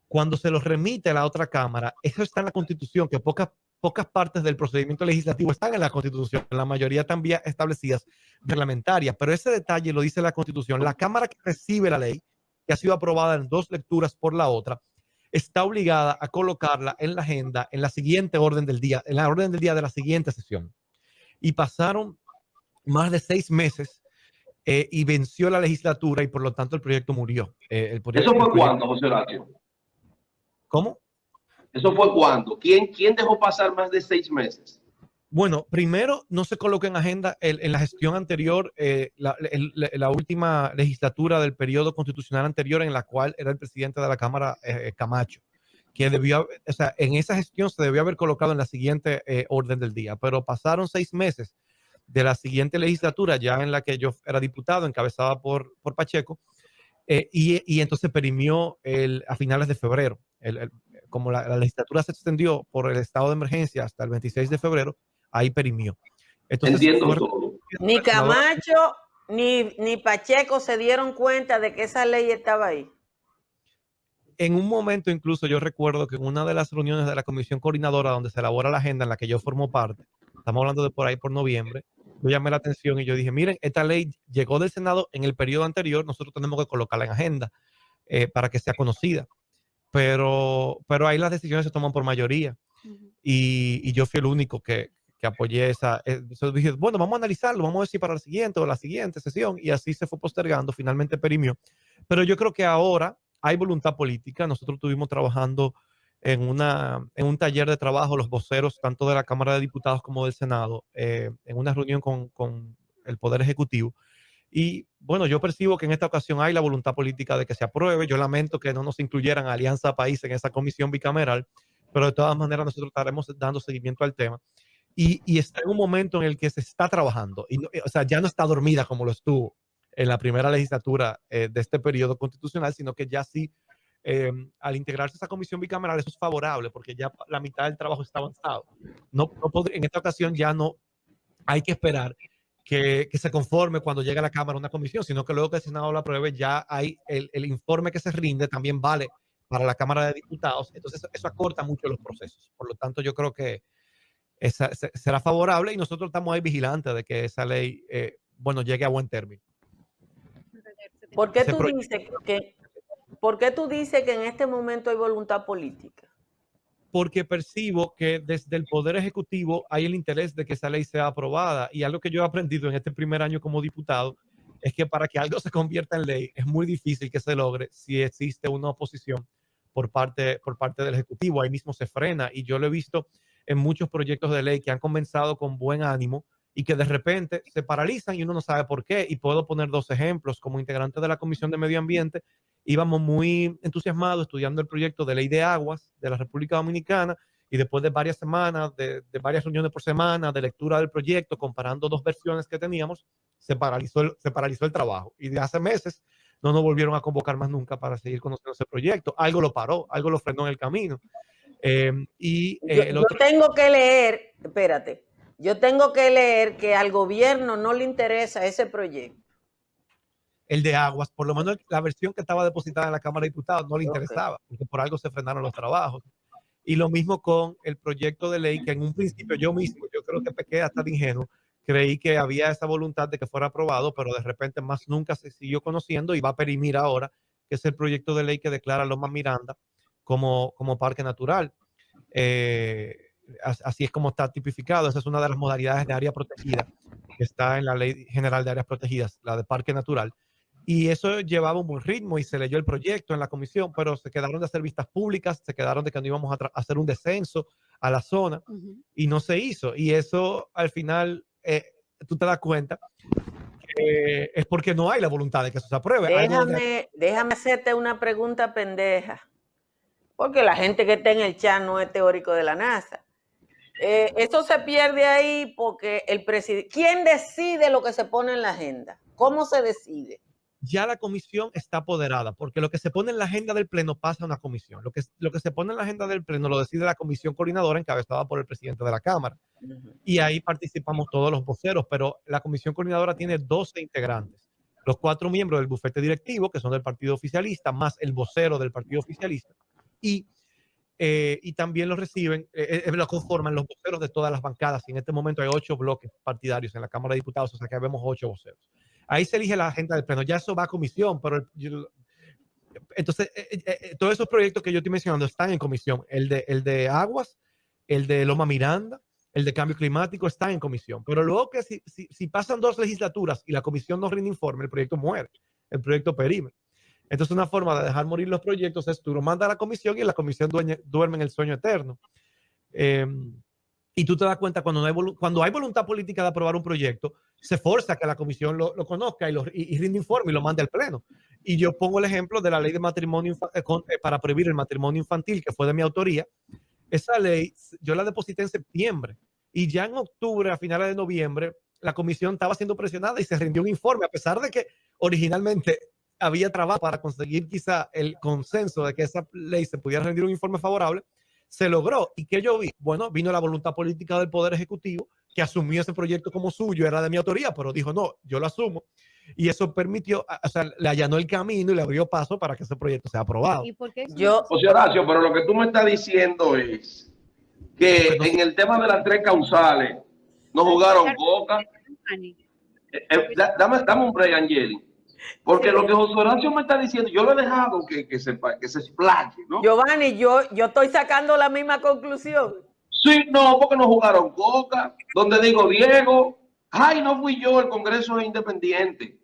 cuando se los remite a la otra Cámara, eso está en la Constitución, que pocas partes del procedimiento legislativo están en la Constitución, la mayoría también establecidas reglamentarias, pero ese detalle lo dice la Constitución. La Cámara que recibe la ley, que ha sido aprobada en 2 lecturas por la otra, está obligada a colocarla en la agenda, en la siguiente orden del día, en la orden del día de la siguiente sesión. Y pasaron más de 6 meses y venció la legislatura y por lo tanto el proyecto murió. ¿Eso fue cuándo, José Horacio? ¿Cómo? ¿Eso fue cuándo? ¿Quién dejó pasar más de 6 meses? Bueno, primero no se colocó en agenda en la gestión anterior, la última legislatura del periodo constitucional anterior, en la cual era el presidente de la Cámara, Camacho, que en esa gestión se debió haber colocado en la siguiente orden del día, pero pasaron 6 meses de la siguiente legislatura, ya en la que yo era diputado, encabezada por Pacheco, Y entonces perimió a finales de febrero. Como la legislatura se extendió por el estado de emergencia hasta el 26 de febrero, ahí perimió. Entonces, entiendo todo. Ni Camacho ni Pacheco se dieron cuenta de que esa ley estaba ahí. En un momento incluso yo recuerdo que en una de las reuniones de la comisión coordinadora donde se elabora la agenda en la que yo formo parte, estamos hablando de por ahí por noviembre, yo llamé la atención y yo dije, miren, esta ley llegó del Senado en el periodo anterior, nosotros tenemos que colocarla en agenda para que sea conocida. Pero ahí las decisiones se toman por mayoría. Y yo fui el único que apoyé esa. Entonces dije, bueno, vamos a analizarlo, vamos a ver si para la siguiente o la siguiente sesión. Y así se fue postergando, finalmente perimió. Pero yo creo que ahora hay voluntad política. Nosotros estuvimos trabajando en un taller de trabajo, los voceros, tanto de la Cámara de Diputados como del Senado, en una reunión con el Poder Ejecutivo. Y bueno, yo percibo que en esta ocasión hay la voluntad política de que se apruebe. Yo lamento que no nos incluyeran a Alianza País en esa comisión bicameral, pero de todas maneras nosotros estaremos dando seguimiento al tema. Y está en un momento en el que se está trabajando. O sea, ya no está dormida como lo estuvo en la primera legislatura de este periodo constitucional, sino que ya sí, al integrarse esa comisión bicameral, eso es favorable, porque ya la mitad del trabajo está avanzado. En esta ocasión ya no hay que esperar que se conforme cuando llegue a la Cámara una comisión, sino que luego que el Senado la apruebe, ya hay el informe que se rinde, también vale para la Cámara de Diputados. Entonces eso acorta mucho los procesos. Por lo tanto, yo creo que será favorable y nosotros estamos ahí vigilantes de que esa ley, llegue a buen término. ¿Por qué tú dices que en este momento hay voluntad política? Porque percibo que desde el Poder Ejecutivo hay el interés de que esa ley sea aprobada. Y algo que yo he aprendido en este primer año como diputado es que para que algo se convierta en ley es muy difícil que se logre si existe una oposición por parte del Ejecutivo. Ahí mismo se frena. Y yo lo he visto en muchos proyectos de ley que han comenzado con buen ánimo y que de repente se paralizan y uno no sabe por qué. Y puedo poner dos ejemplos. Como integrante de la Comisión de Medio Ambiente, íbamos muy entusiasmados estudiando el proyecto de ley de aguas de la República Dominicana y después de varias semanas, de varias reuniones por semana, de lectura del proyecto, comparando dos versiones que teníamos, se paralizó el trabajo. Y de hace meses no nos volvieron a convocar más nunca para seguir conociendo ese proyecto. Algo lo paró, algo lo frenó en el camino. Yo tengo que leer, espérate, yo tengo que leer que al gobierno no le interesa ese proyecto. El de aguas, por lo menos la versión que estaba depositada en la Cámara de Diputados no le interesaba, porque por algo se frenaron los trabajos. Y lo mismo con el proyecto de ley que en un principio yo creo que pequé hasta de ingenuo, creí que había esa voluntad de que fuera aprobado, pero de repente más nunca se siguió conociendo y va a perimir ahora, que es el proyecto de ley que declara Loma Miranda como parque natural. Así es como está tipificado. Esa es una de las modalidades de área protegida que está en la Ley General de Áreas Protegidas, la de parque natural. Y eso llevaba un buen ritmo y se leyó el proyecto en la comisión, pero se quedaron de hacer vistas públicas, se quedaron de que no íbamos a hacer un descenso a la zona y no se hizo. Y eso al final, tú te das cuenta que es porque no hay la voluntad de que eso se apruebe. Déjame hacerte una pregunta pendeja, porque la gente que está en el chat no es teórico de la NASA. Esto se pierde ahí porque el presidente, ¿quién decide lo que se pone en la agenda? ¿Cómo se decide? Ya la comisión está apoderada, porque lo que se pone en la agenda del pleno pasa a una comisión. Lo que se pone en la agenda del pleno lo decide la comisión coordinadora encabezada por el presidente de la Cámara. Y ahí participamos todos los voceros, pero la comisión coordinadora tiene 12 integrantes. Los 4 miembros del bufete directivo, que son del partido oficialista, más el vocero del partido oficialista. Y también lo conforman los voceros de todas las bancadas. Y en este momento hay 8 bloques partidarios en la Cámara de Diputados, o sea que vemos 8 voceros. Ahí se elige la agenda del pleno. Ya eso va a comisión, pero entonces todos esos proyectos que yo estoy mencionando están en comisión. El de aguas, el de Loma Miranda, el de cambio climático están en comisión. Pero luego que si pasan 2 legislaturas y la comisión no rinde informe, el proyecto muere, el proyecto perime. Entonces una forma de dejar morir los proyectos es tú lo mandas a la comisión y la comisión duerme en el sueño eterno. Y tú te das cuenta cuando hay voluntad política de aprobar un proyecto, se forza que la comisión lo conozca y rinde informe y lo mande al pleno. Y yo pongo el ejemplo de la ley de matrimonio para prohibir el matrimonio infantil, que fue de mi autoría. Esa ley yo la deposité en septiembre y ya en octubre, a finales de noviembre, la comisión estaba siendo presionada y se rindió un informe, a pesar de que originalmente había trabajo para conseguir quizá el consenso de que esa ley se pudiera rendir un informe favorable, se logró. ¿Y qué yo vi? Bueno, vino la voluntad política del Poder Ejecutivo, que asumió ese proyecto como suyo, era de mi autoría, pero dijo, no, yo lo asumo. Y eso permitió, o sea, le allanó el camino y le abrió paso para que ese proyecto sea aprobado. ¿Y por qué eso Yo, José Horacio, pero lo que tú me estás diciendo es que no, en el tema de las 3 causales no jugaron Boca. Dame un break, Angeli. Porque lo que José Horacio me está diciendo, yo lo he dejado que se explaye, ¿no? Giovanni, yo estoy sacando la misma conclusión. Sí, no, porque no jugaron Boca. Donde digo Diego, ay, no fui yo, el Congreso es independiente.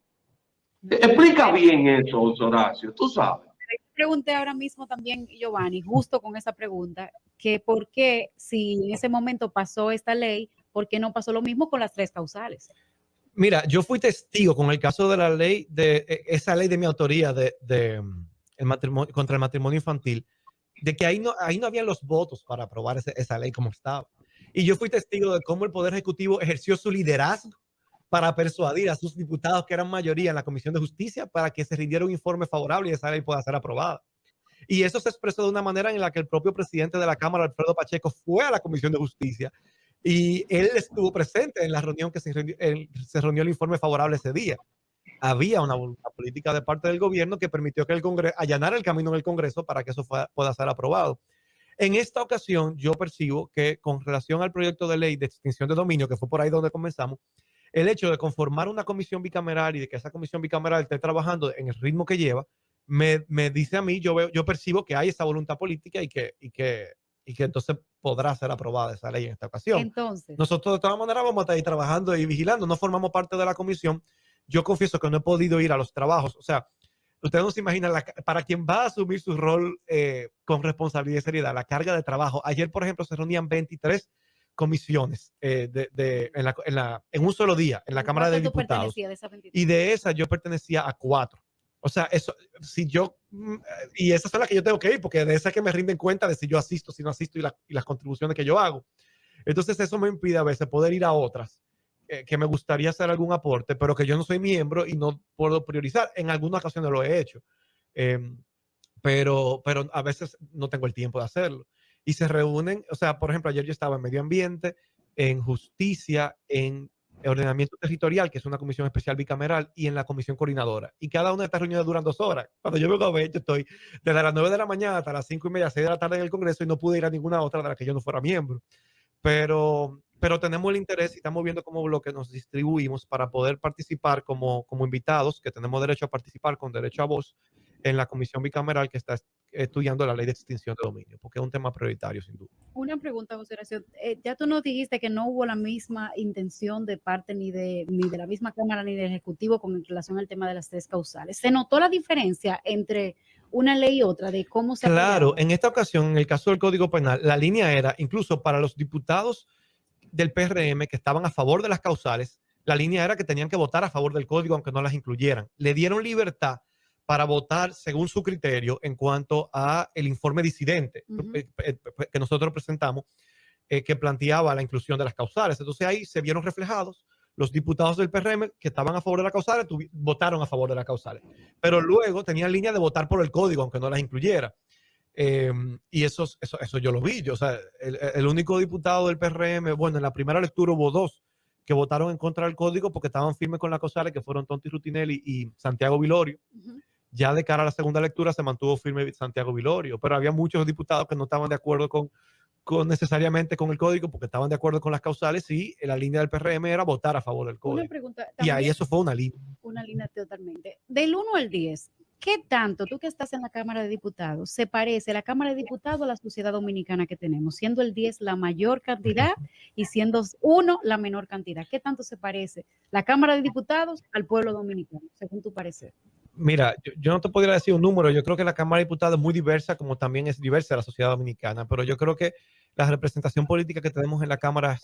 Explica bien eso, José Horacio, tú sabes. Pregunté ahora mismo también, Giovanni, justo con esa pregunta, que por qué, si en ese momento pasó esta ley, ¿por qué no pasó lo mismo con las 3 causales? Mira, yo fui testigo con el caso de la ley, de esa ley de mi autoría el matrimonio, contra el matrimonio infantil, de que ahí no habían los votos para aprobar esa ley como estaba. Y yo fui testigo de cómo el Poder Ejecutivo ejerció su liderazgo para persuadir a sus diputados, que eran mayoría en la Comisión de Justicia, para que se rindiera un informe favorable y esa ley pueda ser aprobada. Y eso se expresó de una manera en la que el propio presidente de la Cámara, Alfredo Pacheco, fue a la Comisión de Justicia y él estuvo presente en la reunión que se reunió el informe favorable ese día. Había una voluntad política de parte del gobierno que permitió que el Congreso allanara el camino en el Congreso para que eso pueda ser aprobado. En esta ocasión, yo percibo que con relación al proyecto de ley de extinción de dominio, que fue por ahí donde comenzamos, el hecho de conformar una comisión bicameral y de que esa comisión bicameral esté trabajando en el ritmo que lleva, me dice a mí, yo percibo que hay esa voluntad política y que entonces podrá ser aprobada esa ley en esta ocasión. Entonces, nosotros de todas maneras vamos a estar ahí trabajando y vigilando, no formamos parte de la comisión. Yo confieso que no he podido ir a los trabajos, o sea, ustedes no se imaginan, para quien va a asumir su rol con responsabilidad y seriedad, la carga de trabajo. Ayer, por ejemplo, se reunían 23 comisiones en un solo día en la Cámara de Diputados. Y de esas yo pertenecía a 4. O sea, eso, y esas son las que yo tengo que ir, porque de esas que me rinden cuenta de si yo asisto, si no asisto y las contribuciones que yo hago. Entonces eso me impide a veces poder ir a otras que me gustaría hacer algún aporte, pero que yo no soy miembro y no puedo priorizar. En algunas ocasiones lo he hecho, pero a veces no tengo el tiempo de hacerlo. Y se reúnen, o sea, por ejemplo, ayer yo estaba en Medio Ambiente, en Justicia, en Ordenamiento Territorial, que es una comisión especial bicameral, y en la comisión coordinadora. Y cada una de estas reuniones duran 2 horas. Cuando yo vengo a ver, yo estoy desde las 9 de la mañana hasta las 5:30, 6 de la tarde en el Congreso y no pude ir a ninguna otra de la que yo no fuera miembro. Pero tenemos el interés y estamos viendo cómo bloque nos distribuimos para poder participar como invitados, que tenemos derecho a participar con derecho a voz en la comisión bicameral que está estudiando la ley de extinción de dominio, porque es un tema prioritario, sin duda. Una pregunta, José Horacio. Ya tú nos dijiste que no hubo la misma intención de parte ni de la misma Cámara ni del Ejecutivo con relación al tema de las 3 causales. ¿Se notó la diferencia entre una ley y otra de cómo se Claro, apoyaba? en esta ocasión, en el caso del Código Penal, la línea era, incluso para los diputados del PRM que estaban a favor de las causales, la línea era que tenían que votar a favor del código aunque no las incluyeran. Le dieron libertad para votar según su criterio en cuanto a el informe disidente que nosotros presentamos, que planteaba la inclusión de las causales. Entonces ahí se vieron reflejados los diputados del PRM que estaban a favor de las causales, votaron a favor de las causales. Pero luego tenían línea de votar por el código aunque no las incluyera. Y eso yo lo vi. O sea, el único diputado del PRM, bueno, en la primera lectura hubo 2 que votaron en contra del código porque estaban firmes con las causales, que fueron Tonti Rutinelli y Santiago Vilorio. Ya de cara a la segunda lectura se mantuvo firme Santiago Vilorio, pero había muchos diputados que no estaban de acuerdo necesariamente con el código porque estaban de acuerdo con las causales y la línea del PRM era votar a favor del código. Una pregunta, y ahí eso fue una línea. Una línea totalmente. Del 1 al 10, ¿qué tanto tú que estás en la Cámara de Diputados se parece la Cámara de Diputados a la sociedad dominicana que tenemos? Siendo el 10 la mayor cantidad y siendo 1 la menor cantidad. ¿Qué tanto se parece la Cámara de Diputados al pueblo dominicano, según tu parecer? Mira, yo no te podría decir un número. Yo creo que la Cámara de Diputados es muy diversa, como también es diversa la sociedad dominicana, pero yo creo que la representación política que tenemos en la Cámara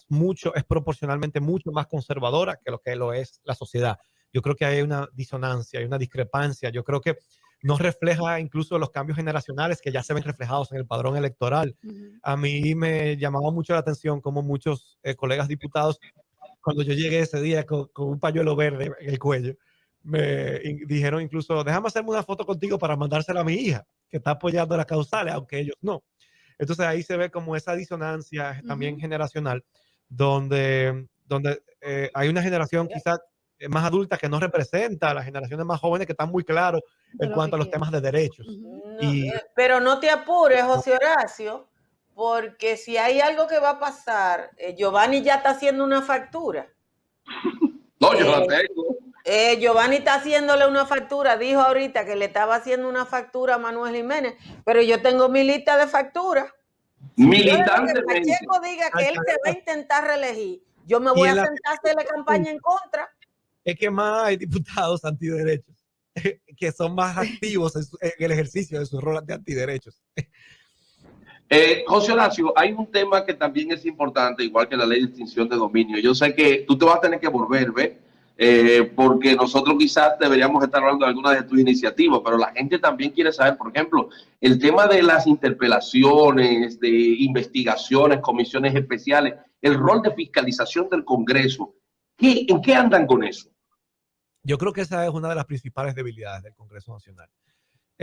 es proporcionalmente mucho más conservadora que lo es la sociedad. Yo creo que hay una disonancia, hay una discrepancia. Yo creo que no refleja incluso los cambios generacionales que ya se ven reflejados en el padrón electoral. A mí me llamaba mucho la atención como muchos colegas diputados, cuando yo llegué ese día con un pañuelo verde en el cuello, dijeron incluso, déjame hacerme una foto contigo para mandársela a mi hija, que está apoyando las causales, aunque ellos no. Entonces ahí se ve como esa disonancia también generacional, donde hay una generación quizás más adulta que no representa a las generaciones más jóvenes que están muy claros en cuanto a los temas de derechos. Pero no te apures, José Horacio, porque si hay algo que va a pasar, Giovanni ya está haciendo una factura. No, yo la tengo. Giovanni está haciéndole una factura, dijo ahorita que le estaba haciendo una factura a Manuel Jiménez, pero yo tengo mi lista de facturas. Militantemente. Que Pacheco diga que él se va a intentar reelegir, yo me voy a sentar a hacerle campaña en contra. Es que más hay diputados antiderechos que son más activos en el ejercicio de su rol de antiderechos. José Horacio, hay un tema que también es importante, igual que la ley de extinción de dominio. Yo sé que tú te vas a tener que volver, ¿ves? Porque nosotros quizás deberíamos estar hablando de alguna de tus iniciativas, pero la gente también quiere saber, por ejemplo, el tema de las interpelaciones, de investigaciones, comisiones especiales, el rol de fiscalización del Congreso. ¿En qué andan con eso? Yo creo que esa es una de las principales debilidades del Congreso Nacional.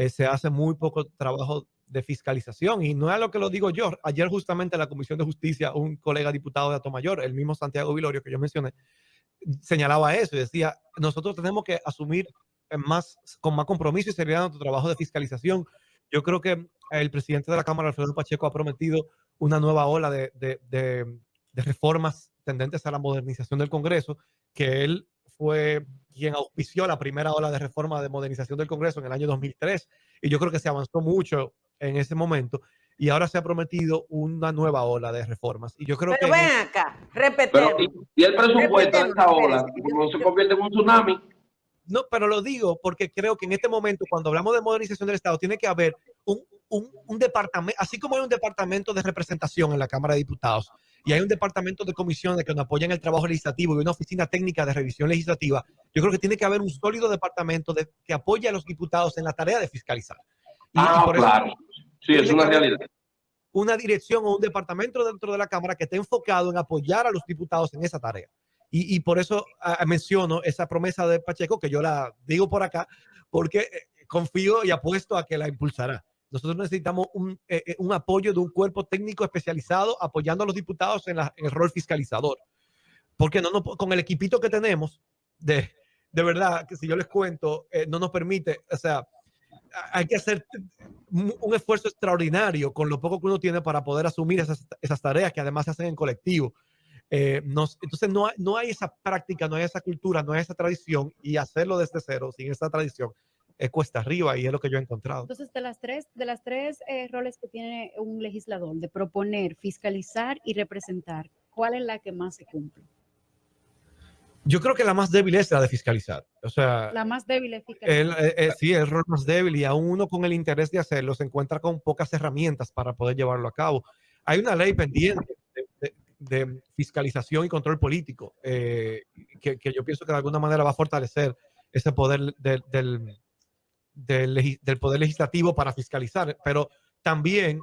Se hace muy poco trabajo de fiscalización y no es lo que lo digo yo. Ayer justamente en la Comisión de Justicia, un colega diputado de Atomayor, el mismo Santiago Vilorio que yo mencioné, señalaba eso y decía, nosotros tenemos que asumir con más compromiso y seriedad nuestro trabajo de fiscalización. Yo creo que el presidente de la Cámara, Alfredo Pacheco, ha prometido una nueva ola de reformas tendentes a la modernización del Congreso, que él fue quien auspició la primera ola de reforma de modernización del Congreso en el año 2003, y yo creo que se avanzó mucho en ese momento, y ahora se ha prometido una nueva ola de reformas. Y yo creo pero que... ven acá, repetemos. ¿Y el presupuesto de esta ola no se convierte en un tsunami? No, pero lo digo porque creo que en este momento, cuando hablamos de modernización del Estado, tiene que haber un departamento, así como hay un departamento de representación en la Cámara de Diputados y hay un departamento de comisiones que nos apoyan el trabajo legislativo y una oficina técnica de revisión legislativa, yo creo que tiene que haber un sólido departamento que apoye a los diputados en la tarea de fiscalizar. Y por claro. eso, sí, es una realidad. Una dirección o un departamento dentro de la Cámara que esté enfocado en apoyar a los diputados en esa tarea. Y por eso menciono esa promesa de Pacheco, que yo la digo por acá, porque confío y apuesto a que la impulsará. Nosotros necesitamos un apoyo de un cuerpo técnico especializado apoyando a los diputados en el rol fiscalizador. Porque con el equipito que tenemos, de verdad, que si yo les cuento, no nos permite, o sea, hay que hacer un esfuerzo extraordinario con lo poco que uno tiene para poder asumir esas tareas que además se hacen en colectivo. Entonces no hay esa práctica, no hay esa cultura, no hay esa tradición, y hacerlo desde cero, sin esa tradición, cuesta arriba, y es lo que yo he encontrado. Entonces, de las tres roles que tiene un legislador, de proponer, fiscalizar y representar, ¿cuál es la que más se cumple? Yo creo que la más débil es la de fiscalizar. O sea, la más débil es fiscalizar. Sí, el rol más débil, y aún uno con el interés de hacerlo se encuentra con pocas herramientas para poder llevarlo a cabo. Hay una ley pendiente de fiscalización y control político que yo pienso que de alguna manera va a fortalecer ese poder del poder legislativo para fiscalizar, pero también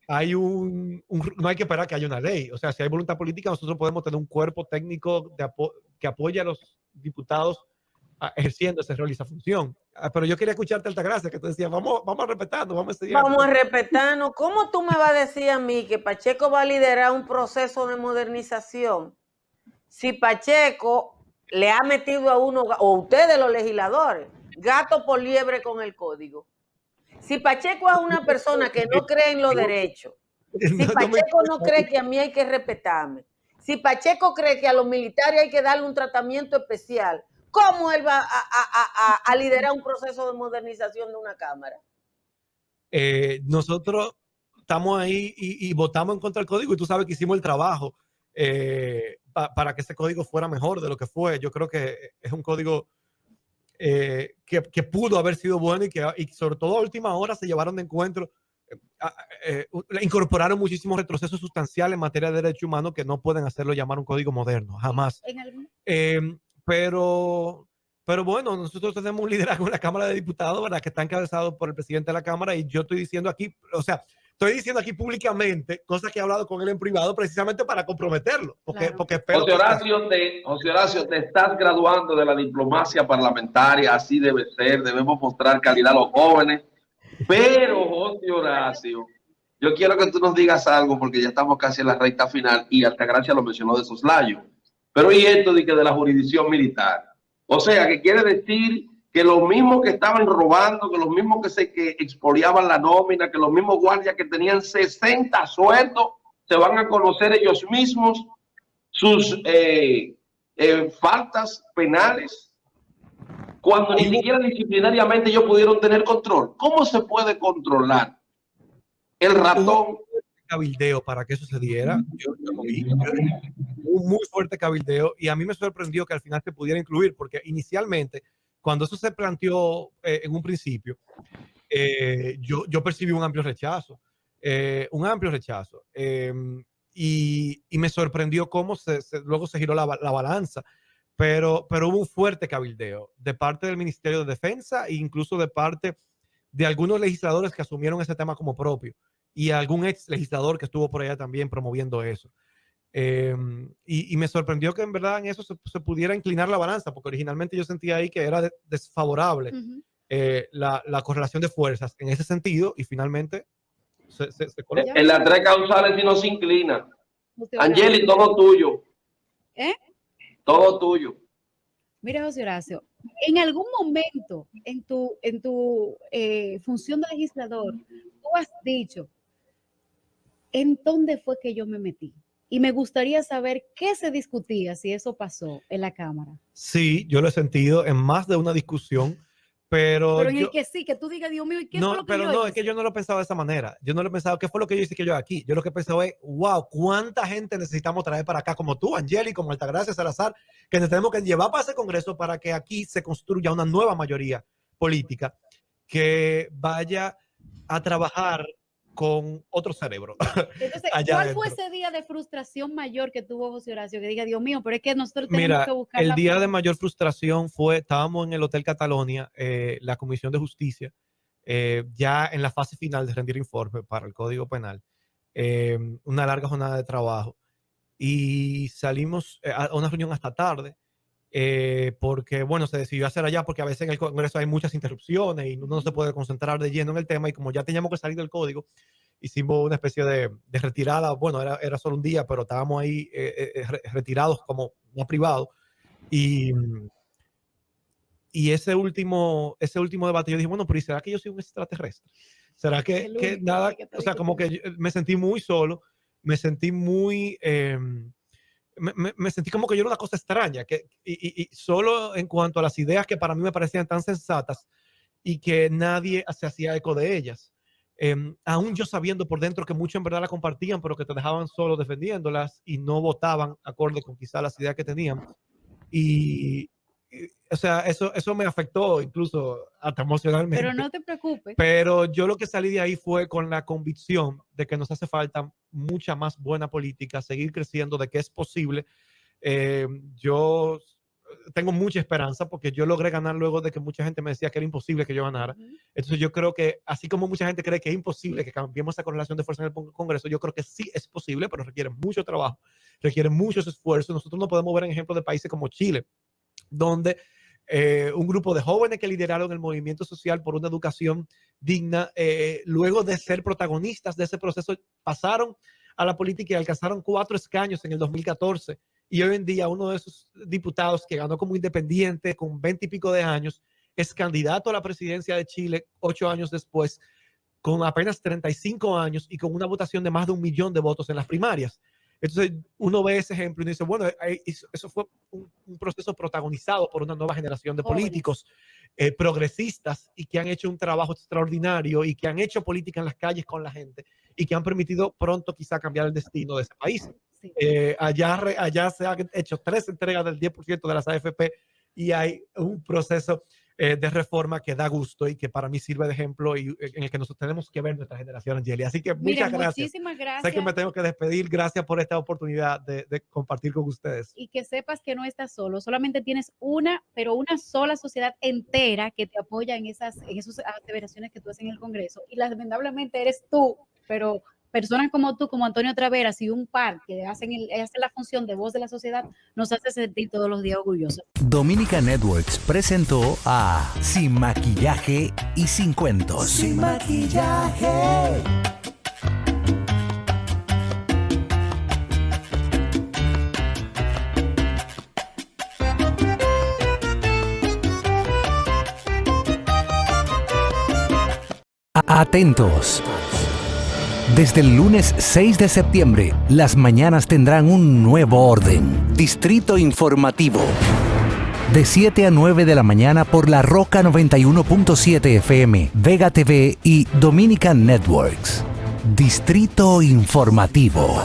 hay no hay que esperar que haya una ley. O sea, si hay voluntad política, nosotros podemos tener un cuerpo técnico que apoye a los diputados ejerciendo ese rol y esa función. Pero yo quería escucharte, Altagracia, que te decía, vamos a respetarnos, vamos a respetarnos. ¿Cómo tú me vas a decir a mí que Pacheco va a liderar un proceso de modernización si Pacheco le ha metido a uno, o ustedes los legisladores, gato por liebre con el código? Si Pacheco es una persona que no cree en los derechos, si Pacheco no cree que a mí hay que respetarme, si Pacheco cree que a los militares hay que darle un tratamiento especial, ¿cómo él va a liderar un proceso de modernización de una Cámara? Nosotros estamos ahí y votamos en contra del código, y tú sabes que hicimos el trabajo para que ese código fuera mejor de lo que fue. Yo creo que es un código que pudo haber sido bueno, y sobre todo a última hora se llevaron de encuentro, incorporaron muchísimos retrocesos sustanciales en materia de derechos humanos que no pueden hacerlo llamar un código moderno, jamás. Pero bueno, nosotros tenemos un liderazgo en la Cámara de Diputados, ¿verdad?, que está encabezado por el presidente de la Cámara, y yo estoy diciendo aquí, o sea, estoy diciendo aquí públicamente cosas que he hablado con él en privado precisamente para comprometerlo. Porque espero José Horacio, te estás graduando de la diplomacia parlamentaria, así debe ser, debemos mostrar calidad a los jóvenes. Pero, José Horacio, yo quiero que tú nos digas algo porque ya estamos casi en la recta final y Altagracia lo mencionó de soslayo. Pero y esto de la jurisdicción militar. O sea, que quiere decir que los mismos que estaban robando, que los mismos que expoliaban la nómina, que los mismos guardias que tenían 60 sueldos, se van a conocer ellos mismos sus faltas penales, cuando ni siquiera disciplinariamente ellos pudieron tener control. ¿Cómo se puede controlar el ratón? Cabildeo para que eso se diera. Yo lo vi, un muy fuerte cabildeo, y a mí me sorprendió que al final se pudiera incluir, porque inicialmente, cuando eso se planteó en un principio, yo percibí un amplio rechazo, y me sorprendió cómo luego se giró la balanza, pero hubo un fuerte cabildeo de parte del Ministerio de Defensa e incluso de parte de algunos legisladores que asumieron ese tema como propio, y algún ex legislador que estuvo por allá también promoviendo eso. Y me sorprendió que en verdad en eso se pudiera inclinar la balanza, porque originalmente yo sentía ahí que era desfavorable la correlación de fuerzas en ese sentido, y finalmente se colocó. En las tres causales si no se inclina. Angeli, todo tuyo. Todo tuyo. Mira, José Horacio, en algún momento en tu función de legislador, tú has dicho, ¿en dónde fue que yo me metí? Y me gustaría saber qué se discutía si eso pasó en la Cámara. Sí, yo lo he sentido en más de una discusión, pero en el que sí, que tú digas, Dios mío, ¿y qué fue lo que yo hice? Es que yo no lo he pensado de esa manera. Yo no lo he pensado, ¿qué fue lo que yo hice que yo aquí? Yo lo que he pensado es, wow, ¿cuánta gente necesitamos traer para acá? Como tú, Angeli, como Altagracia Salazar, que nos tenemos que llevar para ese Congreso para que aquí se construya una nueva mayoría política que vaya a trabajar con otro cerebro. Entonces, ¿cuál fue ese día de frustración mayor que tuvo José Horacio? Que diga, Dios mío, pero es que nosotros tenemos que buscar el día de mayor frustración estábamos en el Hotel Catalonia, la Comisión de Justicia, ya en la fase final de rendir informe para el Código Penal, una larga jornada de trabajo, y salimos a una reunión hasta tarde, porque, bueno, se decidió hacer allá porque a veces en el Congreso hay muchas interrupciones y uno no se puede concentrar de lleno en el tema, y como ya teníamos que salir del código, hicimos una especie de retirada. Bueno, era solo un día, pero estábamos ahí retirados como no privado, y ese último debate yo dije, bueno, pero ¿y será que yo soy un extraterrestre? ¿Será que nada? O sea, como que me sentí muy solo, me sentí muy... me sentí como que yo era una cosa extraña, y solo en cuanto a las ideas que para mí me parecían tan sensatas y que nadie se hacía eco de ellas. Aún yo sabiendo por dentro que muchos en verdad la compartían, pero que te dejaban solo defendiéndolas y no votaban acorde con quizá las ideas que tenían. O sea, eso me afectó incluso hasta emocionalmente. Pero no te preocupes. Pero yo lo que salí de ahí fue con la convicción de que nos hace falta mucha más buena política, seguir creciendo, de que es posible. Yo tengo mucha esperanza porque yo logré ganar luego de que mucha gente me decía que era imposible que yo ganara. Entonces yo creo que así como mucha gente cree que es imposible que cambiemos esa correlación de fuerza en el Congreso, yo creo que sí es posible, pero requiere mucho trabajo, requiere muchos esfuerzos. Nosotros no podemos ver en ejemplos de países como Chile, donde un grupo de jóvenes que lideraron el movimiento social por una educación digna, luego de ser protagonistas de ese proceso, pasaron a la política y alcanzaron 4 escaños en el 2014. Y hoy en día uno de esos diputados que ganó como independiente con 20 y pico de años es candidato a la presidencia de Chile 8 años después, con apenas 35 años y con una votación de más de 1 millón de votos en las primarias. Entonces uno ve ese ejemplo y dice, bueno, eso fue un proceso protagonizado por una nueva generación de políticos progresistas, y que han hecho un trabajo extraordinario y que han hecho política en las calles con la gente y que han permitido pronto quizá cambiar el destino de ese país. Sí. Allá se han hecho 3 entregas del 10% de las AFP y hay un proceso de reforma que da gusto y que para mí sirve de ejemplo, y en el que nosotros tenemos que ver nuestra generación, Angeli. Así que muchas gracias. Muchísimas gracias. Sé que me tengo que despedir. Gracias por esta oportunidad de compartir con ustedes. Y que sepas que no estás solo. Solamente tienes una sola sociedad entera que te apoya en esas aseveraciones que tú haces en el Congreso. Y lamentablemente eres tú pero personas como tú, como Antonio Traveras y un par que hacen la función de voz de la sociedad, nos hace sentir todos los días orgullosos. Dominica Networks presentó a Sin Maquillaje y Sin Cuentos. Sin maquillaje. Atentos. Desde el lunes 6 de septiembre, las mañanas tendrán un nuevo orden. Distrito Informativo. De 7 a 9 de la mañana por La Roca 91.7 FM, Vega TV y Dominican Networks. Distrito Informativo.